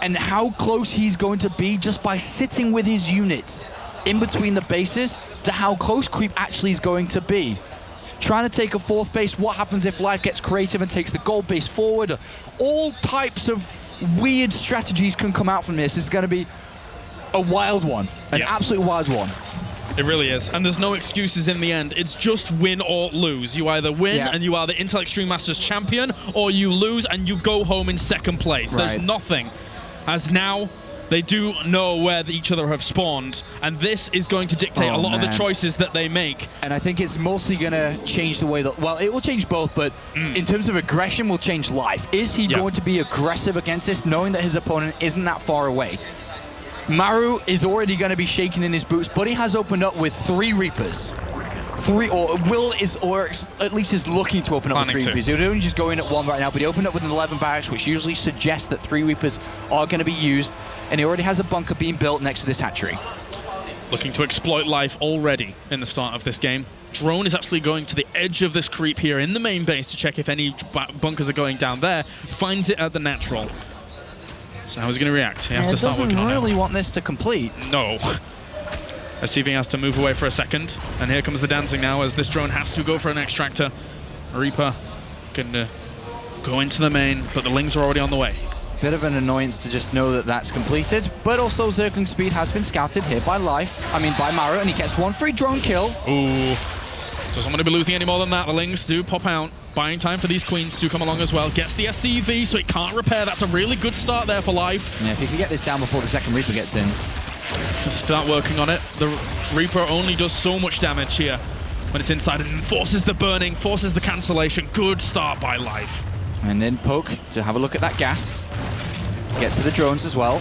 and how close he's going to be just by sitting with his units in between the bases to how close creep actually is going to be. trying to take a 4th base. What happens if Life gets creative and takes the gold base forward? All types of weird strategies can come out from this. This is going to be a wild one, an absolute wild one. It really is, and there's no excuses in the end. It's just win or lose. You either win and you are the Intel Extreme Masters champion, or you lose and you go home in 2nd place. Right. There's nothing. As now, they do know where each other have spawned, and this is going to dictate a lot of the choices that they make. And I think it's mostly going to change the way that, well, it will change both, but in terms of aggression, will change Life. Is he going to be aggressive against this, knowing that his opponent isn't that far away? Maru is already going to be shaking in his boots, but he has opened up with 3 Reapers. Or at least is looking to open up with 3 Reapers. He's only just going at 1 right now, but he opened up with an 11 barracks, which usually suggests that 3 Reapers are going to be used, and he already has a bunker being built next to this hatchery. Looking to exploit Life already in the start of this game. Drone is actually going to the edge of this creep here in the main base to check if any bunkers are going down there. Finds it at the natural. So how is he going to react? He has to start working on it. Doesn't really want this to complete. No. SCV has to move away for a second. And here comes the dancing now as this drone has to go for an extractor. Reaper going to go into the main, but the Lings are already on the way. Bit of an annoyance to just know that that's completed. But also Zergling speed has been scouted here by by Maru, and he gets 1 free drone kill. Ooh. Doesn't want to be losing any more than that. The Lings do pop out. Buying time for these Queens to come along as well. Gets the SCV, so it can't repair. That's a really good start there for Life. Yeah, if he can get this down before the 2nd Reaper gets in. To start working on it. The Reaper only does so much damage here when it's inside and forces the burning, forces the cancellation. Good start by Life. And then Poke to have a look at that gas. Get to the drones as well.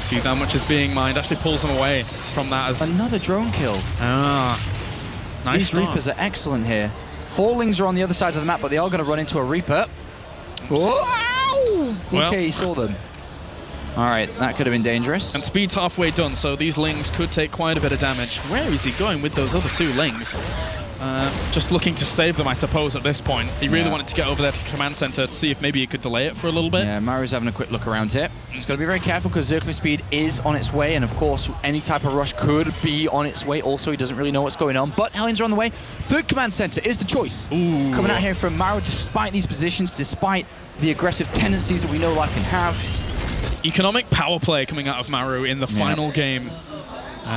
Sees how much is being mined. Actually pulls them away from that. As another drone kill. Nice These start. Reapers are excellent here. 4 Lings are on the other side of the map, but they are going to run into a Reaper. Wow! Okay, he saw them. All right, that could have been dangerous. And speed's halfway done, so these Lings could take quite a bit of damage. Where is he going with those other 2 Lings? Just looking to save them, I suppose, at this point. He really wanted to get over there to the command center to see if maybe he could delay it for a little bit. Yeah, Maru's having a quick look around here. He's got to be very careful because Zergling speed is on its way, and of course, any type of rush could be on its way. Also, he doesn't really know what's going on, but Hellions are on the way. 3rd command center is the choice. Ooh. Coming out here from Maru, despite these positions, despite the aggressive tendencies that we know Life can have. Economic power play coming out of Maru in the final game.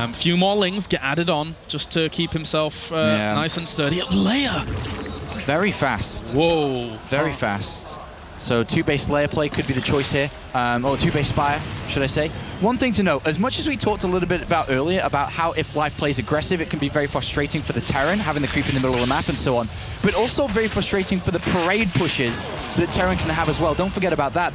Few more Lings get added on just to keep himself nice and sturdy. Leia! Very fast. Whoa. Very fast. So 2 base Leia play could be the choice here. Or 2 base Spire, should I say. One thing to note, as much as we talked a little bit about earlier about how if Life plays aggressive, it can be very frustrating for the Terran, having the creep in the middle of the map and so on. But also very frustrating for the parade pushes that Terran can have as well. Don't forget about that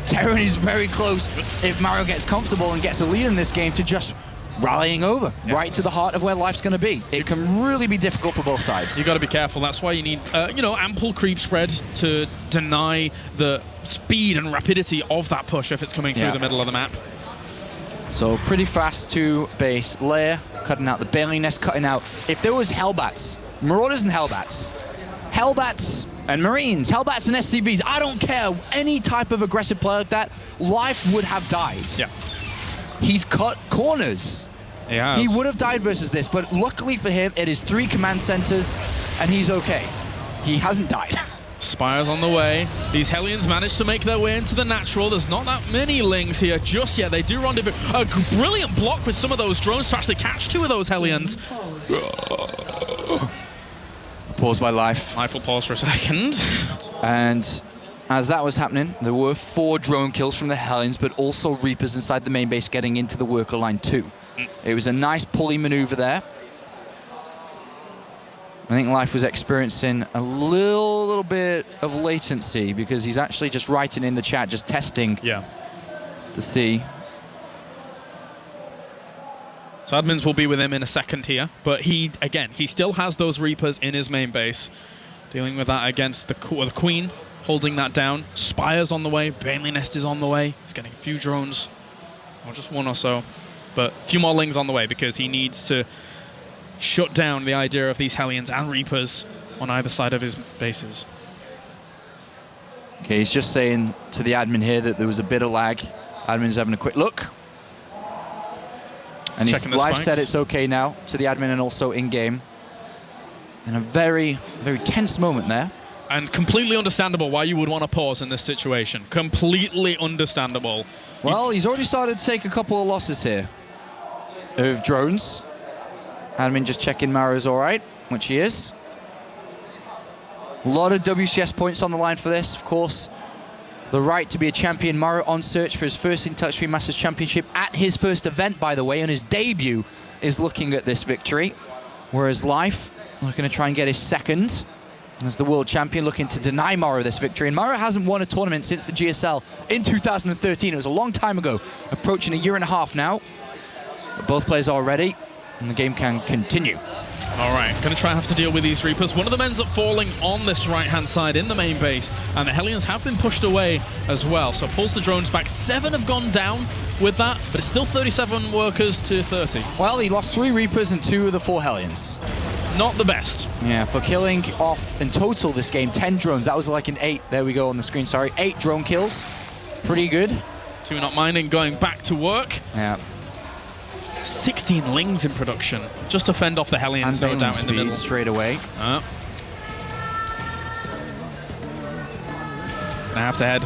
Terran is very close, if Maru gets comfortable and gets a lead in this game, to just rallying over right to the heart of where Life's going to be. It can really be difficult for both sides. You got to be careful. That's why you need, ample creep spread to deny the speed and rapidity of that push if it's coming through the middle of the map. So pretty fast 2 base Leia, cutting out the Bailey Nest, cutting out. If there was Hellbats, Marauders and Hellbats and Marines, Hellbats and SCVs, I don't care, any type of aggressive play like that, Life would have died. Yeah. He's cut corners. He would have died versus this, but luckily for him, it is 3 command centers, and he's okay. He hasn't died. Spires on the way. These Hellions managed to make their way into the natural. There's not that many Lings here just yet. They do rendezvous. A brilliant block with some of those drones to actually catch 2 of those Hellions. Pause by Life. Life will pause for a second. And as that was happening, there were 4 drone kills from the Hellions, but also Reapers inside the main base getting into the worker line too. It was a nice pulley maneuver there. I think Life was experiencing a little bit of latency because he's actually just writing in the chat, just testing to see. So admins will be with him in a second here, but he still has those Reapers in his main base. Dealing with that against the Queen, holding that down. Spires on the way, Bailey Nest is on the way. He's getting a few drones, or just 1 or so, but a few more Lings on the way because he needs to shut down the idea of these Hellions and Reapers on either side of his bases. Okay, he's just saying to the admin here that there was a bit of lag. Admin's having a quick look. And his Life said it's okay now to the admin and also in-game. in a very, very tense moment there. And completely understandable why you would want to pause in this situation. Completely understandable. Well, he's already started to take a couple of losses here. Of drones. Admin just checking Maru's all right, which he is. A lot of WCS points on the line for this, of course. The right to be a champion. Maru on search for his first Touchscreen Masters Championship at his first event, by the way, and his debut is looking at this victory. Whereas Life looking to try and get his second as the world champion, looking to deny Maru this victory. And Maru hasn't won a tournament since the GSL in 2013. It was a long time ago, approaching a year and a half now. But both players are ready, and the game can continue. All right, going to try and have to deal with these Reapers. One of them ends up falling on this right-hand side in the main base, and the Hellions have been pushed away as well. So pulls the drones back. 7 have gone down with that, but it's still 37 workers to 30. Well, he lost 3 Reapers and 2 of the 4 Hellions. Not the best. Yeah, for killing off in total this game, 10 drones. That was like an 8. There we go on the screen, sorry. 8 drone kills. Pretty good. 2 not minding going back to work. Yeah. 16 Lings in production, just to fend off the Hellions, no doubt, in the middle. Straight away. Gonna have to head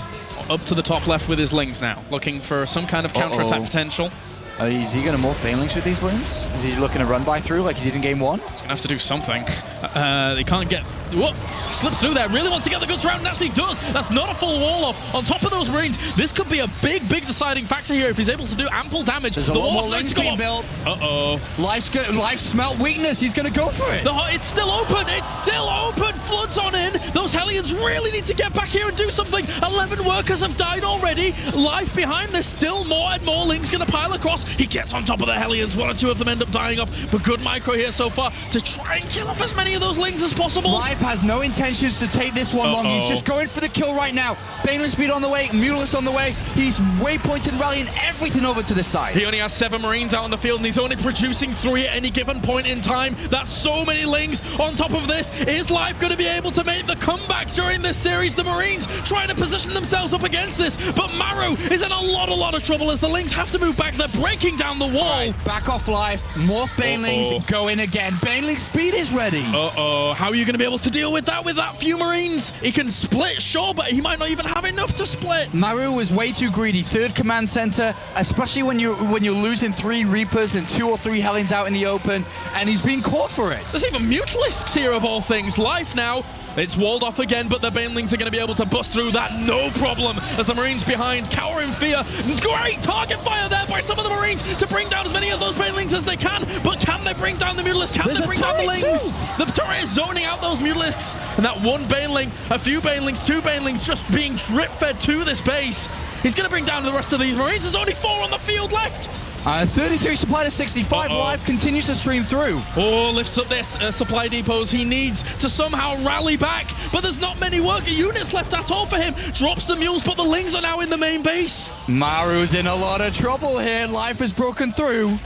up to the top left with his Lings now, looking for some kind of counter-attack potential. Is he going to morph Banelings with these Lings? Is he looking to run by through like he did in game 1? He's going to have to do something. They can't get... Whoop! Slips through there. Really wants to get the goods round and actually does. That's not a full wall off. On top of those Marines, this could be a big, big deciding factor here if he's able to do ample damage. There's a lot more Lings being built. Uh-oh. Life smelt weakness. He's going to go for it. It's still open. It's still open. Floods on in. Those Hellions really need to get back here and do something. 11 workers have died already. Life behind this. Still more and more Lings going to pile across. He gets on top of the Hellions. 1 or 2 of them end up dying off. But good micro here so far to try and kill off as many of those Lings as possible. Life has no intentions to take this one long. He's just going for the kill right now. Baneling speed on the way, Mutalisk on the way. He's waypointed, rallying everything over to this side. He only has 7 Marines out on the field, and he's only producing 3 at any given point in time. That's so many Lings. On top of this, is Life going to be able to make the comeback during this series? The Marines trying to position themselves up against this, but Maru is in a lot of trouble as the Lings have to move back. They're breaking down the wall. Right, back off Life. Morph Banelings. Go in again. Baneling speed is ready. How are you going to be able to deal with that few Marines? He can split, sure, but he might not even have enough to split. Maru was way too greedy. 3rd command center, especially when you're losing 3 Reapers and 2 or 3 Hellions out in the open, and he's being caught for it. There's even Mutalisks here of all things. Life now. It's walled off again, but the Banelings are going to be able to bust through that, no problem, as the Marines behind cower in fear. Great target fire there by some of the Marines to bring down as many of those Banelings as they can, but can they bring down the Mutalisks? Can they bring down the Lings? The turret is zoning out those Mutalisks, and that 1 Baneling, a few Banelings, 2 Banelings just being drip-fed to this base. He's going to bring down the rest of these Marines. There's only 4 on the field left. 33 supply to 65. Live continues to stream through. Lifts up their supply depots. He needs to somehow rally back, but there's not many worker units left at all for him. Drops the mules, but the Lings are now in the main base. Maru's in a lot of trouble here. Life is broken through.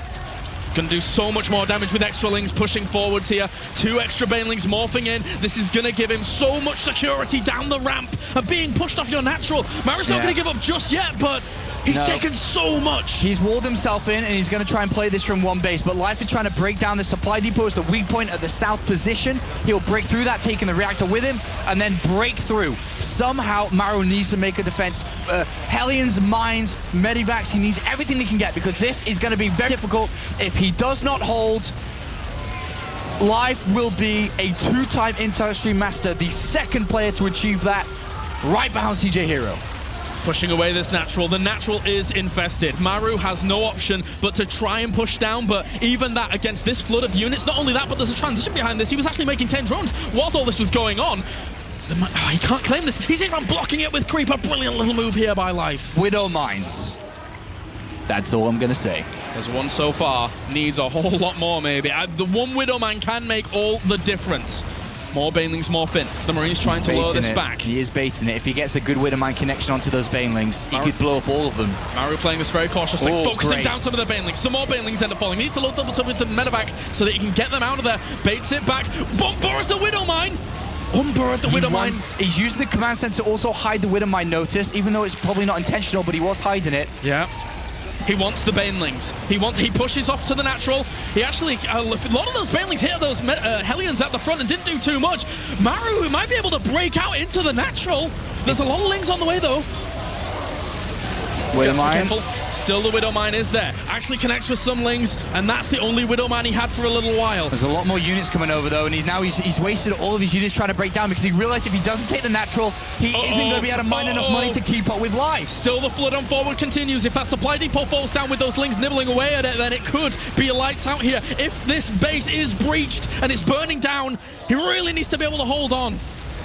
Can do so much more damage with extra Lings pushing forwards here. 2 extra Banelings morphing in. This is going to give him so much security down the ramp and being pushed off your natural. Maru's not going to give up just yet, but he's taken so much. He's walled himself in, and he's going to try and play this from 1 base, but Life is trying to break down the supply depot as the weak point at the south position. He'll break through that, taking the reactor with him, and then break through. Somehow, Maru needs to make a defense. Hellions, mines, medivacs, he needs everything he can get, because this is going to be very difficult. If he does not hold, Life will be a 2-time Touchscreen Master, the 2nd player to achieve that, right behind CJ Hero. Pushing away this natural. The natural is infested. Maru has no option but to try and push down, but even that against this flood of units, not only that, but there's a transition behind this. He was actually making 10 drones whilst all this was going on. He can't claim this. He's even blocking it with Creep. A brilliant little move here by Life. Widow mines. That's all I'm going to say. There's 1 so far. Needs a whole lot more, maybe. The 1 Widow mine can make all the difference. More Banelings morph in. The Marines trying to lure this back. He is baiting it. If he gets a good Widowmine connection onto those Banelings, he could blow up all of them. Maru playing this very cautiously, focusing down some of the Banelings. Some more Banelings end up falling. He needs to load them up with the medevac so that he can get them out of there. Baits it back. Bomber as the Widowmine. Umber at the Widowmine. He's using the command center to also hide the Widowmine notice, even though it's probably not intentional, but he was hiding it. Yeah. He wants the Banelings. He pushes off to the natural. He actually, a lot of those Banelings hit those Hellions at the front and didn't do too much. Maru might be able to break out into the natural. There's a lot of Lings on the way though. Widowmine. Still the Widowmine is there. Actually connects with some Lings, and that's the only Widowmine he had for a little while. There's a lot more units coming over though, and he's wasted all of his units trying to break down because he realized if he doesn't take the natural, he isn't going to be able to mine enough money to keep up with life. Still the flood on forward continues. If that supply depot falls down with those Lings nibbling away at it, then it could be a lights out here. If this base is breached and it's burning down, he really needs to be able to hold on.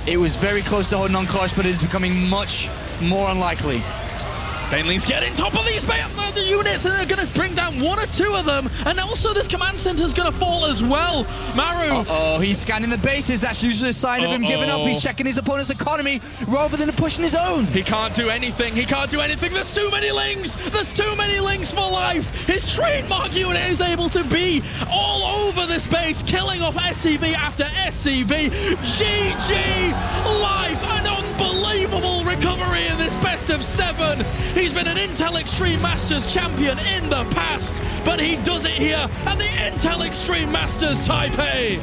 It was very close to holding on clutch, but it is becoming much more unlikely. Banelings get in top of these the units, and they're going to bring down one or two of them. And also this command center is going to fall as well. Maru. He's scanning the bases. That's usually a sign of him giving up. He's checking his opponent's economy rather than pushing his own. He can't do anything. He can't do anything. There's too many Lings. There's too many Lings for life. His trademark unit is able to be all over this base, killing off SCV after SCV. GG life. An unbelievable recovery in this best of 7. He's been an Intel Extreme Masters champion in the past, but he does it here at the Intel Extreme Masters Taipei.